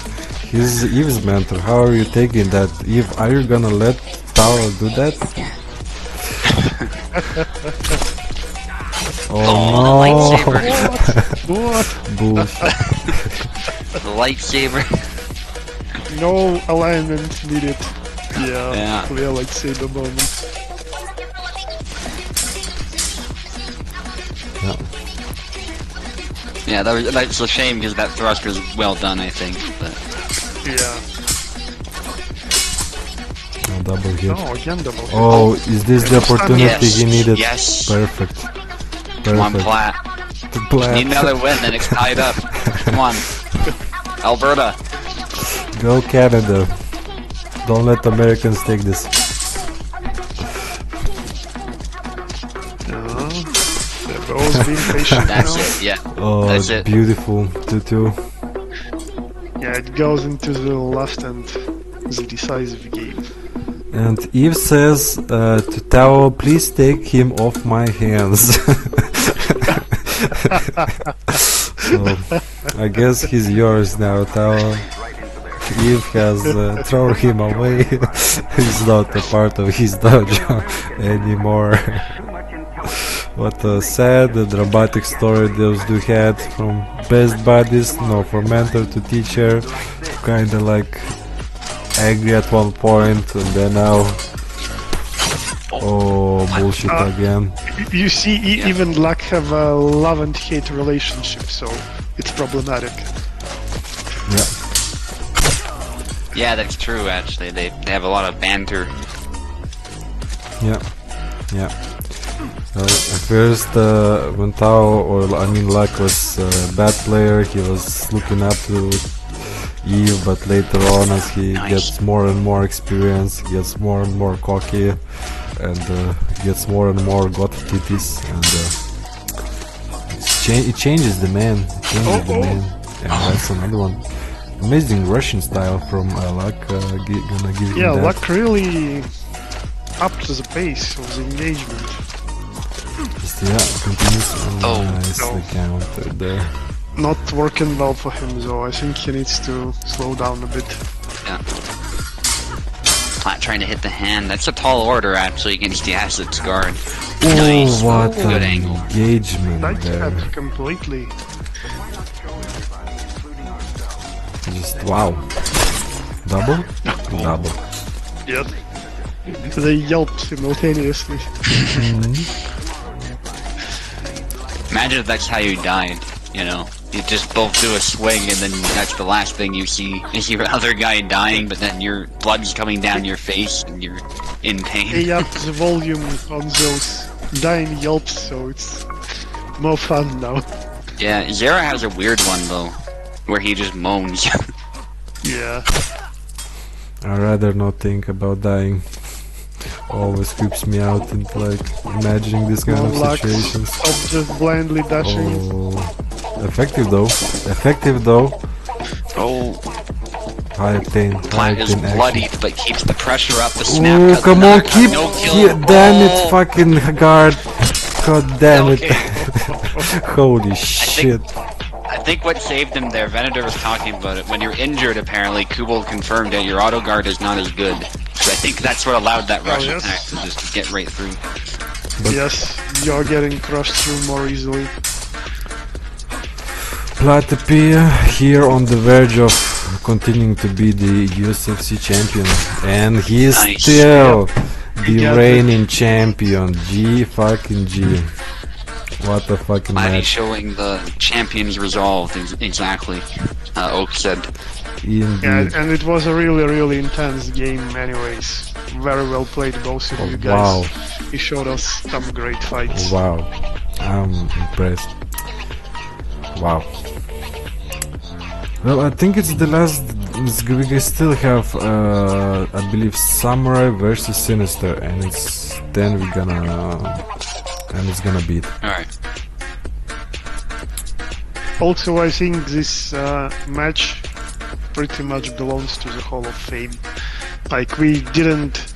He's Eve's mentor. How are you taking that? Eve, are you gonna let Tao do that? Oh,
lightsaber.
What?
Bullshit.
The lightsaber.
No alignment needed. Yeah,
Yeah.
clear lightsaber moment.
Yeah, that's a shame because that thrust was well done, I think. But
Yeah.
Oh, double hit.
No, again double.
Oh, is this the opportunity
Yes,
he needed?
yes.
Perfect.
come on,
Perfect.
Platt.
To Platt.
Need another win, then it's tied up. Come on, Alberta.
Go Canada. Don't let Americans take this.
They're both being patient
That's
now.
it. Yeah.
Oh,
That's it.
beautiful. 2-2.
Yeah, it goes into the last and the decisive game.
And Eve says to Tao, please take him off my hands. So, I guess he's yours now, Tao. Eve has thrown him away. He's not a part of his dojo anymore. What a sad, dramatic story those two had, from best buddies, no, from mentor to teacher, kinda like angry at one point, and then now, oh, bullshit again.
You see, even luck have a love and hate relationship, so it's problematic.
Yeah.
Yeah, that's true. Actually, they have a lot of banter.
Yeah, yeah. At first, when Tao, or I mean Luck, was a bad player, he was looking up to Eve, but later on, as he gets more and more experience, he gets more and more cocky, and gets more and more got titties, and it changes the man. It changes the man. And that's another one. Amazing Russian style from Luck. Gonna give him that.
Luck really upped the pace of the engagement.
Just, continues nicely countered there.
Not working well for him though. I think he needs to slow down a bit.
Yeah. Plat trying to hit the hand. That's a tall order actually against the Acid's guard.
Oh,
Nice.
what
Good
an
angle.
engagement
Like
there.
that completely.
Just wow. Double? Double.
Yep. They yelped simultaneously.
Imagine if that's how you died, you know. You just both do a swing and then that's the last thing you see is your other guy dying, but then your blood's coming down your face and you're in pain.
They upped the volume on those dying yelps, so it's more fun now.
Yeah, Zera has a weird one though, where he just moans.
Yeah.
I'd rather not think about dying. Always creeps me out into like imagining this kind of
Luck.
situations.
Stop just blindly dashing.
Oh, effective though. Effective though.
Oh,
High octane. High
Plat is
octane
bloodied
action.
but keeps the pressure up. The snap.
Oh,
has
come on,
another
keep.
no kill.
Damn it,
Oh,
fucking guard. God damn it.
okay.
Holy shit.
I think what saved him there, Venator was talking about it. When you're injured, apparently, Kubel confirmed that your auto guard is not as good. So I think that's what allowed that rush
yes.
attack to just get right through.
Yes, you're getting crushed through more easily.
Plat appear here on the verge of continuing to be the USFC champion, and he is
Nice.
still the
got
reigning champion. G fucking G. What a fucking
Mighty
match.
showing the champion's resolve, exactly. Oak said.
Indeed.
And it was a really, really intense game anyways. Very well played, both of you guys.
Wow.
You showed us some great fights.
Wow. I'm impressed. Wow. Well, I think it's the last. We still have, I believe, Samurai versus Sinister, and then we're gonna. And it's gonna beat.
Alright.
Also, I think this match pretty much belongs to the Hall of Fame. Like, we didn't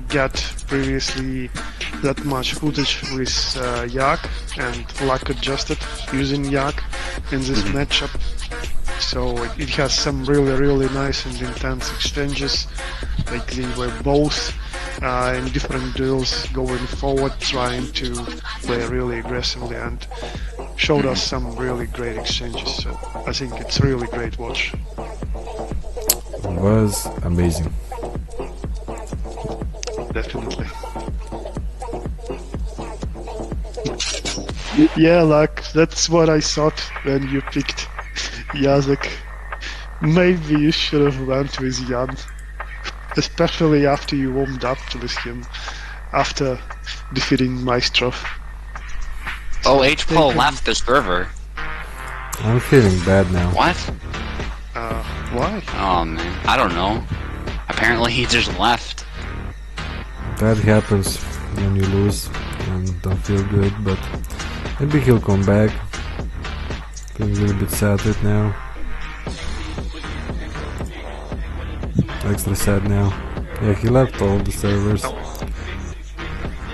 get previously that much footage with Yak, and Luck adjusted using Yak in this matchup. So it has some really, really nice and intense exchanges. Like, they were both in different duels going forward, trying to play really aggressively, and showed us some really great exchanges. So I think it's really great watch.
It was amazing.
Definitely. Yeah, Luck, that's what I thought when you picked Jacek. Maybe you should have went with Jan. Especially after you warmed up with him after defeating Maestro.
Oh, H-Paul left the server.
I'm feeling bad now.
What?
Why?
Oh man, I don't know. Apparently he just left.
That happens when you lose and don't feel good, but maybe he'll come back. Feeling a little bit sad right now. Extra sad now. Yeah, he left all the servers.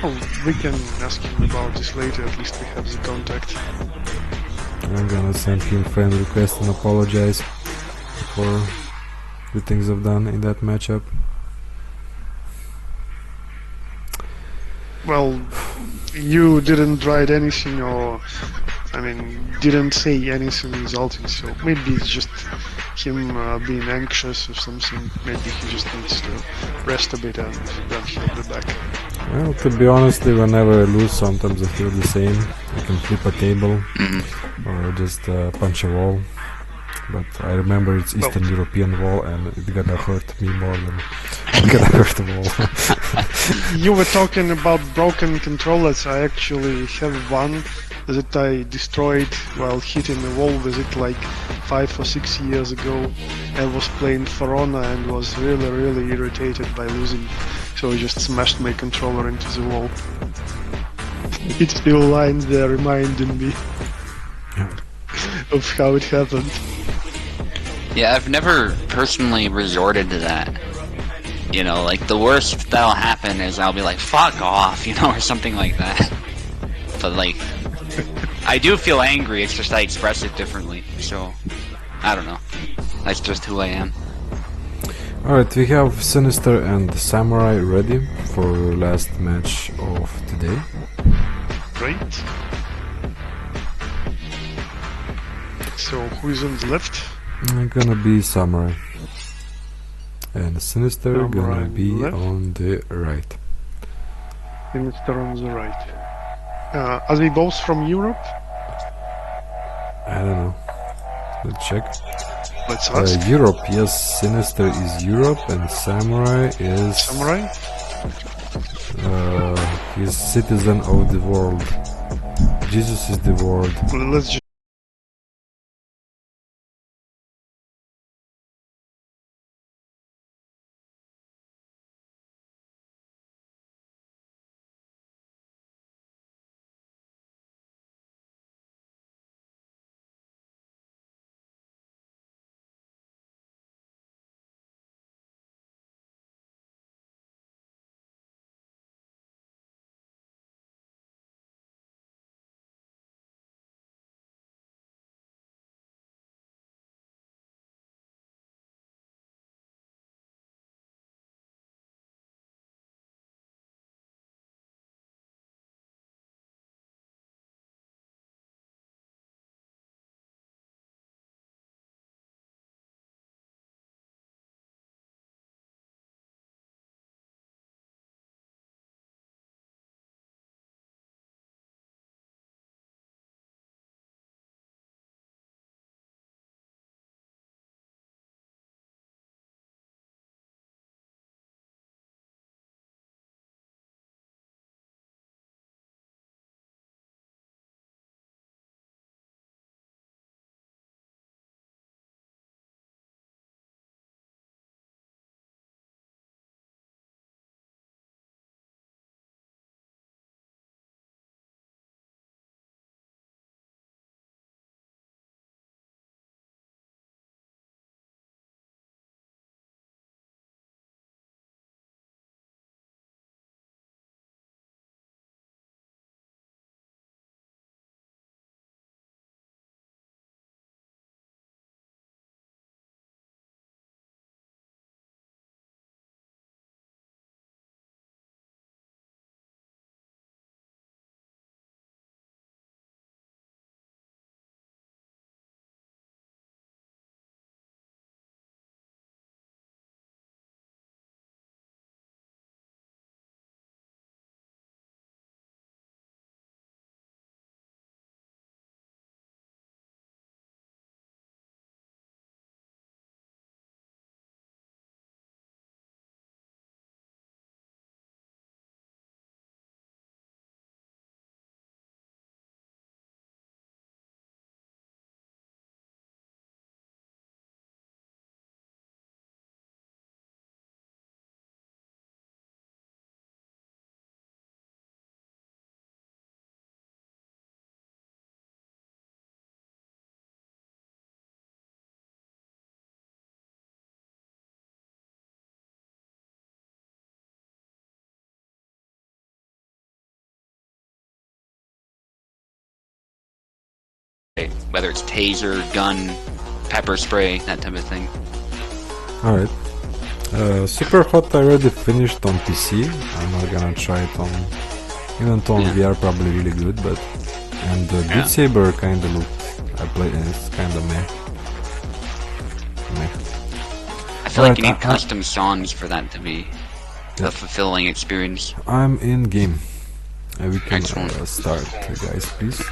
Oh, we can ask him about this later, at least we have the contact.
I'm gonna send him friend request and apologize for the things I've done in that matchup.
Well, you didn't write anything or, didn't say anything insulting, so maybe it's just him being anxious or something. Maybe he just needs to rest a bit and then he'll be back.
Well, to be honest, whenever I lose, sometimes I feel the same. I can flip a table or just punch a wall. But I remember it's Eastern European wall, and it's gonna hurt me more than it's gonna hurt the wall.
You were talking about broken controllers. I actually have one that I destroyed while hitting the wall with it like 5 or 6 years ago. I was playing For Honor and was really irritated by losing, so I just smashed my controller into the wall. It still lines there reminding me of how it happened.
Yeah, I've never personally resorted to that. You know, like, the worst that'll happen is I'll be like, fuck off, you know, or something like that. But, like, I do feel angry, it's just I express it differently, so, I don't know. That's just who I am.
Alright, we have Sinister and Samurai ready for last match of today.
Great. So, who's on the left?
Gonna be Samurai. And Sinister
Samurai
gonna be
left.
on the right.
Sinister on the right. Are they both from Europe?
I don't know. Let's check.
Let's ask.
Europe, yes, Sinister is Europe and Samurai is...
Samurai?
He's citizen of the world. Jesus is the world.
Let's just...
Whether it's taser, gun, pepper spray, that type of thing.
Alright. Super Hot I already finished on PC. I'm not gonna try it on... Even on VR probably really good, but... And Beat Saber kinda looked... I played and it's kinda meh.
I feel like you need custom songs for that to be a fulfilling experience.
I'm in game. We can start, guys, please.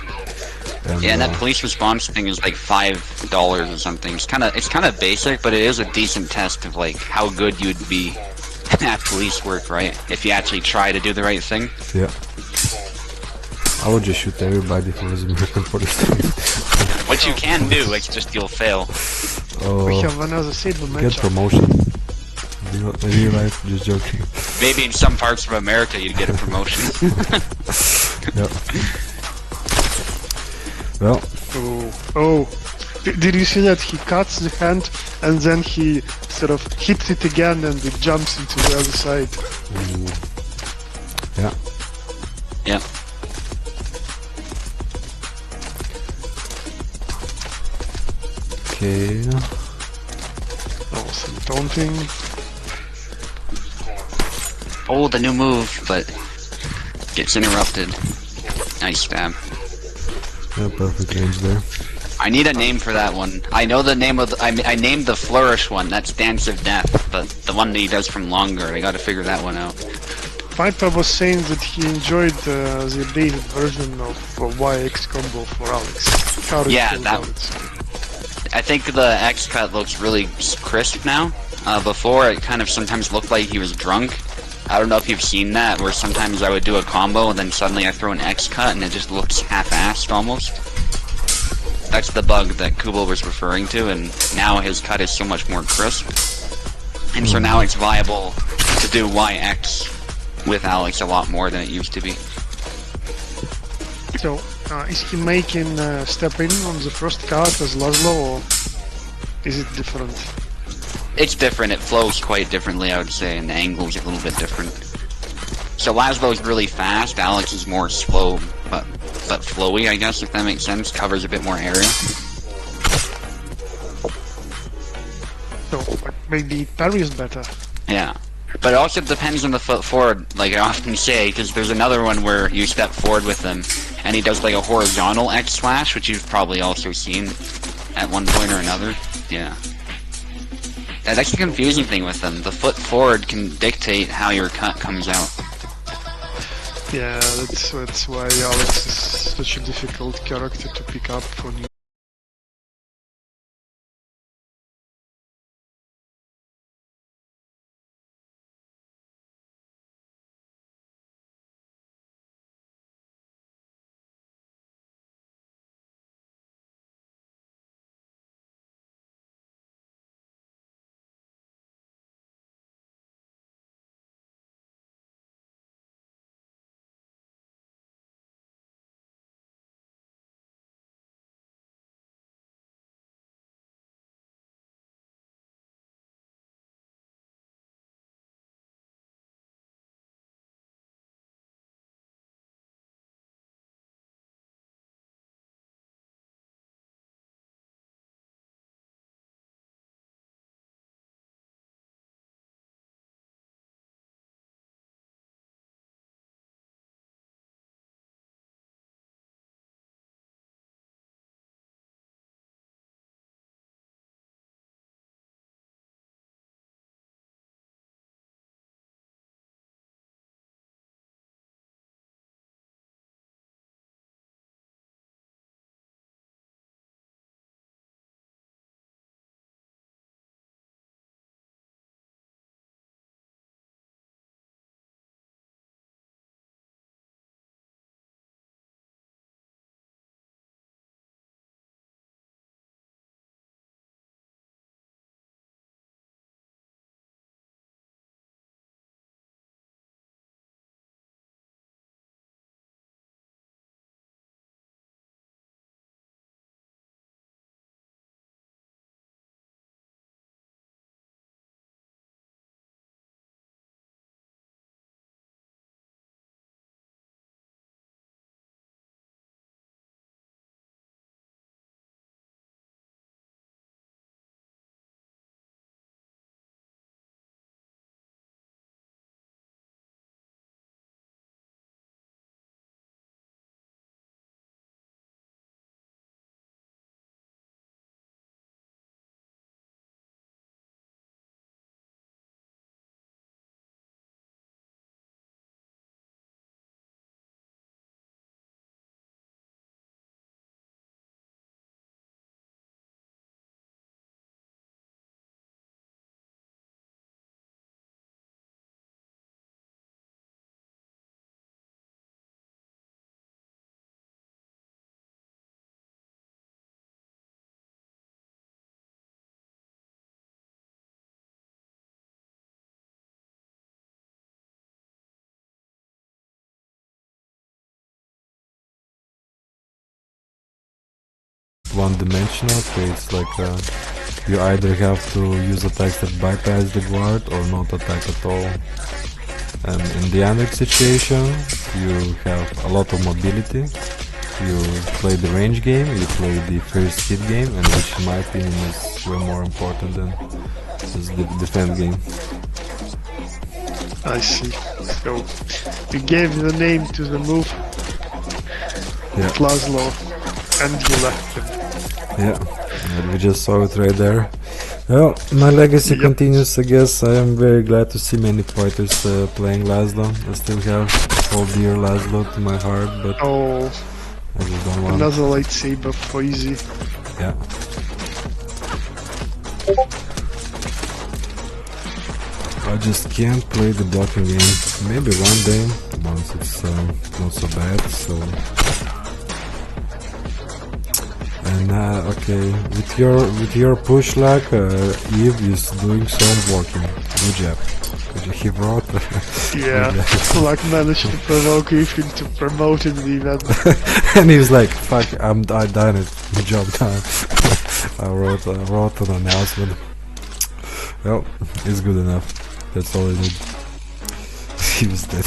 Yeah, and that police response thing is like $5 or something. It's kind of basic, but it is a decent test of like how good you'd be at police work, right? If you actually try to do the right thing.
Yeah. I would just shoot everybody who was American police.
What you can do, it's just you'll fail.
We
Oh,
have another saber
get
matchup.
promotion. In real life, just joking.
Maybe in some parts of America you'd get a promotion.
Yeah. Well,
Oh. Did you see that he cuts the hand and then he sort of hits it again and it jumps into the other side?
yeah.
Yeah.
Okay.
Oh, some taunting.
Oh, the new move, but gets interrupted. Nice stab.
Yeah, perfect range there.
I need a name for that one. I know the name of I named the flourish one. That's Dance of Death, but the one that he does from longer, I got to figure that one out.
Viper was saying that he enjoyed the updated version of YX combo for Alex. How do you
Yeah,
feel
that-
about it?
I think the X cut looks really crisp now. Before it kind of sometimes looked like he was drunk. I don't know if you've seen that, where sometimes I would do a combo and then suddenly I throw an X cut and it just looks half-assed almost. That's the bug that Kubo was referring to, and now his cut is so much more crisp. And so now it's viable to do YX with Alex a lot more than it used to be.
So, is he making step in on the first card as Laszlo, or is it different?
It's different, it flows quite differently, I would say, and the angle's a little bit different. So Laszlo's really fast, Alex is more slow, but flowy, I guess, if that makes sense. Covers a bit more area.
So, maybe parry is better.
Yeah. But it also depends on the foot forward, like I often say, because there's another one where you step forward with him, and he does like a horizontal X slash, which you've probably also seen at one point or another. Yeah. That's the confusing thing with them. The foot forward can dictate how your cut comes out.
Yeah, that's why Alex is such a difficult character to pick up for new
one-dimensional, so it's like you either have to use attacks that bypass the guard or not attack at all. And in the Android situation, you have a lot of mobility. You play the range game, you play the first hit game, and which in my opinion is way more important than the defend game.
I see. So you gave the name to the move,
Yeah,
Laszlo, and you left him.
yeah, and we just saw it right there. Well, my legacy
Yep.
continues, I guess. I am very glad to see many fighters playing Laszlo. I still have hold dear Laszlo to my heart, but
Oh,
I just don't want.
another lightsaber for easy.
Yeah. I just can't play the blocking game. Maybe one day, once it's not so bad. So, and okay, with your push lag, Eve is doing some blocking. Good job. He brought.
Yeah, like managed to provoke Eve into promoting the event.
And he was like, "Fuck, I done it. Good job done." I wrote an announcement. Well, it's good enough. That's all I need. He was dead.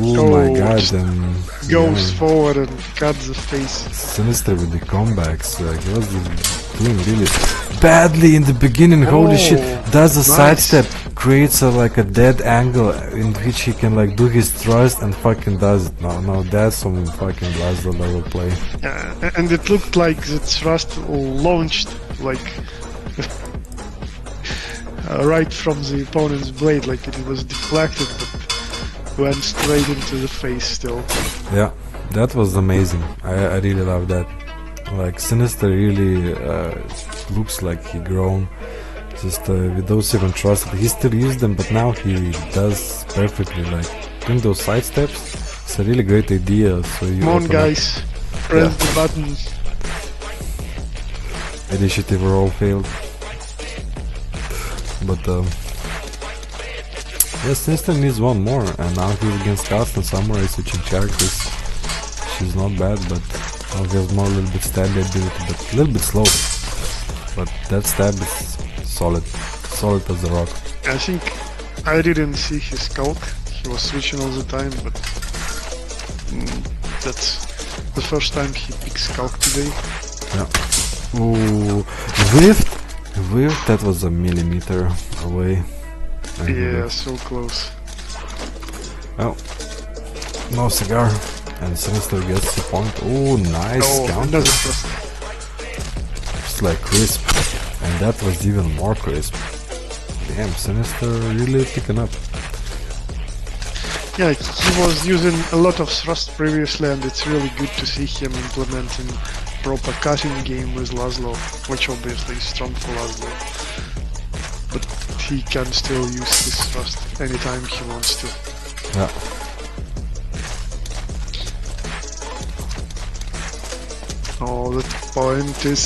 Oh my god, and
Goes
yeah,
forward and cuts the face.
Sinister with the comebacks. He was doing really badly in the beginning. Holy shit! Does a
nice.
sidestep, creates like a dead angle in which he can like do his thrust and fucking does it. No, that's some fucking Laszlo level play.
And it looked like the thrust launched like right from the opponent's blade, like it was deflected but went straight into the face still.
Yeah, that was amazing. I really love that. Like Sinister really looks like he grown. Just with those even trusted, he still uses them, but now he does perfectly. Like doing those side steps, it's a really great idea. So you
Come on,
open
guys, press the button.
up. Initiative roll failed, but yes, Sinister needs one more, and now he's against Carsten Samurai switching characters. She's not bad, but now he has more a little bit stabby ability, but a little bit slow. But that stab is solid as a rock.
I think I didn't see his skulk. He was switching all the time, but that's the first time he picked skulk today.
Yeah. Ooh, Whiffed, that was a millimeter away.
Yeah, so close.
Oh, no cigar. And Sinister gets the point. Oh, nice counter.
Another thrust.
It's like crisp. And that was even more crisp. Damn, Sinister really picking up.
Yeah, he was using a lot of thrust previously, and it's really good to see him implementing proper cutting game with Laszlo, which obviously is strong for Laszlo. But he can still use his thrust anytime he wants to.
Yeah.
Oh, that point is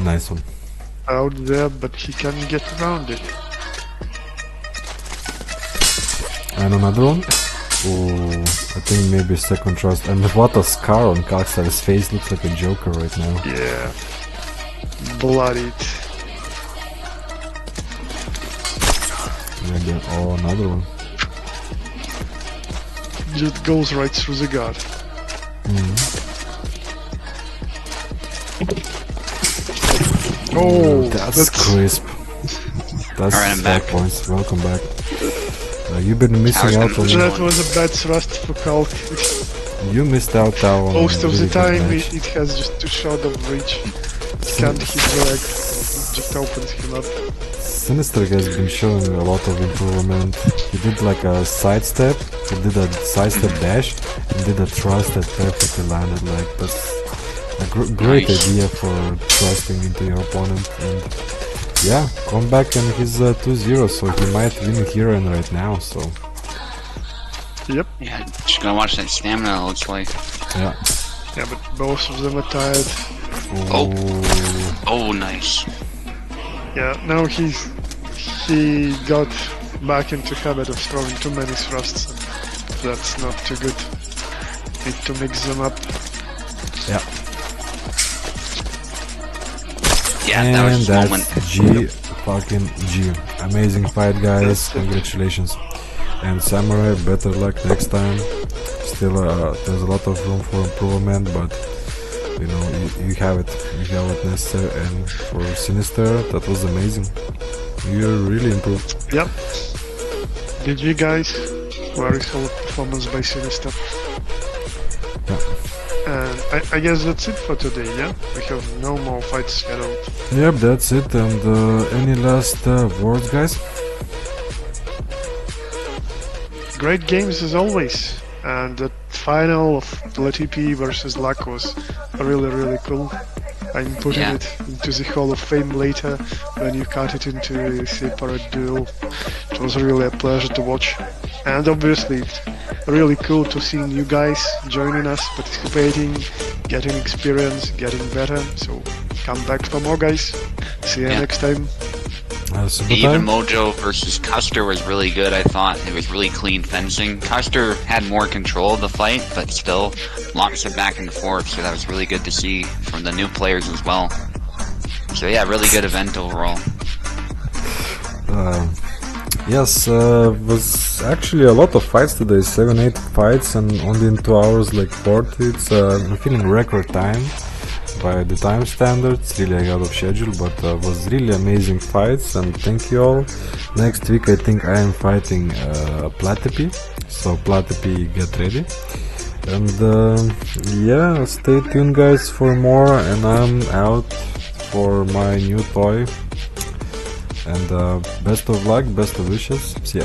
Nice one.
out there, but he can get around it.
And another one. Oh, I think maybe second trust. And what a scar on Kalkstar's face. Looks like a Joker right now.
Yeah. Bloodied.
Maybe, oh, another one.
Just goes right through the guard. Oh,
That's crisp. That's
Alright, I'm
5
back.
points. Welcome back. You've been missing out on.
that was a bad thrust for Kalk.
You missed out on.
Most of the
really good
time
match.
it has just too short of reach. Can't hit the leg. It just opens him up.
Sinister has been showing a lot of improvement. He did like a sidestep, he did a sidestep dash, and did a thrust that perfectly landed. Like that's a great
Nice.
idea for trusting into your opponent. And yeah, come back and he's 2-0, so he might win here and right now. So
Yep.
Yeah, just gonna watch that stamina, it looks like.
yeah.
Yeah, but both of them are tired.
Oh, nice.
Yeah, now he got back into habit of throwing too many thrusts. That's not too good. Need to mix them up.
Yeah.
Yeah,
And
that was his
that's
moment.
G. Amazing fight, guys. Congratulations. And Samurai, better luck next time. Still, there's a lot of room for improvement, but you know, you have it. You have it necessary. And for Sinister, that was amazing. You really improved.
Yep. GG guys. Very solid performance by Sinister.
Yeah.
And I guess that's it for today, yeah? We have no more fights scheduled.
Yep, that's it. And any last words, guys?
Great games as always. And the final of LTP versus Luck was really cool. I'm putting
Yeah.
it into the Hall of Fame later when you cut it into a separate duel. It was really a pleasure to watch. And obviously it's really cool to see new guys joining us, participating, getting experience, getting better. So come back for more, guys. See you
Yeah.
next time.
Super
Even
time.
Mojo versus Custer was really good, I thought. It was really clean fencing. Custer had more control of the fight, but still locks it back and forth, so that was really good to see from the new players as well. So yeah, really good event overall.
Yes, was actually a lot of fights today, 7-8 fights, and only in 2 hours like Quart. It's I'm feeling record time by the time standards, really ahead of schedule, but was really amazing fights, and thank you all. Next week I think I am fighting Platypi, so Platypi, get ready. And yeah, stay tuned guys for more, and I'm out for my new toy. And best of luck, best of wishes, see ya.